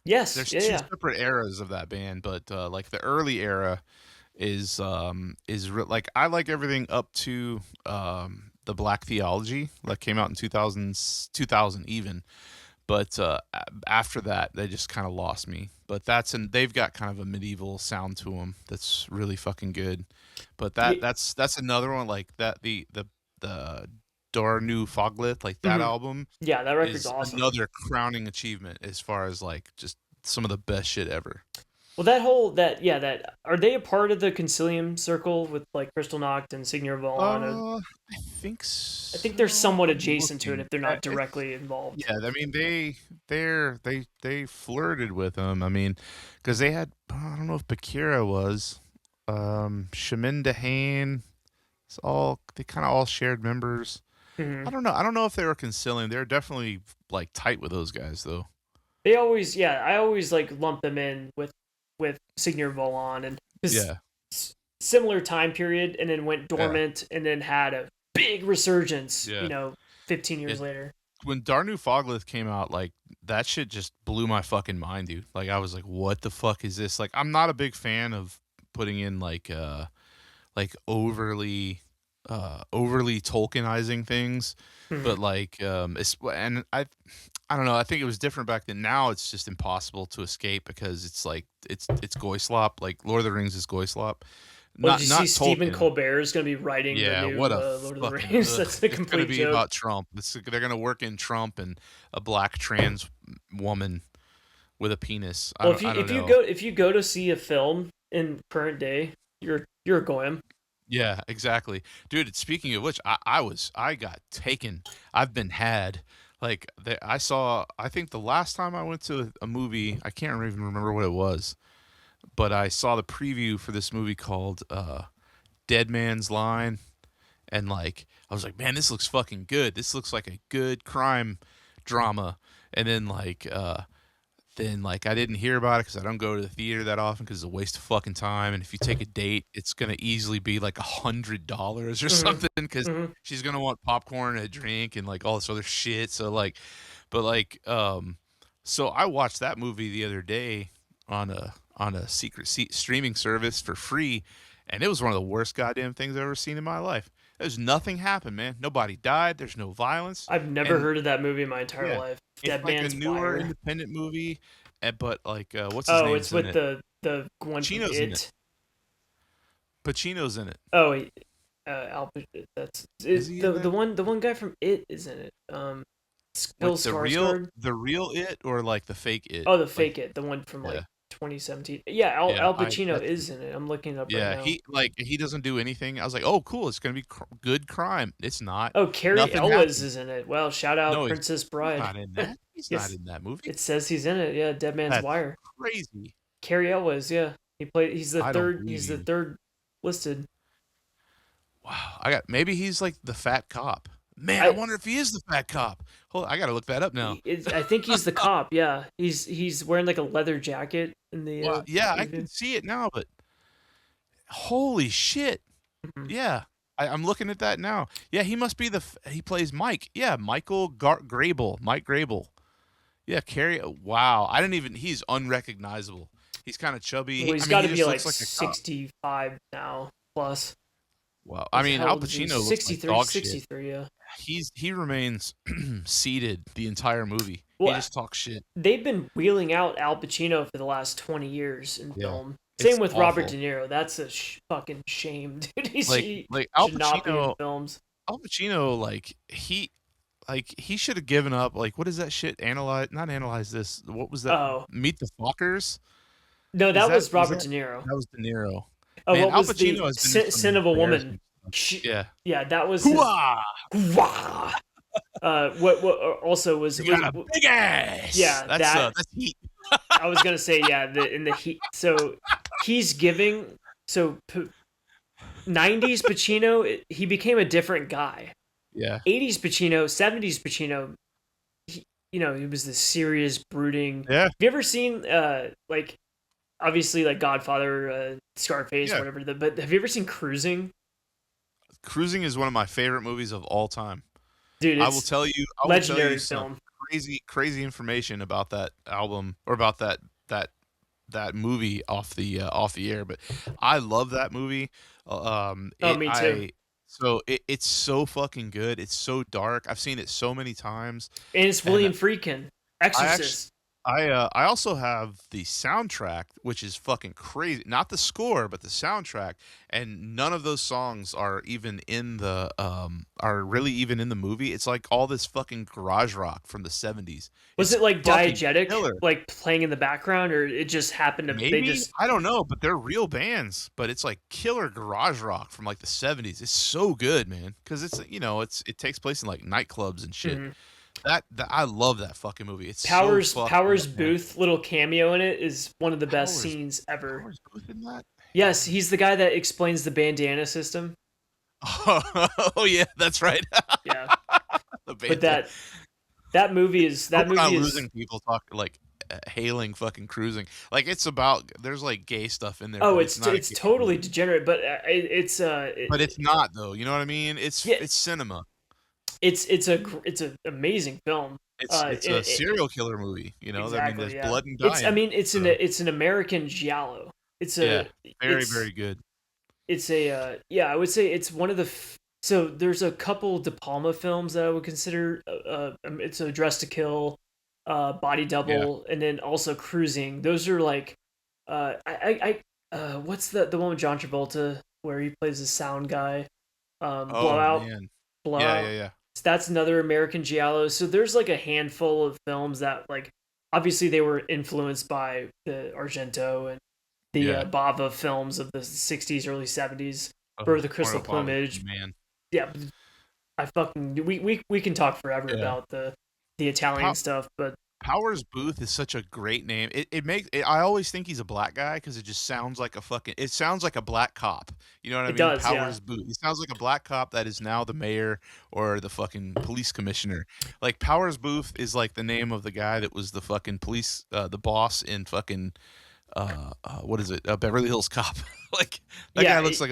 yes, There's yeah, two yeah. separate eras of that band, but like the early era like I like everything up to the Black Theology that came out in 2000 even, but after that they just kind of lost me. But they've got kind of a medieval sound to them that's really fucking good. But Yeah, that's another one like that the Dornu Foglet, like that mhm. album Yeah, that record's is awesome. another crowning achievement as far as like just some of the best shit ever. Well, that whole that yeah that are they a part of the Concilium circle with like Crystal Noct and Signor Volon? I think I think they're so. somewhat I'm adjacent to it looking. if they're not directly involved. Yeah, I mean they flirted with him. I mean, because they had I don't know if Bakira was Shamin Dehane. It's all they kind of all shared members. I Hmm. don't know. I don't know if they were concilium. They're definitely like tight with those guys though. They always yeah I always like lump them in with Signor Volon and because Yeah. similar time period and then went Yeah. dormant and then had a big resurgence. Yeah. 15 Yeah. years later. When Darnu Foglith came out, like that shit just blew my fucking mind, dude. Like I was like, what the fuck is this? Like I'm not a big fan of putting in like overly Tolkienizing things, Hmm. but like and I don't know. I think it was different back then. Now it's just impossible to escape because it's like it's Goyslop. Like Lord of the Rings is Goyslop. Well, did Not you see not Stephen Tolkien. Colbert is going to be writing the Yeah, new what a Lord of the fucking Rings? ugh. That's a It's gonna complete be joke. about Trump. They're gonna work in Trump and a black trans woman with a penis. I Well, don't I don't if you know. go to see a film in current day, you're a goyim. Yeah, exactly. Dude, speaking of which, I got taken. I've been had. Like I think the last time I went to a movie, I can't even remember what it was, but I saw the preview for this movie called Dead Man's Line, and like I was like, man, this looks fucking good. This looks like a good crime drama. And then I didn't hear about it because I don't go to the theater that often because it's a waste of fucking time. And if you take a date, it's gonna easily be like $100 or Hmm. something because Hmm. she's gonna want popcorn, a drink, and like all this other shit. So like, but like, so I watched that movie the other day on a secret streaming service for free, and it was one of the worst goddamn things I've ever seen in my life. There's nothing happened, man. Nobody died. There's no violence, I've never and heard of that movie in my entire yeah, life. it's Dead like a Man's newer Wire. independent movie, but like what's his Oh, name's it's in with it? the one from Pacino's in it. It. Pacino's in it. Oh, that's Is it, he in the that? one guy from It is in it. Bill Like Skarsgård. the real it, or like the fake it? Oh, the Like, fake It, the one from like yeah, 2017. Yeah, yeah. Al I Pacino that's is in it. I'm looking it up right yeah. now. He doesn't do anything. I was like, oh, cool. It's gonna be good crime. It's not. Oh, Carrie Nothing Elwes happened. is in it. Well, shout out No, Princess he's Bride. not in that. He's not Yes, in that movie. it says he's in it. Yeah, Dead Man's That's Wire. crazy. Carrie Elwes. Yeah, he played. He's the I don't third. believe He's the you. third listed. Wow. Maybe he's like the fat cop. Man, I I wonder if he is the fat cop. Hold on, I gotta look that up now. I think he's the cop. Yeah, he's wearing like a leather jacket in the Well, yeah, I preview. can see it now, but holy shit. Mhm. Yeah. I'm looking at that now. Yeah, he must be he plays Mike. Yeah, Michael Grable. Mike Grable. Yeah, Carrie. Wow. I didn't even, he's unrecognizable. He's kind of chubby. Well, he's I mean, got he to be just like looks like a cop. 65 now plus. Wow. I mean, How Al old is he? Pacino looks like 63, dog shit. 63. Yeah. He remains seated the entire movie. He Well, just talks shit. they've been wheeling out Al Pacino for the last 20 years in Yeah. film. It's Same with Robert awful. De Niro. That's a fucking shame, dude. He Like Al should not be in Pacino, films. he should have given up. Like, what is that shit? Not analyze this. What was that? Oh Meet the Fockers? no, Is that was was Robert that De Niro. that was De Niro. Oh, Man, what Al was the Pacino has been in some Sin of a Woman? embarrassing stuff. Yeah. Yeah, that was his. Hooah! Wah! What also was You got a big ass. yeah, That's heat. I was gonna say yeah, in the heat. So he's giving 90s Pacino, he became a different guy. Yeah. 80s Pacino, 70s Pacino, he was this serious, brooding. Yeah. Have you ever seen like obviously like Godfather, Scarface, Yeah. whatever? But have you ever seen Cruising? Cruising is one of my favorite movies of all time. Dude, I it's will tell legendary you some film. crazy information about that album, or about that movie off the air, but I love that movie. Oh, me too. It's so fucking good. It's so dark. I've seen it so many times, And it's and William Friedkin, I actually Exorcist. I also have the soundtrack, which is fucking crazy. Not the score, but the soundtrack, and none of those songs are even in the are really even in the movie. It's like all this fucking garage rock from the 70s. Was It's it like fucking diegetic, killer. like playing in the background, or it just happened to? They Maybe, just I don't know, but they're real bands. But it's like killer garage rock from like the 70s. It's so good, man, because it takes place in like nightclubs and shit. Mhm. That I love that fucking movie. It's Powers so fucking Powers good, man. Booth little cameo in it is one of the best Powers scenes ever. Powers Booth in that? Yes, he's the guy that explains the bandana system. Oh yeah, that's right. Yeah, The but band. that movie is Hope we're not losing people talking like hailing fucking Cruising. Like, it's about, there's like gay stuff in there, Oh, but it's not a it's gay totally movie. degenerate, but But it's not though. You know what I mean? yeah, It's cinema. it's an amazing film. It's a serial killer movie. I mean, Exactly, there's yeah. blood and dying. So, It's an American giallo. It's yeah, a very it's very good. it's a yeah, I would say it's one of the so there's a couple De Palma films that I would consider it's a Dress to Kill, Body Yeah. Double, and then also Cruising. Those are like what's the one with John Travolta where he plays the sound guy? Oh Blowout. man. Yeah, Blowout. yeah, yeah. So that's another American giallo. So there's like a handful of films that like obviously they were influenced by the Argento and the Yeah. Bava films of the 60s, early 70s. Oh, Birth of Crystal Mario Bava, Plumage. man. Yeah, I fucking we can talk forever Yeah. about the Italian stuff, but Powers Booth is such a great name. I always think he's a black guy because it just sounds like it sounds like a black cop. You know what I it mean? does, yeah. Powers Booth. He sounds like a black cop that is now the mayor or the fucking police commissioner. Like, Powers Booth is like the name of the guy that was the fucking police, the boss in fucking, what is it? Beverly Hills Cop. Like, that Yeah, guy looks like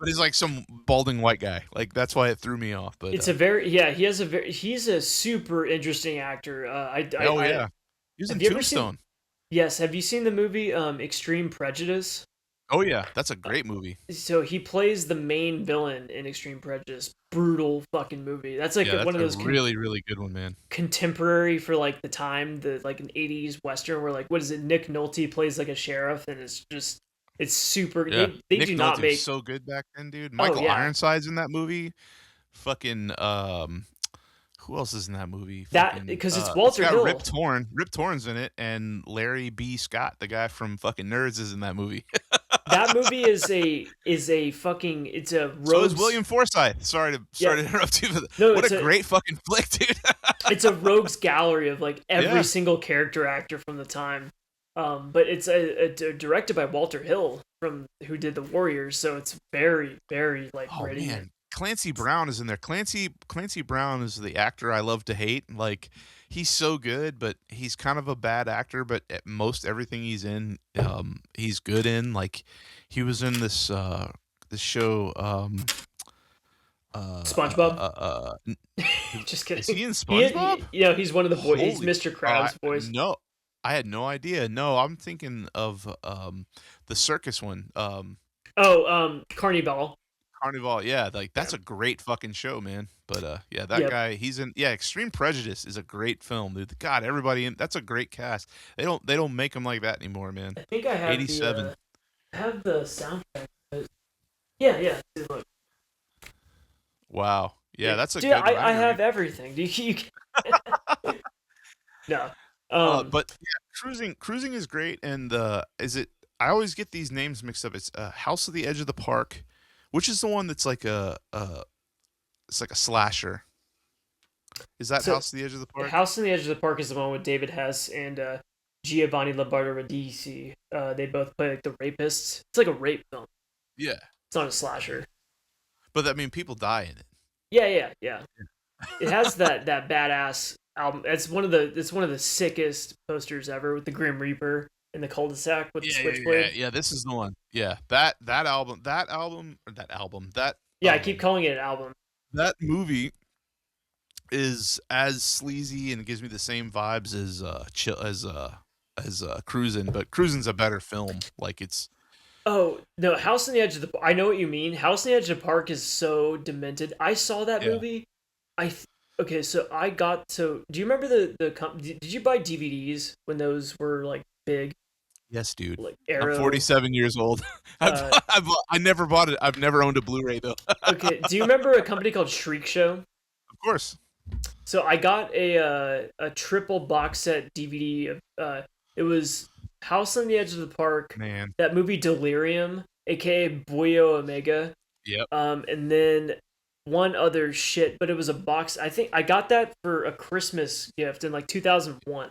but he's like some balding white guy. Like, that's why it threw me off. But it's a very yeah, he's a super interesting actor. oh yeah, he was in have you ever seen Tombstone. Yes, have you seen the movie Extreme Prejudice? Oh yeah, that's a great movie. So he plays the main villain in Extreme Prejudice. Brutal fucking movie. That's like Yeah, one that's of a those really, really good one, man. contemporary for like the time, the like an '80s western where like what is it? Nick Nolte plays like a sheriff, and it's just it's super. Yeah, They Nick do not Nolte was make. so good back then, dude. Oh Michael yeah, Ironside's in that movie. Fucking who else is in that movie? that Fucking because it's it's Walter got Rip Hill. Torn. Rip Torn's in it, and Larry B. Scott, the guy from fucking Nerds, is in that movie. That movie is a fucking it's a So is rogues. William Forsythe. Yeah, Sorry to interrupt you, but no, what a great fucking flick, dude. it's a rogues gallery of like every Yeah. single character actor from the time. But it's directed by Walter Hill from who did the Warriors, so it's very very like Oh gritty. man, Clancy Brown is in there. Clancy Brown is the actor I love to hate. Like he's so good, but he's kind of a bad actor. But at most everything he's in, he's good in. Like he was in this show. SpongeBob. N- Just is he kidding. in SpongeBob? You know, he's one of the boys. He's Holy, Mr. Krabs' voice. no, I had no idea. No, I'm thinking of the circus one. Oh, Carnival. Carnival, yeah, like Yeah, that's a great fucking show, man. But yeah, that yeah. guy, he's in. Yeah, Extreme Prejudice is a great film, dude. God, everybody in that's a great cast. They don't make them like that anymore, man. I think I have the 87. soundtrack. Yeah, yeah. Dude, look, Wow. Yeah, that's a dude, good one. I I have everything. No. but yeah, cruising is great. And is it? I always get these names mixed up. It's House of the Edge of the Park, which is the one that's like it's like a slasher. Is that So House of the Edge of the Park? House on the Edge of the Park is the one with David Hess and Giovanni Labaradici. They both play like the rapists. It's like a rape film. Yeah, It's not a slasher. but I mean, people die in it. Yeah, yeah, yeah. It has that badass album. It's one of the sickest posters ever with the Grim Reaper in the cul-de-sac with the switchblade. Yeah. This is the one. Yeah, that Yeah, I keep calling it an album. that movie is as sleazy and gives me the same vibes as Cruisin', but Cruisin's a better film. Like it's Oh no, House on the Edge of the. I know what you mean. House on the Edge of the Park is so demented. I saw that yeah. movie. Okay, so I got to. Do you remember did you buy DVDs when those were like big, Yes, dude. like I'm Arrow? 47 years old. Uh, I never bought it. I've never owned a Blu-ray though. okay, do you remember a company called Shriek Show? Of course. So I got a triple box set DVD of it was House on the Edge of the Park, Man. that movie Delirium, aka Boyo Omega, Yep. and then one other shit, but it was a box. I think I got that for a Christmas gift in like 2001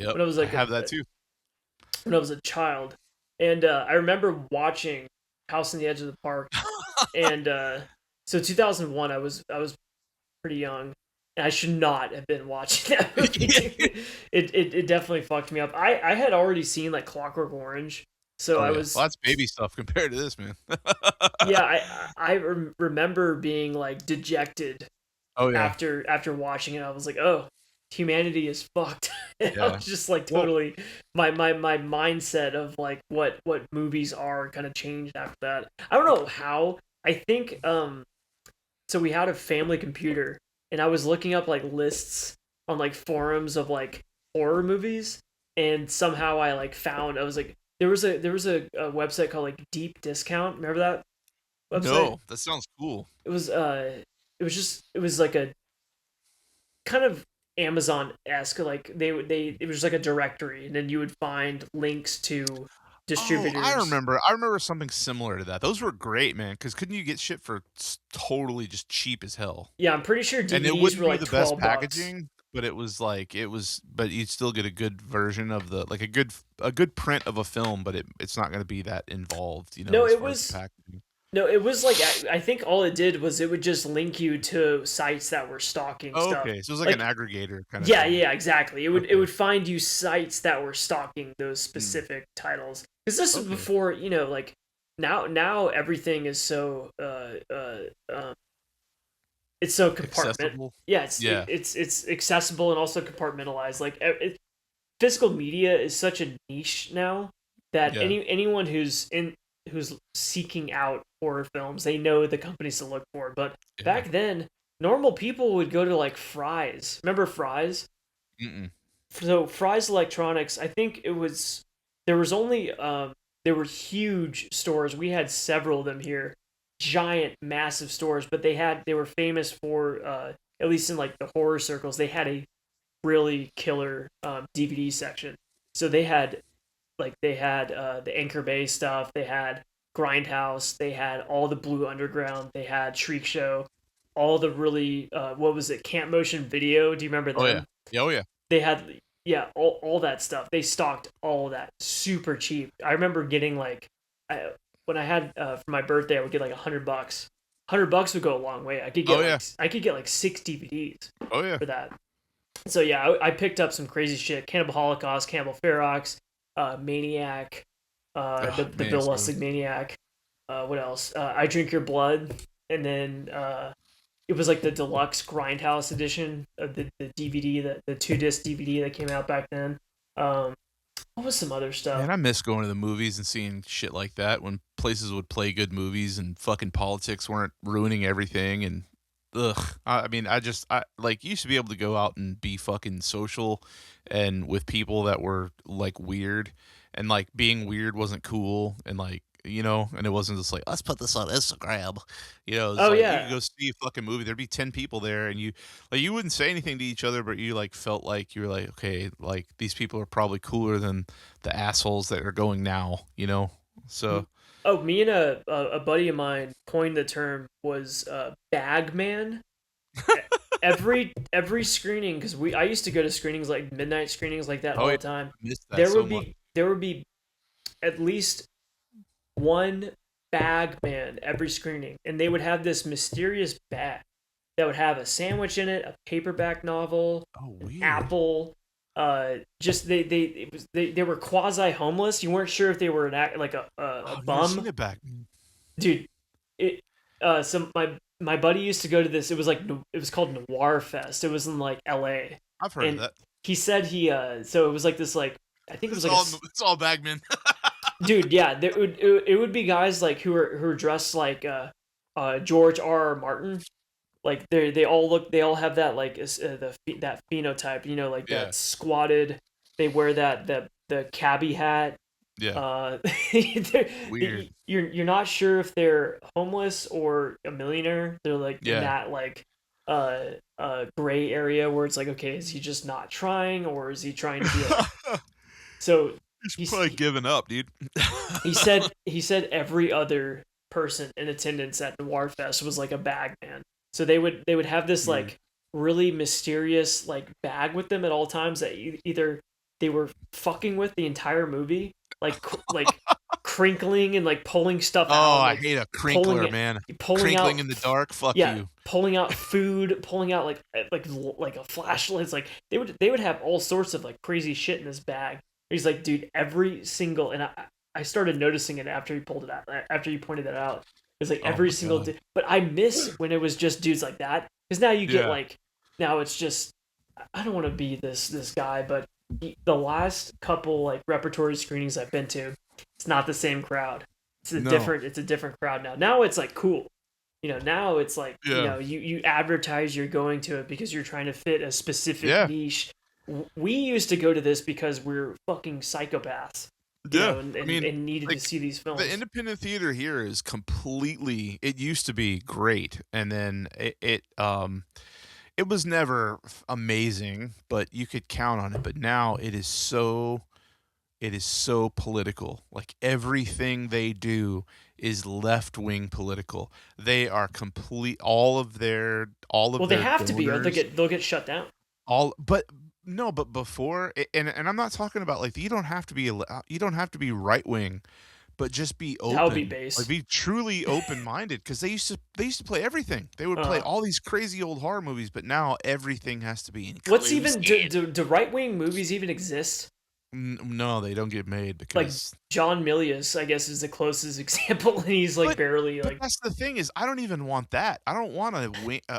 Yep. when I was I like have that too. when I was a child, and I remember watching House on the Edge of the Park, and so 2001 I was pretty young. And I should not have been watching that movie. It definitely fucked me up. I had already seen like Clockwork Orange, so Oh I yeah. was Well, that's baby stuff compared to this, man. yeah. Remember being like dejected Oh yeah. after watching it. I was like, oh, humanity is fucked. And I Yeah. was just like Well, totally my mindset of like what movies are kind of changed after that. I don't know how. I think so we had a family computer and I was looking up like lists on like forums of like horror movies and somehow I like found I was like there was a website called like Deep Discount. Remember that website? no, that sounds cool. It was like a kind of Amazon-esque, like they it was just like a directory and then you would find links to Oh, I distributors. remember. I remember something similar to that. Those were great, man. Because couldn't you get shit for totally just cheap as hell? Yeah, I'm pretty sure And it DVDs wouldn't were be like the best 12 bucks. packaging, but it was like but you'd still get a good version of the like a good print of a film, but it's not going to be that involved, No, as it far as the was packaging. no, it was like I think all it did was it would just link you to sites that were stocking Oh, stuff. okay, so it was like an Like aggregator kind of yeah, thing. yeah, exactly. It Okay, would find you sites that were stocking those hmm, specific titles. Because this was okay, before, like now everything is so it's so compartment. accessible. Yeah, Yeah, it's accessible and also compartmentalized. Like physical media is such a niche now that yeah, anyone who's in who's seeking out horror films. They know the companies to look for. But Yeah. back then, normal people would go to like Fry's. Remember Fry's? Mm-mm. So Fry's Electronics, I think there was only there were huge stores. We had several of them here, giant, massive stores. But they were famous for at least in like the horror circles, they had a really killer DVD section. So they had the Anchor Bay stuff. They had Grindhouse. They had all the Blue Underground. They had Shriek Show. All the really what was it? Camp Motion Video. Do you remember Oh yeah. them? Yeah. Oh yeah. They had all that stuff. They stocked all of that super cheap. I remember getting like when I had for my birthday, I would get like $100. $100 would go a long way. Oh yeah. I could get like 6 DVDs Oh yeah. for that. So yeah, I picked up some crazy shit: Cannibal Holocaust, Cannibal Ferox, Maniac, the Man, Bill so Lustig Maniac. What else? I Drink Your Blood, and then it was like the deluxe Grindhouse edition of the DVD, the 2 disc DVD that came out back then. Um, what was some other stuff? man, I miss going to the movies and seeing shit like that when places would play good movies and fucking politics weren't ruining everything and ugh. I mean, I like used to be able to go out and be fucking social and with people that were like weird and like being weird wasn't cool and like and it wasn't just like let's put this on Instagram. It's Oh like you could yeah, go see a fucking movie. There'd be 10 people there, and you wouldn't say anything to each other, but you like felt like you were like, okay, like these people are probably cooler than the assholes that are going now. So oh, me and a buddy of mine coined the term was bag man. Every screening, because we I used to go to screenings like midnight screenings like that oh all yeah, the time. I missed that so much. There would be at least one bag man every screening, and they would have this mysterious bag that would have a sandwich in it, a paperback novel, Oh an weird. apple. Just they were quasi homeless. You weren't sure if they were like a Oh, I've never seen bum, it back. dude. It so my buddy used to go to this. It was like it was called Noir Fest. It was in like L.A. I've heard of and that. he said so it was like this like I think it was It's like all it's all Bagman. dude, yeah, it would be guys like who are dressed like George R. R. Martin. Like they all have that like that phenotype, like Yeah. that squatted. They wear the cabbie hat. Yeah. Weird. You're not sure if they're homeless or a millionaire. They're like in Yeah. that like gray area where it's like, okay, is he just not trying or is he trying to be like so He's he's probably given up, dude. he said every other person in attendance at Noir Fest was like a bag man. So they would have this Weird. like really mysterious like bag with them at all times that either they were fucking with the entire movie, like crinkling and like pulling stuff Oh, out, I like hate a pulling crinkler, it, man. pulling Crinkling out, in the dark. Fuck yeah, you. pulling out food, pulling out like a flashlight. It's like they would have all sorts of like crazy shit in this bag. He's like, dude, every single and I started noticing it after he pulled it out after he pointed it out. It's like Oh every my single god. but I miss when it was just dudes like that because now you get Yeah. like now it's just I don't want to be this guy, but the last couple like repertory screenings I've been to, it's not the same crowd. No. It's a different crowd now. Now it's like cool. Now it's like, Yeah. you advertise you're going to it because you're trying to fit a specific Yeah. niche. We used to go to this because we're fucking psychopaths, Yeah. and, I mean, and needed to like see these films. the independent theater here is completely. It used to be great, and then it was never amazing, but you could count on it. But now it is so political. Like everything they do is left wing political. They are complete all Well, of they their have to be, or donors they'll get shut down. all but no, but before and I'm not talking about like you don't have to be right wing, but just be That would be open. Like base. be truly open minded because they used to play everything. They would play Uh, all these crazy old horror movies, but now everything has to be what's even inclusive. do right wing movies even exist? No, they don't get made Like because. John Milius, I guess, is the closest example, and he's like But barely but like that's the thing is I don't even want that. I don't want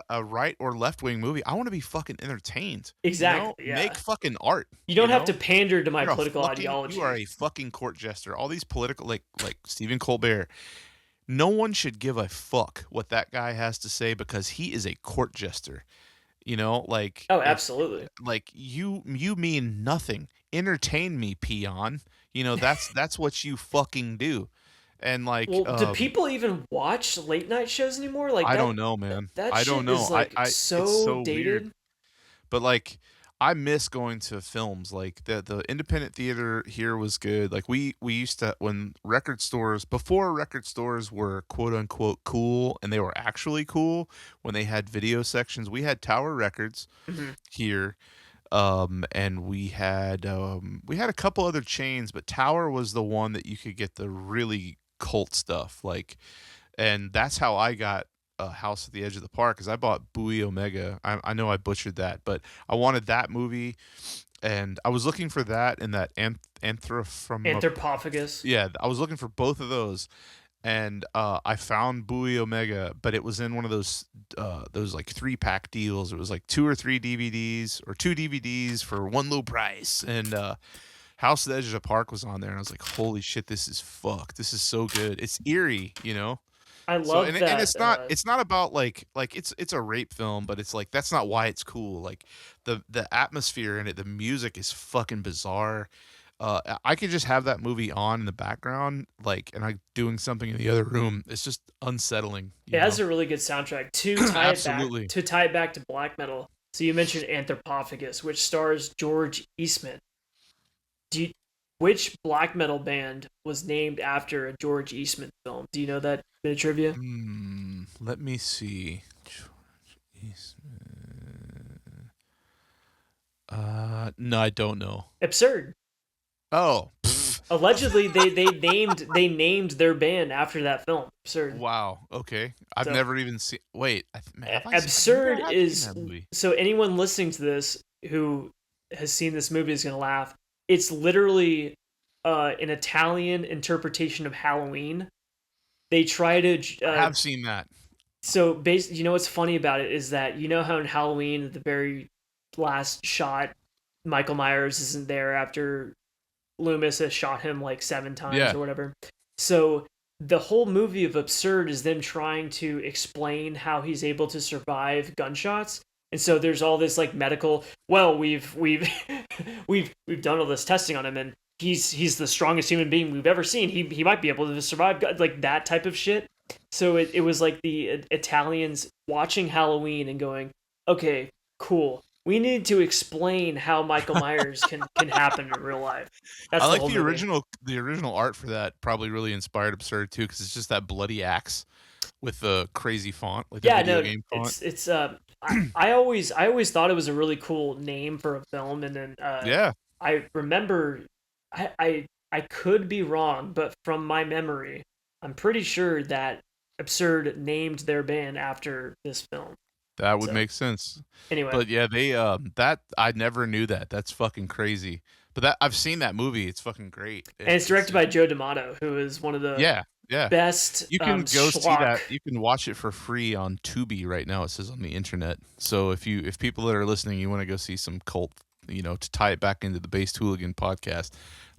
a right or left wing movie. I want to be fucking entertained. exactly, Make yeah. fucking art. You don't have to pander to my You're a political fucking you are ideology. a fucking court jester. All these political like Stephen Colbert. No one should give a fuck what that guy has to say because he is a court jester. Like Oh, if absolutely. like you mean nothing. Entertain me, peon. That's what you fucking do. And like Well, do people even watch late night shows anymore? Like I that don't know, man. that I don't shit know. is like It's so so weird. dated. But like I miss going to films. Like the independent theater here was good. Like we used to when record stores before record stores were quote unquote cool and they were actually cool when they had video sections. We had Tower Records Hmm. here. And we had a couple other chains, but Tower was the one that you could get the really cult stuff. Like and that's how I got House at the Edge of the Park because I bought Bowie Omega. I know I butchered that, but I wanted that movie, and I was looking for that and that Anthra from Anthropophagus. yeah, I was looking for both of those, and I found Bowie Omega, but it was in one of those like 3-pack deals. It was like 2 or 3 DVDs or 2 DVDs for one low price, and House at the Edge of the Park was on there, and I was like, holy shit, this is fuck. This is so good. It's eerie, I so love and that. it's not about like it's a rape film, but it's like that's not why it's cool. Like the atmosphere in it, the music is fucking bizarre. I could just have that movie on in the background, like, and I doing something in the other room. It's just unsettling, It has a really good soundtrack. Absolutely. To tie it back to black metal. So you mentioned Anthropophagus, which stars George Eastman. Do you, which black metal band was named after a George Eastman film? Do you know that bit of trivia? Let me see. George Eastman. No, I don't know. Absurd. Oh, Allegedly, they named their band after that film. Absurd. wow. Okay, I've So never even seen. Wait, have I? Maybe absurd I have seen is that movie. so anyone listening to this who has seen this movie is gonna laugh. It's literally an Italian interpretation of Halloween. They try to I have seen that. so basically, you know what's funny about it is that you know how in Halloween at the very last shot, Michael Myers isn't there after Loomis has shot him like 7 times Yeah. or whatever. So the whole movie of Absurd is them trying to explain how he's able to survive gunshots. And so there's all this like medical. Well, we've we've done all this testing on him, and he's the strongest human being we've ever seen. He might be able to survive like that type of shit. So it was like the Italians watching Halloween and going, okay, cool. We need to explain how Michael Myers can happen in real life. I That's the like whole movie. the original art for that. Probably really inspired Absurd too, because it's just that bloody axe with the crazy font, like the Yeah, video no, game font. it's I always thought it was a really cool name for a film, and then Yeah, I remember I could be wrong, but from my memory, I'm pretty sure that Absurd named their band after this film. that would So make sense. anyway, But yeah, they that I never knew that. That's fucking crazy. But that I've seen that movie. It's fucking great. and it's directed by Joe D'Amato, who is one of the Yeah, yeah. best You can go see schlock. that. You can watch it for free on Tubi right now. It says on the internet. So if people that are listening, you want to go see some cult, to tie it back into the Based Hooligan podcast,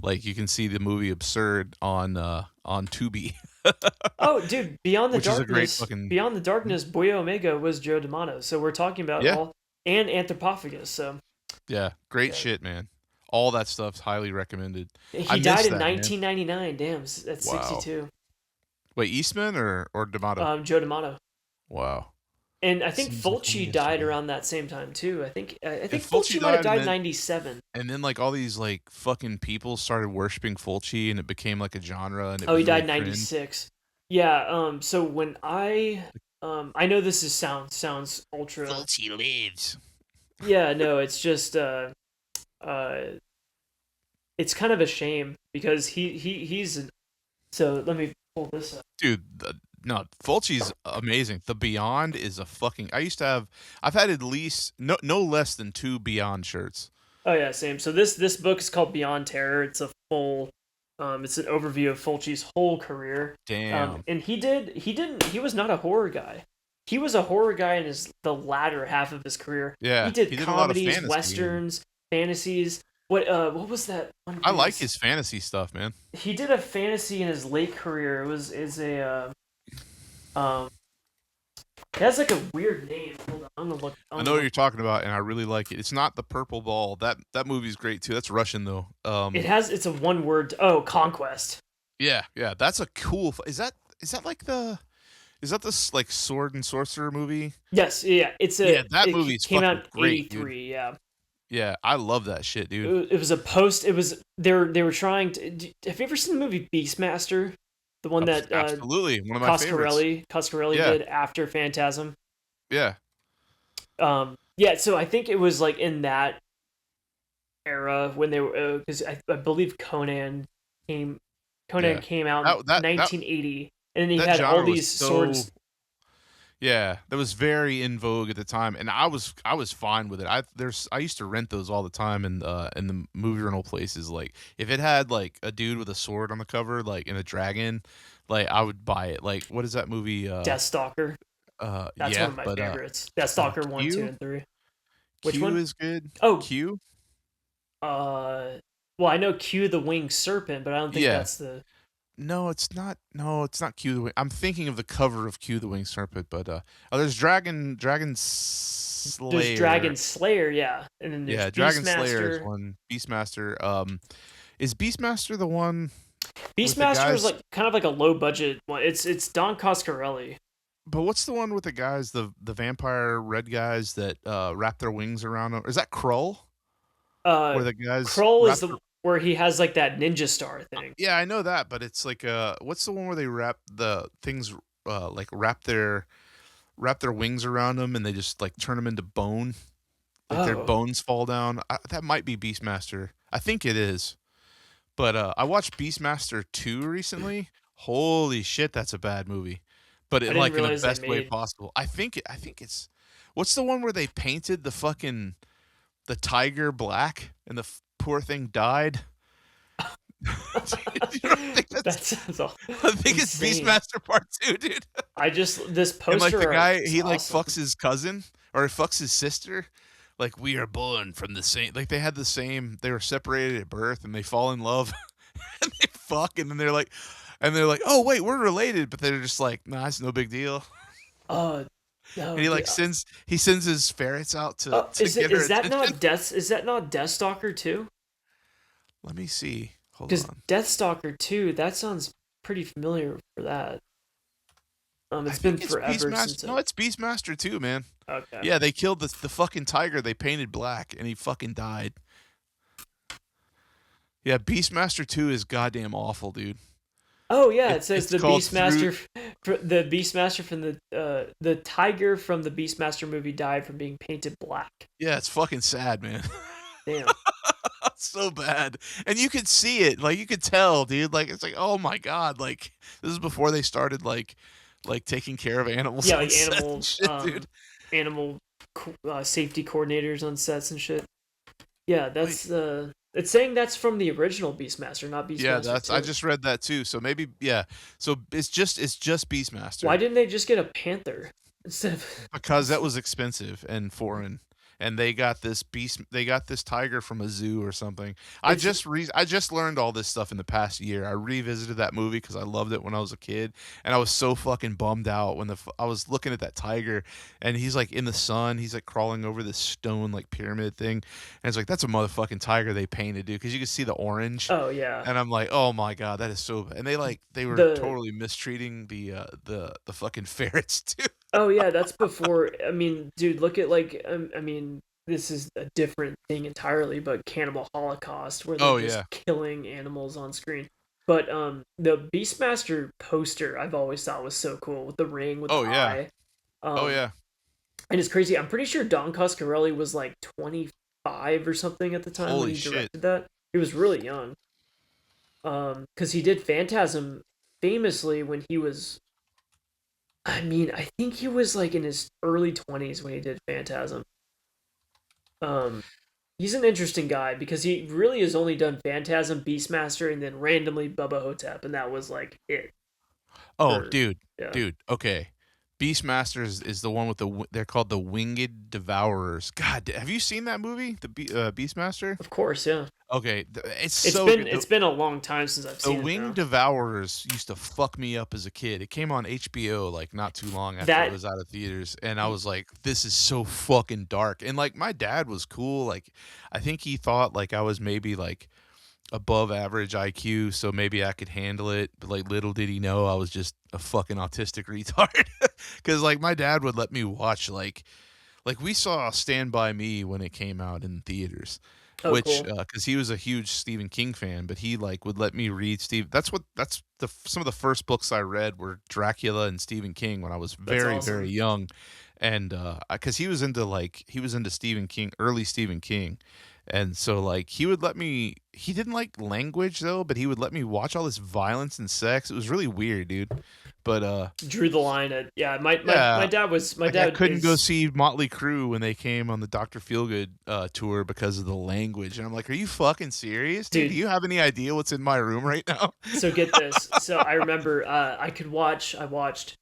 like you can see the movie Absurd on Tubi, Oh, dude, Beyond the which is a great Darkness, fucking Beyond the Darkness, Boy Omega was Joe D'Amato. So we're talking about yeah, all and Anthropophagus. So yeah, great yeah. shit, man. All that stuff's highly recommended. I He died missed in that, man. 1999. Damn, that's Wow. 62. Wait, Eastman or D'Amato? Joe D'Amato. Wow. And I think Seems like only Fulci died yesterday. around that same time too. I think If Fulci Fulci might have died and died in then '97. like all these like fucking people started worshiping Fulci and it became like a genre and it Oh, he was died really in cringe. '96. Yeah. So when I know this is sounds ultra. Fulci lives. Yeah. No, it's just uh, it's kind of a shame because he's an, so let me pull this up. Dude, no, Fulci's amazing. The Beyond is a fucking. I've had at least no less than 2 Beyond shirts. Oh yeah, same. So this book is called Beyond Terror. It's a full, it's an overview of Fulci's whole career. Damn. And he was not a horror guy. He was a horror guy in his the latter half of his career. He Yeah, did he did a lot of comedies, fantasy, and westerns, fantasies. What was that one I dude? like his fantasy stuff, man. He did a fantasy in his late career. It was is a um it has like a weird name. Hold on, I'm gonna look. I I'm know gonna what look. you're talking about, and I really like it. It's not the Purple Ball. That movie's great too. That's Russian though. It's a one word. Oh, Conquest. Yeah, yeah, that's a cool. Is that like is that this like sword and sorcerer movie? Yes, yeah. Yeah, that movie's Came fucking out in great, dude. '83. Yeah, Yeah, I love that shit, dude. it was a post. It was they were trying to. Have you ever seen the movie Beastmaster? The one that Absolutely, one of my favorites. Coscarelli Yeah, did after Phantasm. yeah, Yeah. So I think it was like in that era when they were because I believe came Conan yeah. came out in That 1980, and then he that had all genre was these so, swords. yeah, that was very in vogue at the time, and I was fine with it. I used to rent those all the time in the movie rental places. Like if it had like a dude with a sword on the cover, like in a dragon, like I would buy it. Like what is that movie? Deathstalker. That's one Yeah, of my but favorites. Deathstalker 1, 2, Q and 3. Which Q one? is good. Oh, Q, uh, well, I know Q the Winged Serpent, but I don't think yeah. that's the. No, it's not. No, it's not Q the Wing. I'm thinking of the cover of Q the Winged Serpent, but oh, there's Dragon There's Slayer. Dragon Slayer, yeah, and then there's Yeah, Dragon Slayer is Beastmaster. one. Beastmaster. Is Beastmaster the one with the Beastmaster is guys? like kind of like a low budget one. It's Don Coscarelli. But what's the one with the guys, the vampire red guys that wrap their wings around them? Is that Krull? Uh, Where the guys Kroll is wrap the their, where he has like that ninja star thing. yeah, I know that, but it's like what's the one where they wrap the things like wrap their wings around them and they just like turn them into bone, like their Oh, bones fall down. That might be Beastmaster. I think it is. But I watched Beastmaster 2 recently. Holy shit, that's a bad movie. But I it didn't like in the realize they best way made. possible. I think it's what's the one where they painted the tiger black and poor thing died? You know, That sounds all I think it's insane. Beastmaster Part 2, dude. I just this And like the poster art guy, is he like awesome. fucks his cousin or he fucks his sister. Like we are born from the same. Like they had the same. They were separated at birth, and they fall in love, and they fuck, and then they're like, oh wait, we're related, but they're just like, nah, it's no big deal. Oh no, And he sends his ferrets out to get her is that attention. not Death? Is that not Deathstalker 2? Let me see. Hold Because on. Deathstalker 2, that sounds pretty familiar for that. I It's been think it's forever Beastmaster. since No, it. it's Beastmaster too, man. Okay. Yeah, they killed the fucking tiger they painted black, and he fucking died. Yeah, Beastmaster 2 is goddamn awful, dude. Oh yeah, it says It's called Through. The Beastmaster from the tiger from the Beastmaster movie died from being painted black. Yeah, it's fucking sad, man. Damn. So bad. And you could see it. Like you could tell, dude. Like it's like, oh my god, like this is before they started like taking care of animals Yeah, on like set and shit, dude. animal safety coordinators on sets and shit. Yeah, Wait. it's saying that's from the original Beastmaster, not Yeah, Beastmaster that's I 2. just read that too. So maybe yeah. So it's just Why Beastmaster didn't they just get a panther instead of because that was expensive and foreign. And they got this tiger from a zoo or something. it's I just learned all this stuff in the past year. I revisited that movie cuz I loved it when I was a kid and I was so fucking bummed out when I was looking at that tiger and he's like in the sun, he's like crawling over this stone like pyramid thing and it's like that's a motherfucking tiger they painted, dude, cuz you can see the orange oh yeah. and I'm like, "Oh my god, that is so bad." And they were The totally mistreating the fucking ferrets too. Oh yeah, that's before. I mean, dude, look at like I mean, this is a different thing entirely, but Cannibal Holocaust, where they're Oh just yeah. killing animals on screen. But the Beastmaster poster I've always thought was so cool with the ring with the Oh yeah. eye. Oh Um, yeah. and it's crazy. I'm pretty sure Don Coscarelli was like 25 or something at the time when Holy he shit. directed that. He was really young. Because he did Phantasm famously when he was I mean, I think he was like in his early 20s when he did Phantasm. Um, he's an interesting guy because he really has only done Phantasm, Beastmaster, and then randomly Bubba Hotep, and that was like it Oh, for dude, yeah. dude. Okay, Beastmasters is the one with they're called the Winged Devourers. God, have you seen that movie, Beastmaster? Of course, yeah. Okay, it's so good. It's been a long time since I've The seen it Winged now. Devourers used to fuck me up as a kid. It came on HBO like not too long after it That was out of theaters, and I was like, "This is so fucking dark." And like my dad was cool. Like, I think he thought like I was maybe like above average IQ, so maybe I could handle it. But like, little did he know I was just a fucking autistic retard. Because like my dad would let me watch like we saw Stand By Me when it came out in theaters, oh which cool. because he was a huge Stephen King fan, but he like would let me read Steve. That's the some of the first books I read were Dracula and Stephen King when I was That's very awesome. young, and because he was into Stephen King, early Stephen King, and so like he would let me. He didn't like language though, but he would let me watch all this violence and sex. It was really weird, dude. But Drew the line at yeah. My yeah, dad was my like I dad couldn't go is see Motley Crue when they came on the Dr. Feelgood tour because of the language, and I'm like, "Are you fucking serious, dude? Do dude. you have any idea what's in my room right now?" So get this. So I remember I watched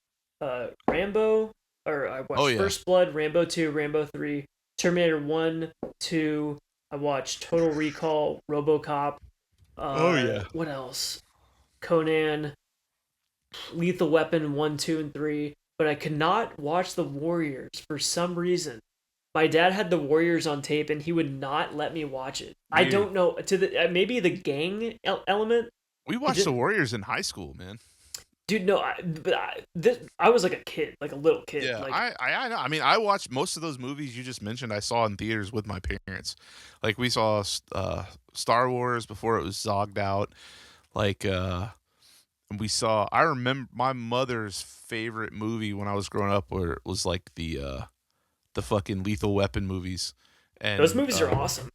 Rambo or I Oh watched yeah, First Blood, Rambo 2, Rambo 3, Terminator 1, 2. I watched Total Recall, RoboCop. oh yeah, What else? Conan, Lethal Weapon 1, 2, and 3. But I could not watch The Warriors for some reason. My dad had The Warriors on tape, and he would not let me watch it. I dude. don't know to the maybe the gang element. We It watched the didn't. Warriors in high school, man. Dude, no, I was like a kid, like a little kid. Yeah, Like, I know. I mean, I watched most of those movies you just mentioned. I saw in theaters with my parents. Like we saw Star Wars before it was zogged out. Like and we saw. I remember my mother's favorite movie when I was growing up, where was like the fucking Lethal Weapon movies, those and movies are awesome.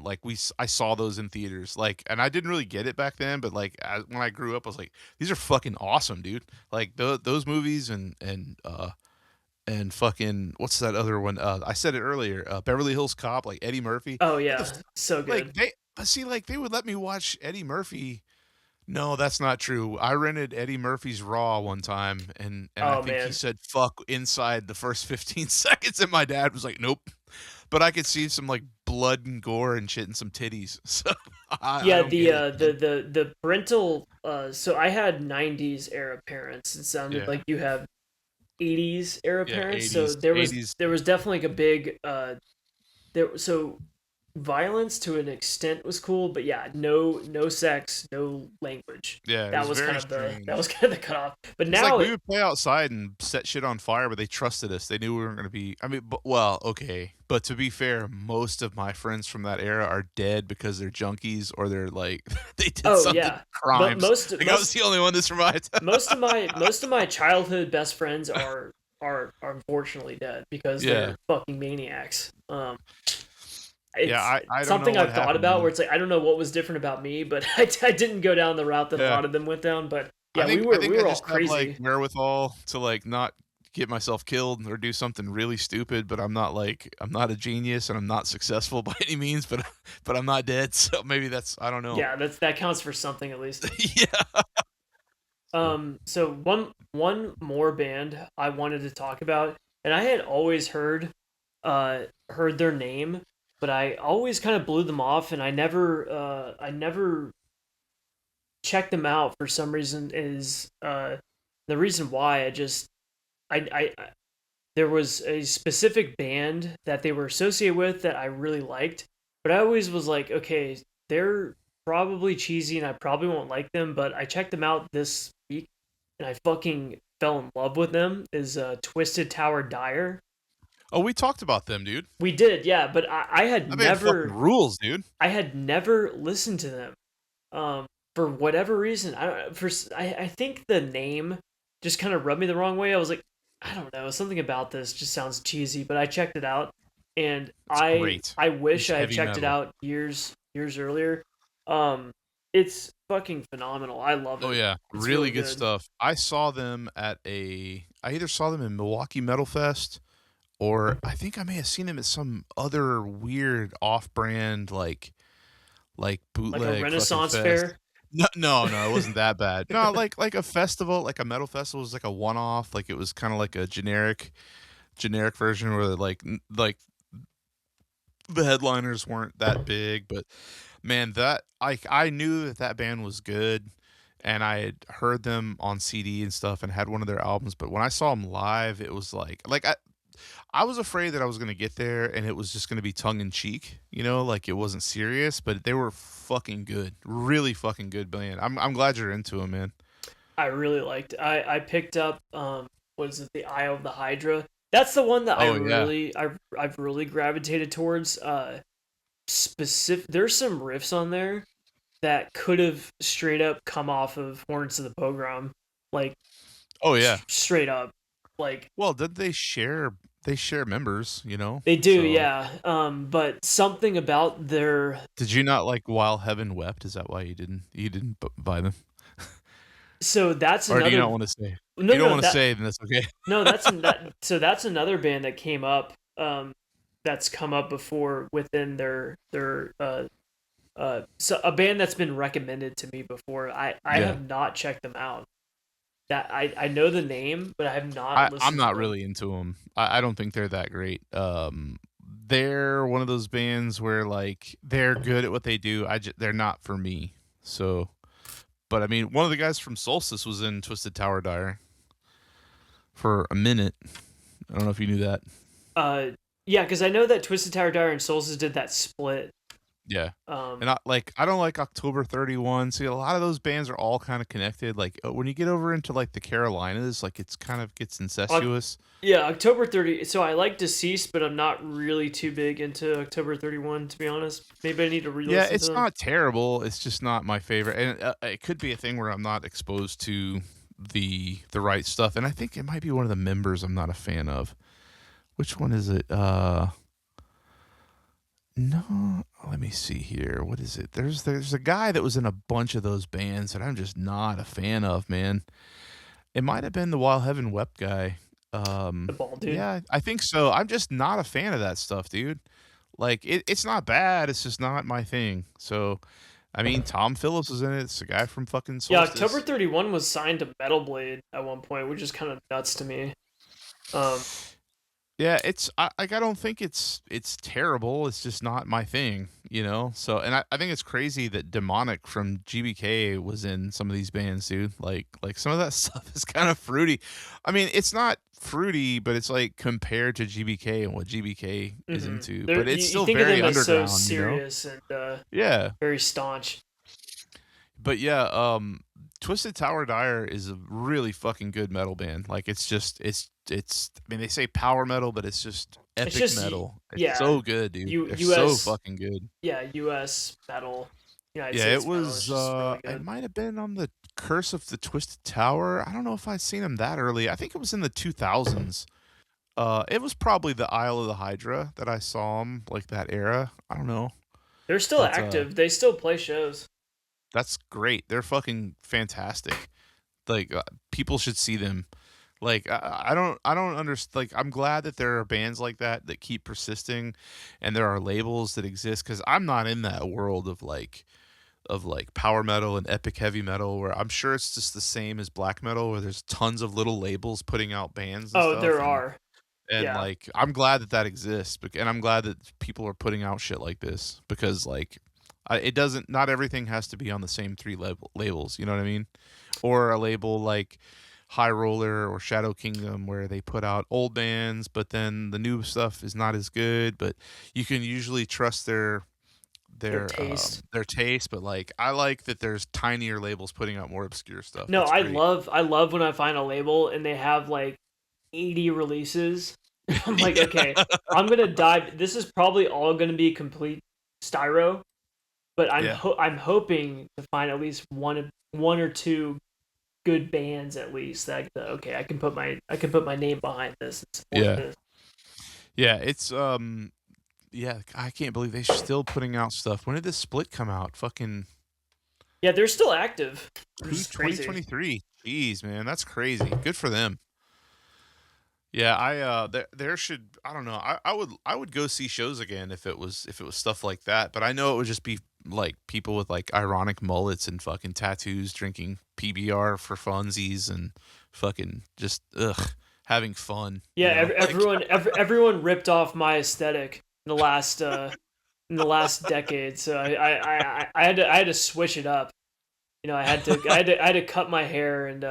like I saw those in theaters, like, and I didn't really get it back then, but like when I grew up, I was like, these are fucking awesome, dude. Like those movies and fucking what's that other one? I said it earlier, Beverly Hills Cop, like Eddie Murphy. Oh What the yeah, so like good. they but see like they would let me watch Eddie Murphy. No, that's not true. I rented Eddie Murphy's Raw one time, and I Oh think he man, said "fuck" inside the first 15 seconds, and my dad was like, "Nope." But I could see some like blood and gore and shit and some titties, so I yeah. don't get it, man. The parental. So I had '90s era parents. It sounded Yeah, like you have '80s era yeah, parents. So 80s, 80s. there was definitely like a big there. So violence to an extent was cool, but yeah, no sex, no language. Yeah, it That was was kind very of that was strange. kind of the cutoff. But It's like now we would play outside and set shit on fire, but they trusted us. They knew we weren't going to be. I mean, well, okay. But to be fair, most of my friends from that era are dead because they're junkies or they're like they did oh something yeah, crimes. Like I was most the only one that survived. most of my childhood best friends are unfortunately dead because Yeah, they're fucking maniacs. yeah. It's I don't know something what I've thought happened to about where them. it's like I don't know what was different about me, but I didn't go down the route that a Yeah, lot of them went down. But yeah, I we think I were all just have like crazy. wherewithal to like not get myself killed or do something really stupid, but I'm not a genius and I'm not successful by any means, but I'm not dead, so maybe that's I don't know. Yeah, that counts for something at least. Yeah. So, So one more band I wanted to talk about, and I had always heard their name, but I always kind of blew them off, and I never checked them out for some reason. Is the reason why I there was a specific band that they were associated with that I really liked, but I always was like, okay, they're probably cheesy and I probably won't like them, but I checked them out this week and I fucking fell in love with them. Is Twisted Tower Dire. oh, we talked about them, dude. We did, yeah, but That band fucking rules, dude. I had never listened to them. Um, for whatever reason, I don't for I think the name just kind of rubbed me the wrong way. I was like, I don't know, something about this just sounds cheesy, but I checked it out, and It's great. I wish It's I had heavy checked it metal. out years earlier. It's fucking phenomenal. I love Oh it. yeah, It's really really good good. stuff. I saw them at I either saw them in Milwaukee Metal Fest or I think I may have seen him at some other weird off-brand like Like a bootleg fucking Renaissance fest. fair. No, it wasn't that bad. No, like a festival, like a metal festival was like a one-off. Like it was kind of like a generic version where like the headliners weren't that big, but man, that I knew that band was good, and I had heard them on CD and stuff, and had one of their albums. But when I saw them live, it was like I was afraid that I was gonna get there and it was just gonna be tongue in cheek, like it wasn't serious. But they were fucking good, really fucking good band. I'm glad you're into them, man. I really liked. I picked up was it the Eye of the Hydra? That's the one that Oh yeah, I've really gravitated towards. Specific. There's some riffs on there that could have straight up come off of Horns of the Pogrom, like oh yeah. straight up, like Well, did they share members, they do, So yeah. But something about their did you not like While Heaven Wept? Is that why you didn't buy them? so that's Or do you not another want to say? If no you don't no want to that say, then that's okay. no that's that so that's another band that came up that's come up before within their so a band that's been recommended to me before. I Yeah. have not checked them out. That I know the name, but I have not I'm listened to not them. really into them. I don't think they're that great. They're one of those bands where like they're good at what they do. They're not for me. So, but I mean, one of the guys from Solstice was in Twisted Tower Dire for a minute. I don't know if you knew that. Uh, yeah, because I know that Twisted Tower Dire and Solstice did that split. Yeah. Um, And I don't like October 31. See, a lot of those bands are all kind of connected. Like when you get over into like the Carolinas, like it's kind of gets Oc- incestuous. yeah, October 30. So I like Deceased, but I'm not really too big into October 31, to be honest. Maybe I need to Yeah, re-listen to it's them. not terrible. It's just not my favorite, and it could be a thing where I'm not exposed to the right stuff. And I think it might be one of the members I'm not a fan of. Which one is it? No, let me see here. What is it? There's a guy that was in a bunch of those bands that I'm just not a fan of, man. It might have been the While Heaven Wept guy. The ball dude. Yeah, I think so. I'm just not a fan of that stuff, dude. Like it's not bad. It's just not my thing. So, I mean, Tom Phillips was in it. It's a guy from fucking Yeah, October Solstice. 31 was signed to Metal Blade at one point, which is kind of nuts to me. Um, Yeah, I don't think it's terrible. It's just not my thing. So, and I think it's crazy that Demonic from GBK was in some of these bands, dude. Like some of that stuff is kind of fruity. I mean, it's not fruity, but it's like compared to GBK and what GBK is into. But it's you still think of very them as so underground. serious and Yeah. very staunch. But yeah, Twisted Tower Dire is a really fucking good metal band. Like it's I mean they say power metal, but it's just It's epic just metal. It's yeah, so good, dude. They're so U.S. fucking good. Yeah, U.S. metal, United Yeah, it States metal is was just really it good. might have been on the Curse of the Twisted Tower. I don't know if I'd seen them that early. I think it was in the 2000s. It was probably the Isle of the Hydra that I saw them like that era. I don't know. They're still But active. They still play shows. that's great. They're fucking fantastic. Like people should see them. Like I don't understand. Like I'm glad that there are bands like that keep persisting, and there are labels that exist because I'm not in that world of like power metal and epic heavy metal where I'm sure it's just the same as black metal where there's tons of little labels putting out bands and Oh, stuff there are. and Yeah, like I'm glad that exists and I'm glad that people are putting out shit like this because like it doesn't not everything has to be on the same three labels, you know what I mean? Or a label like High Roller or Shadow Kingdom where they put out old bands but then the new stuff is not as good, but you can usually trust their their their taste. um their taste, but like I like that there's tinier labels putting out more obscure stuff. No, That's great. I love when I find a label and they have like 80 releases. I'm like, Yeah. okay, I'm gonna dive. This is probably all gonna be complete styro, but Yeah. I'm hoping to find at least one or two good bands at least that okay, I can put my name behind this and support Yeah. this. Yeah, it's yeah, I can't believe they're still putting out stuff. When did this split come out? Fucking Yeah, they're still active, which is crazy. 2023. Jeez, man, that's crazy. Good for them. Yeah, there should I don't know. I would go see shows again if it was stuff like that, but I know it would just be like people with like ironic mullets and fucking tattoos drinking PBR for funsies and fucking just having fun, Yeah, like everyone ripped off my aesthetic in the last decade, so I had to switch it up. You know, I had to cut my hair, and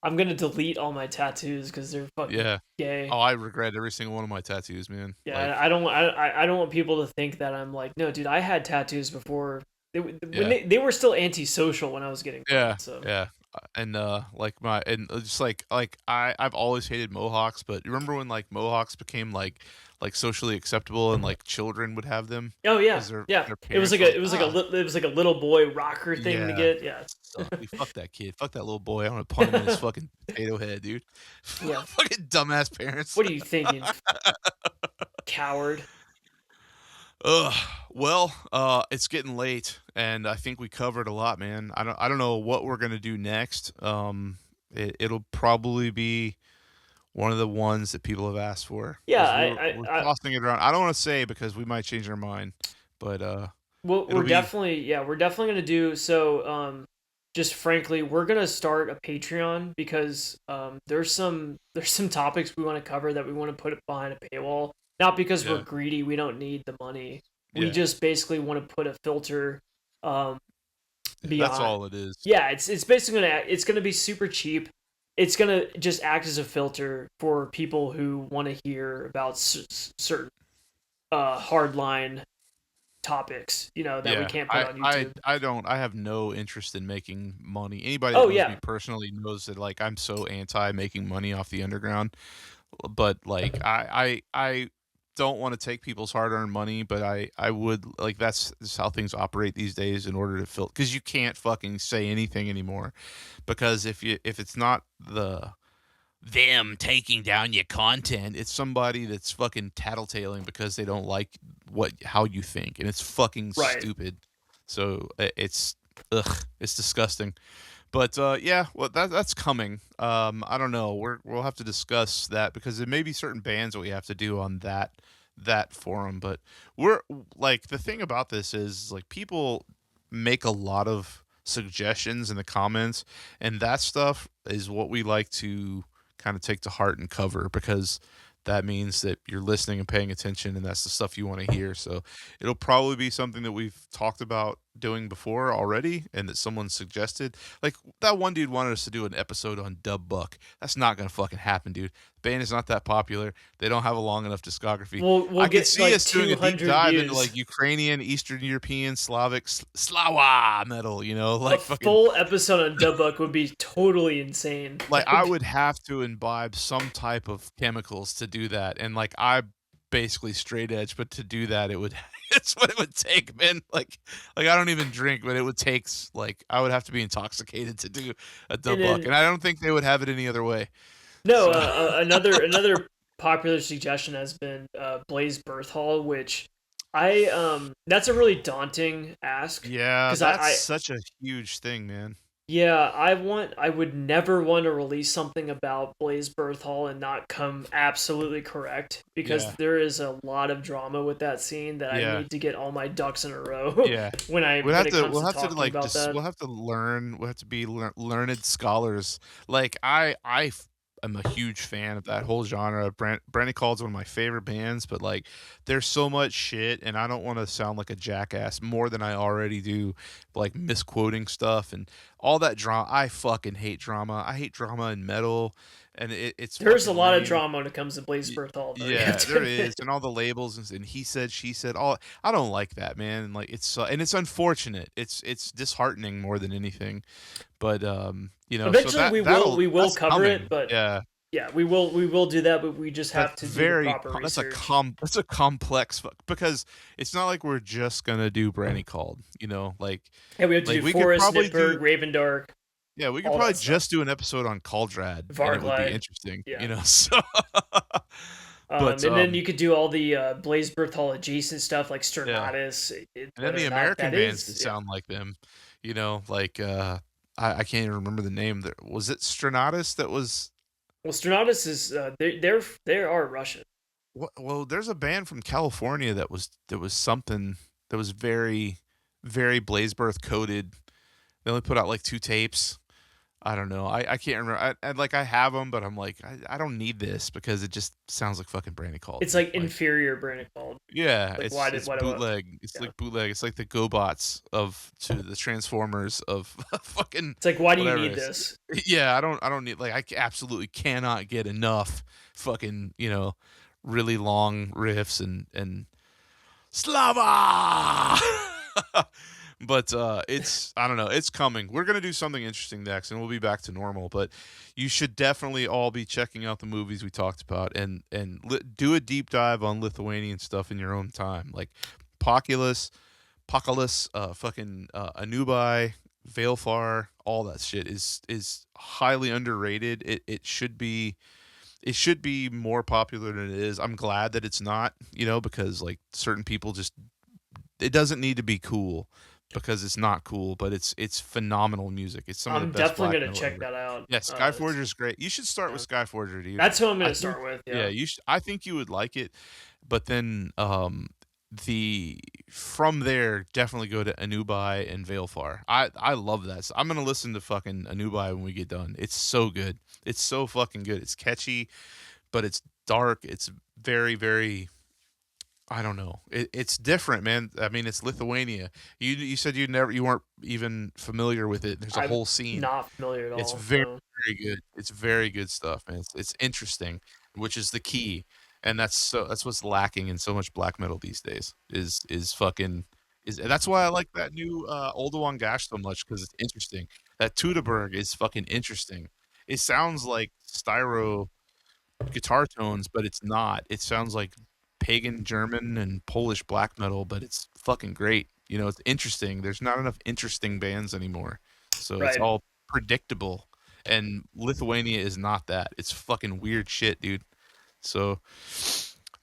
I'm gonna delete all my tattoos because they're fucking yeah. gay. Oh, I regret every single one of my tattoos, man. Yeah, Like I don't want people to think that I'm like, no, dude, I had tattoos before. When yeah. they were still antisocial when I was getting Yeah, mine. So yeah, and, like, my and just like, I've always hated mohawks, but you remember when, like, mohawks became, like, socially acceptable and, like, children would have them oh yeah, because yeah, their parents were like, "Ah." it was like a little boy rocker thing to Yeah, get. Yeah, suck dude, fuck that kid, fuck that little boy, I wanna punch him in his fucking potato head, dude. yeah. Fucking dumbass parents. What are you thinking, coward? Ugh. Well, it's getting late, and I think we covered a lot, man. I don't know what we're gonna do next. It'll probably be one of the ones that people have asked for Yeah, because we're tossing it around. I don't want to say because we might change our mind, but well, it'll be we're definitely gonna do so. Just frankly, we're gonna start a Patreon because there's some topics we want to cover that we want to put behind a paywall. Not because we're yeah, greedy, we don't need the money. We yeah. just basically want to put a filter um, That's beyond. all it is. Yeah, it's basically it's gonna be super cheap. It's gonna just act as a filter for people who want to hear about certain hardline topics, you know, that we Yeah, can't put I on I YouTube. I don't. I have no interest in making money. Anybody that Oh knows me yeah, personally knows that like I'm so anti making money off the underground. But like I don't want to take people's hard-earned money, but I would like that's just how things operate these days in order to fill because you can't fucking say anything anymore because if it's not them taking down your content, it's somebody that's fucking tattletaling because they don't like how you think and it's fucking right. stupid. So it's it's disgusting. But yeah, well that's coming. I don't know. We'll have to discuss that because there may be certain bans that we have to do on that forum. But we're like the thing about this is like people make a lot of suggestions in the comments, and that stuff is what we like to kind of take to heart and cover because that means that you're listening and paying attention and that's the stuff you want to hear. So it'll probably be something that we've talked about doing before already and that someone suggested. Like that one dude wanted us to do an episode on Dub Buck. That's not gonna fucking happen, dude. The band is not that popular. They don't have a long enough discography. We'll I could get see like us doing a deep 200 dive into views. like Ukrainian, Eastern European, Slavic, Slava metal, A like fucking full episode on Dubbuck would be totally insane. like I would have to imbibe some type of chemicals to do that, and like I basically straight edge, but to do that, it would it's what it would take, man. Like I don't even drink, but it would take like I would have to be intoxicated to do a And dub buck, then and I don't think they would have it any other way. no, So another popular suggestion has been Blaze Birth Hall, which that's a really daunting ask yeah, because that's such a huge thing, man. yeah, I would never want to release something about Blaze Birth Hall and not come absolutely correct because Yeah, there is a lot of drama with that scene that I yeah, need to get all my ducks in a row yeah. when it comes We'll to have to talking like about just that. we'll have to learn. We'll have to be learned scholars. Like am a huge fan of that whole genre. Brandy Call's one of my favorite bands, but like there's so much shit, and I don't want to sound like a jackass more than I already do, like misquoting stuff and all that drama. I fucking hate drama. I hate drama in metal, and it's There's a fucking lot of lame. drama when it comes to Blaze Birth Hall, though. You have Yeah, to there is, admit. and all the labels and he said, she said, all I don't like that, man. And like and it's unfortunate. It's disheartening more than anything. But so Eventually, we will that's cover it, coming. but Yeah, yeah, we will do that, but we just have to do the proper research. that's a complex because it's not like we're just gonna do Brandy Called. Yeah, we have to do We could Forest, probably Nipper, do Raven Dark, yeah, we could all probably that stuff. just do an episode on Caldrad, and it would be Varglide, interesting. yeah. So, but And then you could do all the Blaze Birth Hall adjacent stuff like yeah. Stranatus, And then whether the or not American that bands that is. Yeah. sound like them, like I can't even remember the name. Was it Stranatus that was Well, Stranatus is they are Russian. Well, there's a band from California that was something that was very, very Blazebirth coded. They only put out like 2 tapes. I don't know. I can't remember. I have them, but I'm like, I don't need this because it just sounds like fucking Brandy called It's me. like inferior brand called. Yeah, Like it's why do bootleg. It's yeah. like bootleg. It's like the GoBots to the Transformers of fucking It's like why do you whatever. need this? Yeah, I don't need, like, absolutely cannot get enough fucking, really long riffs and Slava. But it's, I don't know, it's coming. We're gonna do something interesting next, and we'll be back to normal. But you should definitely all be checking out the movies we talked about, and do a deep dive on Lithuanian stuff in your own time, like Poculus, fucking Annubi, Veilfar, all that shit is highly underrated. It should be more popular than it is. I'm glad that it's not, because like certain people just, it doesn't need to be cool because it's not cool, but it's phenomenal music. It's some of the I'm best definitely black gonna metal check ever. that out. Yeah, Skyforger is great. You should start Yeah. with Skyforger, dude. That's who I'm I gonna think, start with. yeah, Yeah. I think you would like it, but then the from there definitely go to Annubi and Veilfar. I love that. So I'm gonna listen to fucking Annubi when we get done. It's so good. It's so fucking good. It's catchy, but it's dark. It's very, very, I don't know. It's different, man. I mean, it's Lithuania. You said you weren't even familiar with it. There's a I'm whole scene. not familiar at It's all. very, No. very good. It's very good stuff, man. It's interesting, which is the key, and that's what's lacking in so much black metal these days. Is fucking is That's why I like that new Oldawang Gash so much, because it's interesting. That Teutoburg is fucking interesting. It sounds like styro guitar tones, but it's not. It sounds like pagan German and Polish black metal, but it's fucking great. It's interesting. There's not enough interesting bands anymore. So it's Right. all predictable. And Lithuania is not that. It's fucking weird shit, dude. So,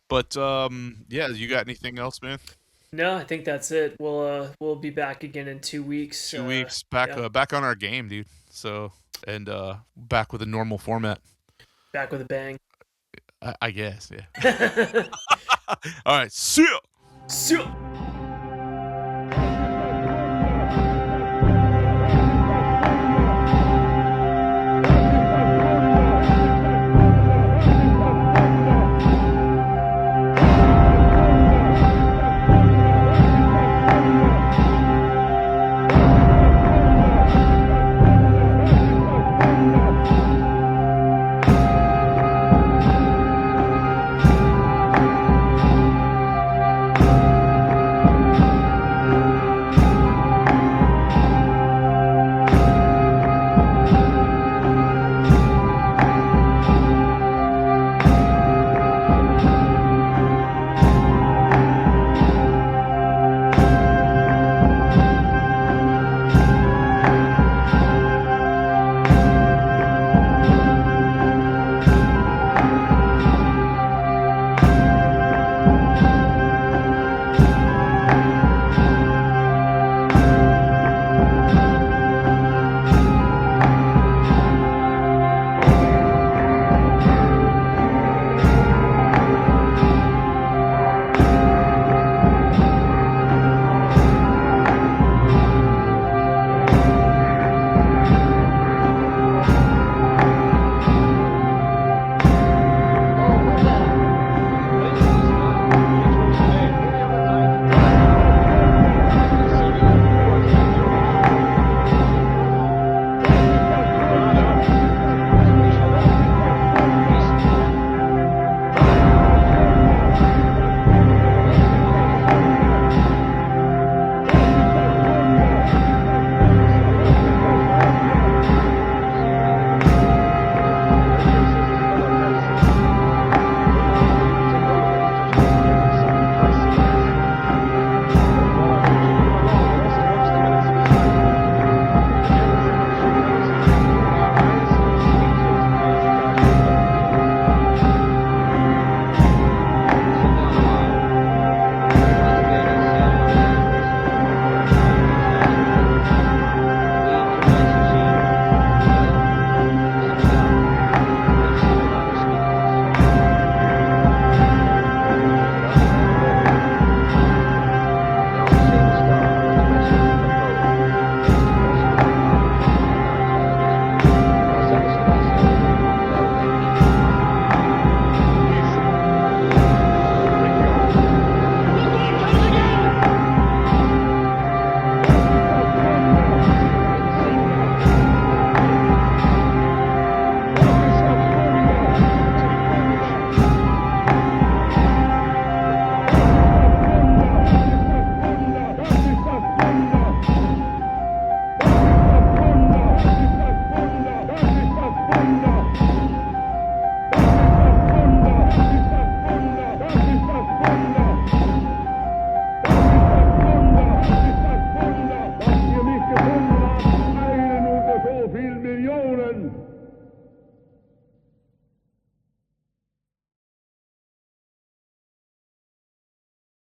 but yeah, you got anything else, man? No, I think that's it. We'll be back again in 2 weeks. 2 weeks back, Yeah. back on our game, dude. So, and back with a normal format. Back with a bang. I guess, yeah. All right, see ya. So